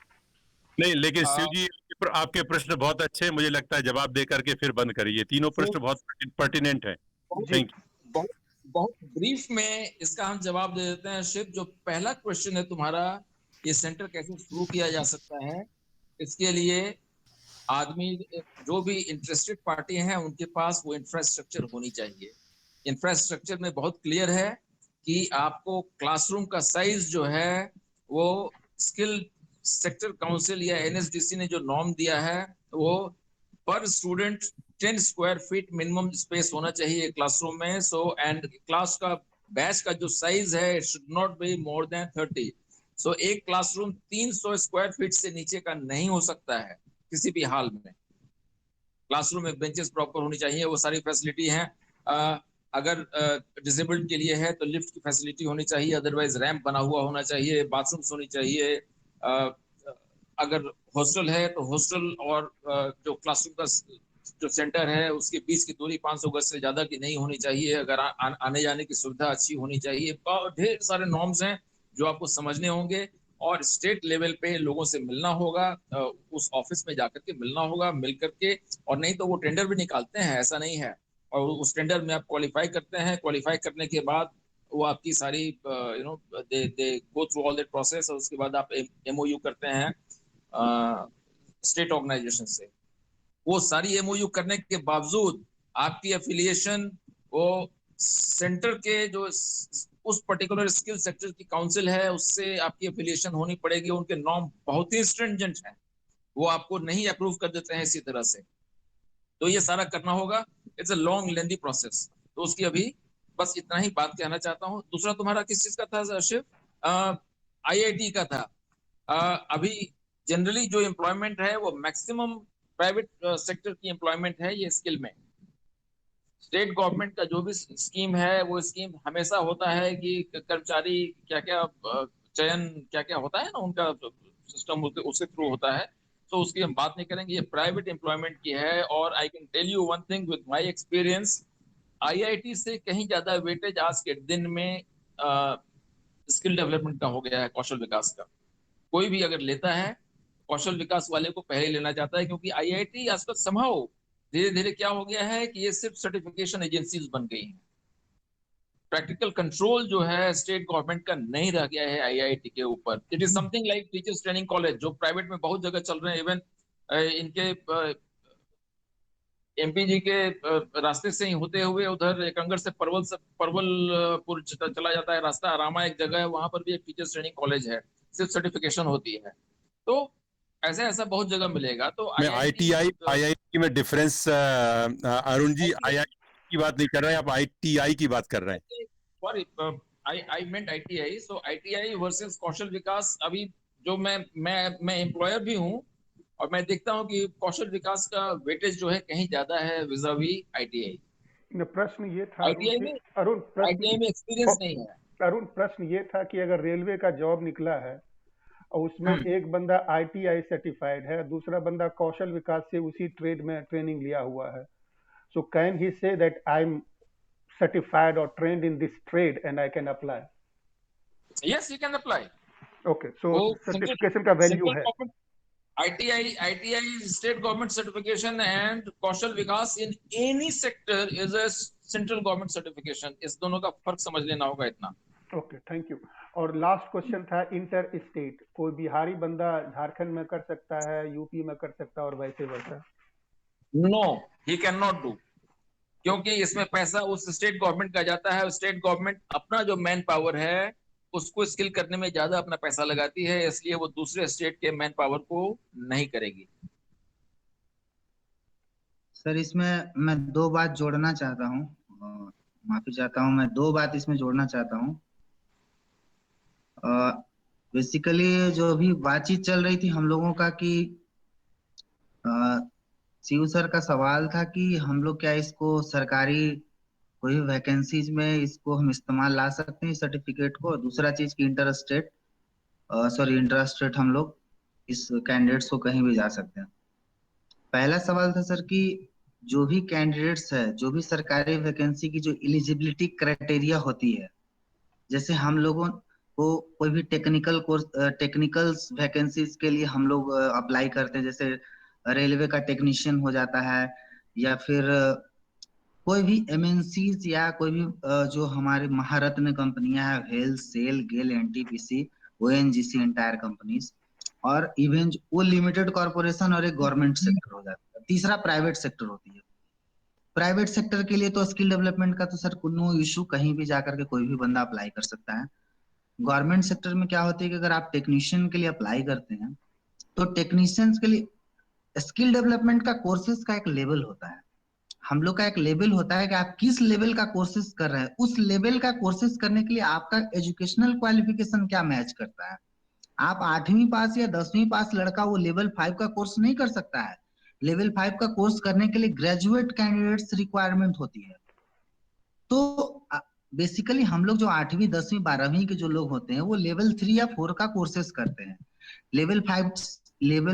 नहीं, लेकिन शिव जी आपके प्रश्न बहुत अच्छे हैं, मुझे लगता है जवाब दे करके फिर बंद करिए। तीनों प्रश्न बहुत पर्टिनेंट है। Thank you. बहुत ब्रीफ में इसका हम जवाब दे देते हैं। शिव, जो पहला क्वेश्चन है तुम्हारा, ये सेंटर कैसे शुरू किया जा सकता है, इसके लिए आदमी, जो भी इंटरेस्टेड पार्टी हैं उनके पास वो इंफ्रास्ट्रक्चर होनी चाहिए। इंफ्रास्ट्रक्चर में बहुत क्लियर है कि आपको क्लासरूम का साइज जो है वो स्किल सेक्टर काउंसिल या एनएसडीसी ने जो नॉर्म दिया है वो पर student 10 square feet minimum space होना चाहिए क्लासरूम में। सो एंड क्लास का बैच का जो साइज है it should not be more than 30। सो एक क्लासरूम 300 स्क्वायर फीट से नीचे का नहीं हो सकता है किसी भी हाल में। क्लासरूम में बेंचेस प्रॉपर होनी चाहिए, वो सारी फैसिलिटी हैं। अगर डिसेबल्ड के लिए है तो लिफ्ट की फैसिलिटी होनी चाहिए, अदरवाइज रैंप बना हुआ होना चाहिए, बाथरूम्स होनी चाहिए। अगर हॉस्टल है तो हॉस्टल और जो क्लासरूम का जो सेंटर है उसके बीच की दूरी 500 गज से ज्यादा की नहीं होनी चाहिए। अगर आने जाने की सुविधा अच्छी होनी चाहिए। ढेर सारे नॉर्म्स हैं जो आपको समझने होंगे और स्टेट लेवल पे लोगों से मिलना होगा, उस ऑफिस में जाकर के मिलना होगा, मिल करके। और नहीं तो वो टेंडर भी निकालते हैं, ऐसा नहीं है, और उस टेंडर में आप क्वालिफाई करते हैं। क्वालिफाई करने के बाद वो आपकी सारी they go through all that process, और उसके बाद आप एमओयू करते हैं स्टेट ऑर्गेनाइजेशन से। वो सारी एमओयू करने के बावजूद आपकी एफिलिएशन वो सेंटर के जो उस पर्टिकुलर स्किल सेक्टर की काउंसिल है उससे आपकी एफिलिएशन होनी पड़ेगी। उनके नॉर्म बहुत ही स्ट्रिंजेंट हैं, वो आपको नहीं अप्रूव कर देते हैं इसी तरह से। तो ये सारा करना होगा, it's a long lengthy process. तो उसकी अभी बस इतना ही बात कहना चाहता हूँ। दूसरा तुम्हारा किस चीज का था शिव? आईआईटी का था। अभी जनरली जो एम्प्लॉयमेंट है वो मैक्सिमम प्राइवेट सेक्टर की एम्प्लॉयमेंट है ये स्किल में। स्टेट गवर्नमेंट का जो भी स्कीम है वो स्कीम हमेशा होता है कि कर्मचारी क्या क्या चयन क्या क्या होता है ना उनका सिस्टम उसके थ्रू होता है, तो उसकी हम बात नहीं करेंगे। ये प्राइवेट एम्प्लॉयमेंट की है। और I can tell you one thing with my experience, IIT से कहीं ज्यादा वेटेज आज के दिन में स्किल डेवलपमेंट का हो गया है, कौशल विकास का। कोई भी अगर लेता है कौशल विकास वाले को पहले लेना चाहता है, क्योंकि आईआईटी आजकल संभव धीरे धीरे क्या हो गया है कि ये सिर्फ सर्टिफिकेशन एजेंसीज बन गई हैं। प्रैक्टिकल कंट्रोल जो है स्टेट गवर्नमेंट का नहीं रह गया है आईआईटी के ऊपर। It is something like teachers training college जो प्राइवेट में बहुत जगह चल रहे हैं। इवन इनके एमपी जी के रास्ते से ही होते हुए उधर एकंगर से परवलपुर चला जाता है रास्ता। रामा एक जगह है, वहां पर भी एक टीचर्स ट्रेनिंग कॉलेज है, सिर्फ सर्टिफिकेशन होती है। तो ऐसा ऐसा बहुत जगह मिलेगा। तो मैं आईआईटी में डिफरेंस अरुण जी आईआईटी की बात नहीं कर रहे हैं, आप आईटीआई की बात कर रहे हैं। सॉरी, आई मेंट आईटीआई। सो आईटीआई वर्सेस कौशल विकास। अभी जो मैं एम्प्लॉयर भी हूँ और मैं देखता हूँ कि कौशल विकास का वेटेज जो है कहीं ज्यादा है विजावी आईटीआई। प्रश्न ये था आईटीआई में एक्सपीरियंस नहीं है। अरुण, प्रश्न ये था कि अगर रेलवे का जॉब निकला है और उसमें एक बंदा आईटीआई सर्टिफाइड है, दूसरा बंदा कौशल विकास से उसी ट्रेड में ट्रेनिंग लिया हुआ है, so can he say that I am certified or trained in this trade and I can apply? Yes, you can apply. Okay, so certification का value है। ITI state government certification and Kaushal Vikas in any sector is a central government certification. इस दोनों का फर्क समझ लेना होगा इतना। Okay, thank you. और लास्ट क्वेश्चन था इंटर स्टेट, कोई बिहारी बंदा झारखंड में कर सकता है, यूपी में कर सकता है और वैसे वैसा? No, he can not do, क्योंकि इसमें पैसा उस स्टेट गवर्नमेंट का जाता है। स्टेट गवर्नमेंट अपना जो मैन पावर है उसको स्किल करने में ज्यादा अपना पैसा लगाती है, इसलिए वो दूसरे स्टेट के मैन पावर को नहीं करेगी। सर इसमें मैं दो बात जोड़ना चाहता हूँ, माफी चाहता हूँ, मैं दो बात इसमें जोड़ना चाहता हूँ। बेसिकली जो भी बातचीत चल रही थी हम लोगों का कि शिव सर का सवाल था कि हम लोग क्या इसको सरकारी कोई वैकेंसीज में इसको हम इस्तेमाल ला सकते हैं सर्टिफिकेट को। दूसरा चीज की इंटर स्टेट हम लोग इस कैंडिडेट्स को कहीं भी जा सकते हैं। पहला सवाल था सर कि जो भी कैंडिडेट्स है, जो भी सरकारी वैकेंसी की जो एलिजिबिलिटी क्राइटेरिया होती है, जैसे हम लोगों को कोई भी टेक्निकल कोर्स टेक्निकल वैकेंसीज के लिए हम लोग अप्लाई करते हैं, जैसे रेलवे का टेक्नीशियन हो जाता है, या फिर कोई भी एमएनसीज या कोई भी जो हमारे महारत्न कंपनियां हैं, हेल, सेल, गेल, एनटीपीसी, ओएनजीसी, एंटायर कंपनीज, और इवन वो लिमिटेड कॉर्पोरेशन और एक गवर्नमेंट सेक्टर हो जाता है। तीसरा प्राइवेट सेक्टर होती है। प्राइवेट सेक्टर के लिए तो स्किल डेवलपमेंट का तो सर नो इशू, कहीं भी जाकर के कोई भी बंदा अप्लाई कर सकता है। गवर्नमेंट सेक्टर में क्या होती है कि अगर आप टेक्नीशियन के लिए अप्लाई करते हैं तो टेक्नीशियंस के लिए स्किल डेवलपमेंट का कोर्सेज का एक लेवल होता है। हम लोग का एक लेवल होता है कि आप किस लेवल का कोर्सेज कर रहे हैं, उस लेवल का कोर्सेज करने के लिए आपका एजुकेशनल क्वालिफिकेशन क्या मैच करता है। आप 8वीं पास या 10वीं पास लड़का वो लेवल 5 का कोर्स नहीं कर सकता है। लेवल 5 का कोर्स करने के लिए ग्रेजुएट कैंडिडेट्स रिक्वायरमेंट होती है। तो बेसिकली हम लोग जो 8वीं 10वीं 12वीं के जो लोग होते हैं वो लेवल 3 या 4 का कोर्सेज करते हैं। लेवल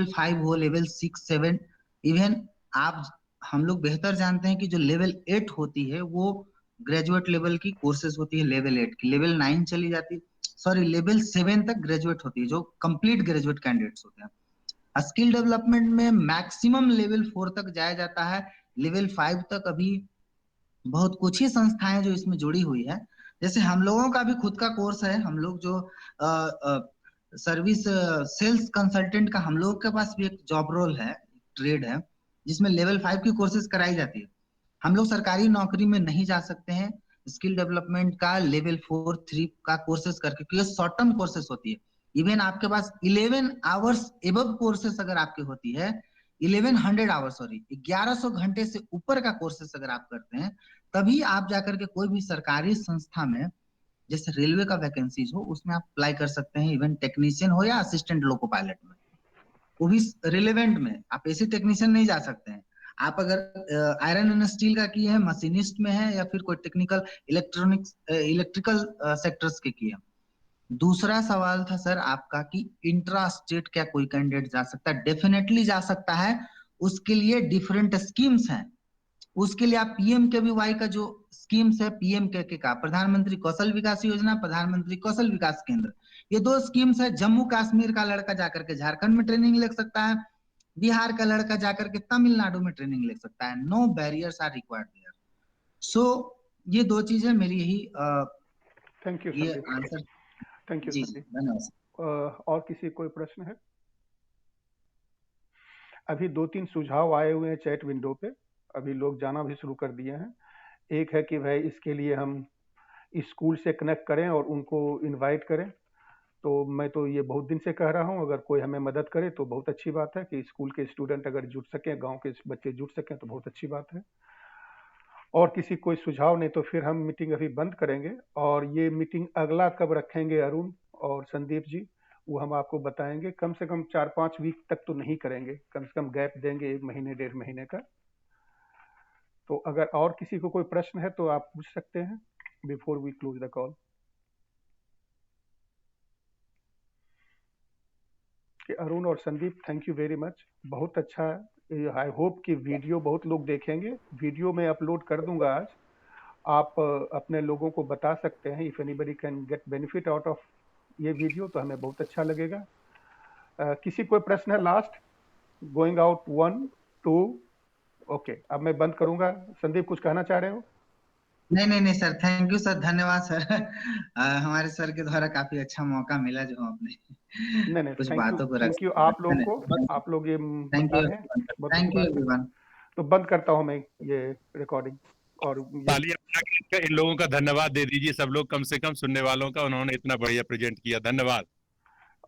5 हो, लेवल 6 7, इवन आप हम लोग बेहतर जानते हैं कि जो लेवल 8 होती है वो ग्रेजुएट लेवल की कोर्सेज होती है। लेवल 8 की लेवल 9 चली जाती है, सॉरी लेवल 7 तक ग्रेजुएट होती है, जो कंप्लीट ग्रेजुएट कैंडिडेट्स होते हैं। स्किल डेवलपमेंट में मैक्सिमम लेवल 4 तक जाया जाता है। लेवल 5 तक अभी बहुत कुछ ही संस्थाएं जो इसमें जुड़ी हुई है। जैसे हम लोगों का भी खुद का कोर्स है, हम लोग जो सर्विस सेल्स कंसल्टेंट का हम लोग के पास भी एक जॉब रोल है, ट्रेड है, जिसमें लेवल 5 की कोर्सेज कराई जाती है। हम लोग सरकारी नौकरी में नहीं जा सकते हैं स्किल डेवलपमेंट का लेवल 4 3 का कोर्सेज करके, क्योंकि शॉर्ट टर्म कोर्सेज होती है। इवन आपके पास 11 आवर्स एबव कोर्सेज अगर आपकी होती है, 1100 आवर्स, सॉरी 1100 घंटे से ऊपर का कोर्सेज अगर आप करते हैं, तभी आप जाकर के कोई भी सरकारी संस्था में, जैसे रेलवे का वैकेंसीज हो, उसमें आप अप्लाई कर सकते हैं। इवन टेक्नीशियन हो या असिस्टेंट लोको पायलट में, वो भी रिलेवेंट में। आप ऐसे टेक्नीशियन नहीं जा सकते हैं। आप अगर आयरन एंड स्टील का किए हैं, मशीनिस्ट में है, या फिर कोई टेक्निकल इलेक्ट्रिकल सेक्टर्स के किए। दूसरा सवाल था सर आपका कि इंट्रा स्टेट क्या कोई कैंडिडेट जा सकता है? डेफिनेटली जा सकता है। उसके लिए डिफरेंट स्कीम्स हैं। उसके लिए आप पीएमकेवीवाई का जो स्कीम्स है, पीएमके का प्रधानमंत्री कौशल विकास योजना, प्रधानमंत्री कौशल विकास केंद्र, ये 2 स्कीम्स है। जम्मू कश्मीर का लड़का जाकर के झारखंड में ट्रेनिंग ले सकता है, बिहार का लड़का जाकर के तमिलनाडु में ट्रेनिंग ले सकता है। No barriers are required there. So ये 2 चीजें मेरी यही थैंक यू ये Sandeep. Answer. Thank you ji Sandeep. धन्यवाद। और किसी कोई प्रश्न है? अभी 2-3 सुझाव आए हुए हैं चैट विंडो पे, अभी लोग जाना भी शुरू कर दिए हैं। एक है कि भाई इसके लिए हम स्कूल से कनेक्ट करें और उनको इनवाइट करें। तो मैं तो ये बहुत दिन से कह रहा हूँ, अगर कोई हमें मदद करे तो बहुत अच्छी बात है कि स्कूल के स्टूडेंट अगर जुड़ सकें, गांव के बच्चे जुड़ सकें तो बहुत अच्छी बात है। और किसी कोई सुझाव नहीं तो फिर हम मीटिंग अभी बंद करेंगे। और ये मीटिंग अगला कब रखेंगे अरुण और संदीप जी, वो हम आपको बताएंगे। कम से कम 4-5 वीक तक तो नहीं करेंगे, कम से कम गैप देंगे 1 महीने 1.5 महीने का। तो अगर और किसी को कोई प्रश्न है तो आप पूछ सकते हैं before we close the call. Arun और Sandeep, thank you very much, बहुत अच्छा है। आई होप कि वीडियो बहुत लोग देखेंगे। वीडियो में अपलोड कर दूंगा आज, आप अपने लोगों को बता सकते हैं। If anybody can get benefit out of ये वीडियो तो हमें बहुत अच्छा लगेगा। किसी कोई प्रश्न है? लास्ट गोइंग आउट 1 2 ओके, अब मैं बंद करूंगा। संदीप कुछ कहना चाह रहे हो? नहीं सर, थैंक यू सर, धन्यवाद सर। हमारे सर के द्वारा काफी अच्छा मौका मिला जो अपने नहीं कुछ थैंक यू, बातों को थैंक यू आप लोग को, आप लोग ये थैंक बता यू, रहे हैं, बहुत थैंक अच्छी यू बात है। एवरीवन। तो बंद करता हूं मैं ये रिकॉर्डिंग। और ये तालियां बजा के इन लोगों का धन्यवाद दे दीजिए सब लोग, कम से कम सुनने वालों का, उन्होंने इतना बढ़िया प्रेजेंट किया। धन्यवाद।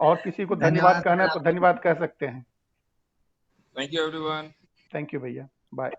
और किसी को धन्यवाद कहना है तो धन्यवाद कह सकते हैं। Thank you everyone. Thank you भैया, बाय।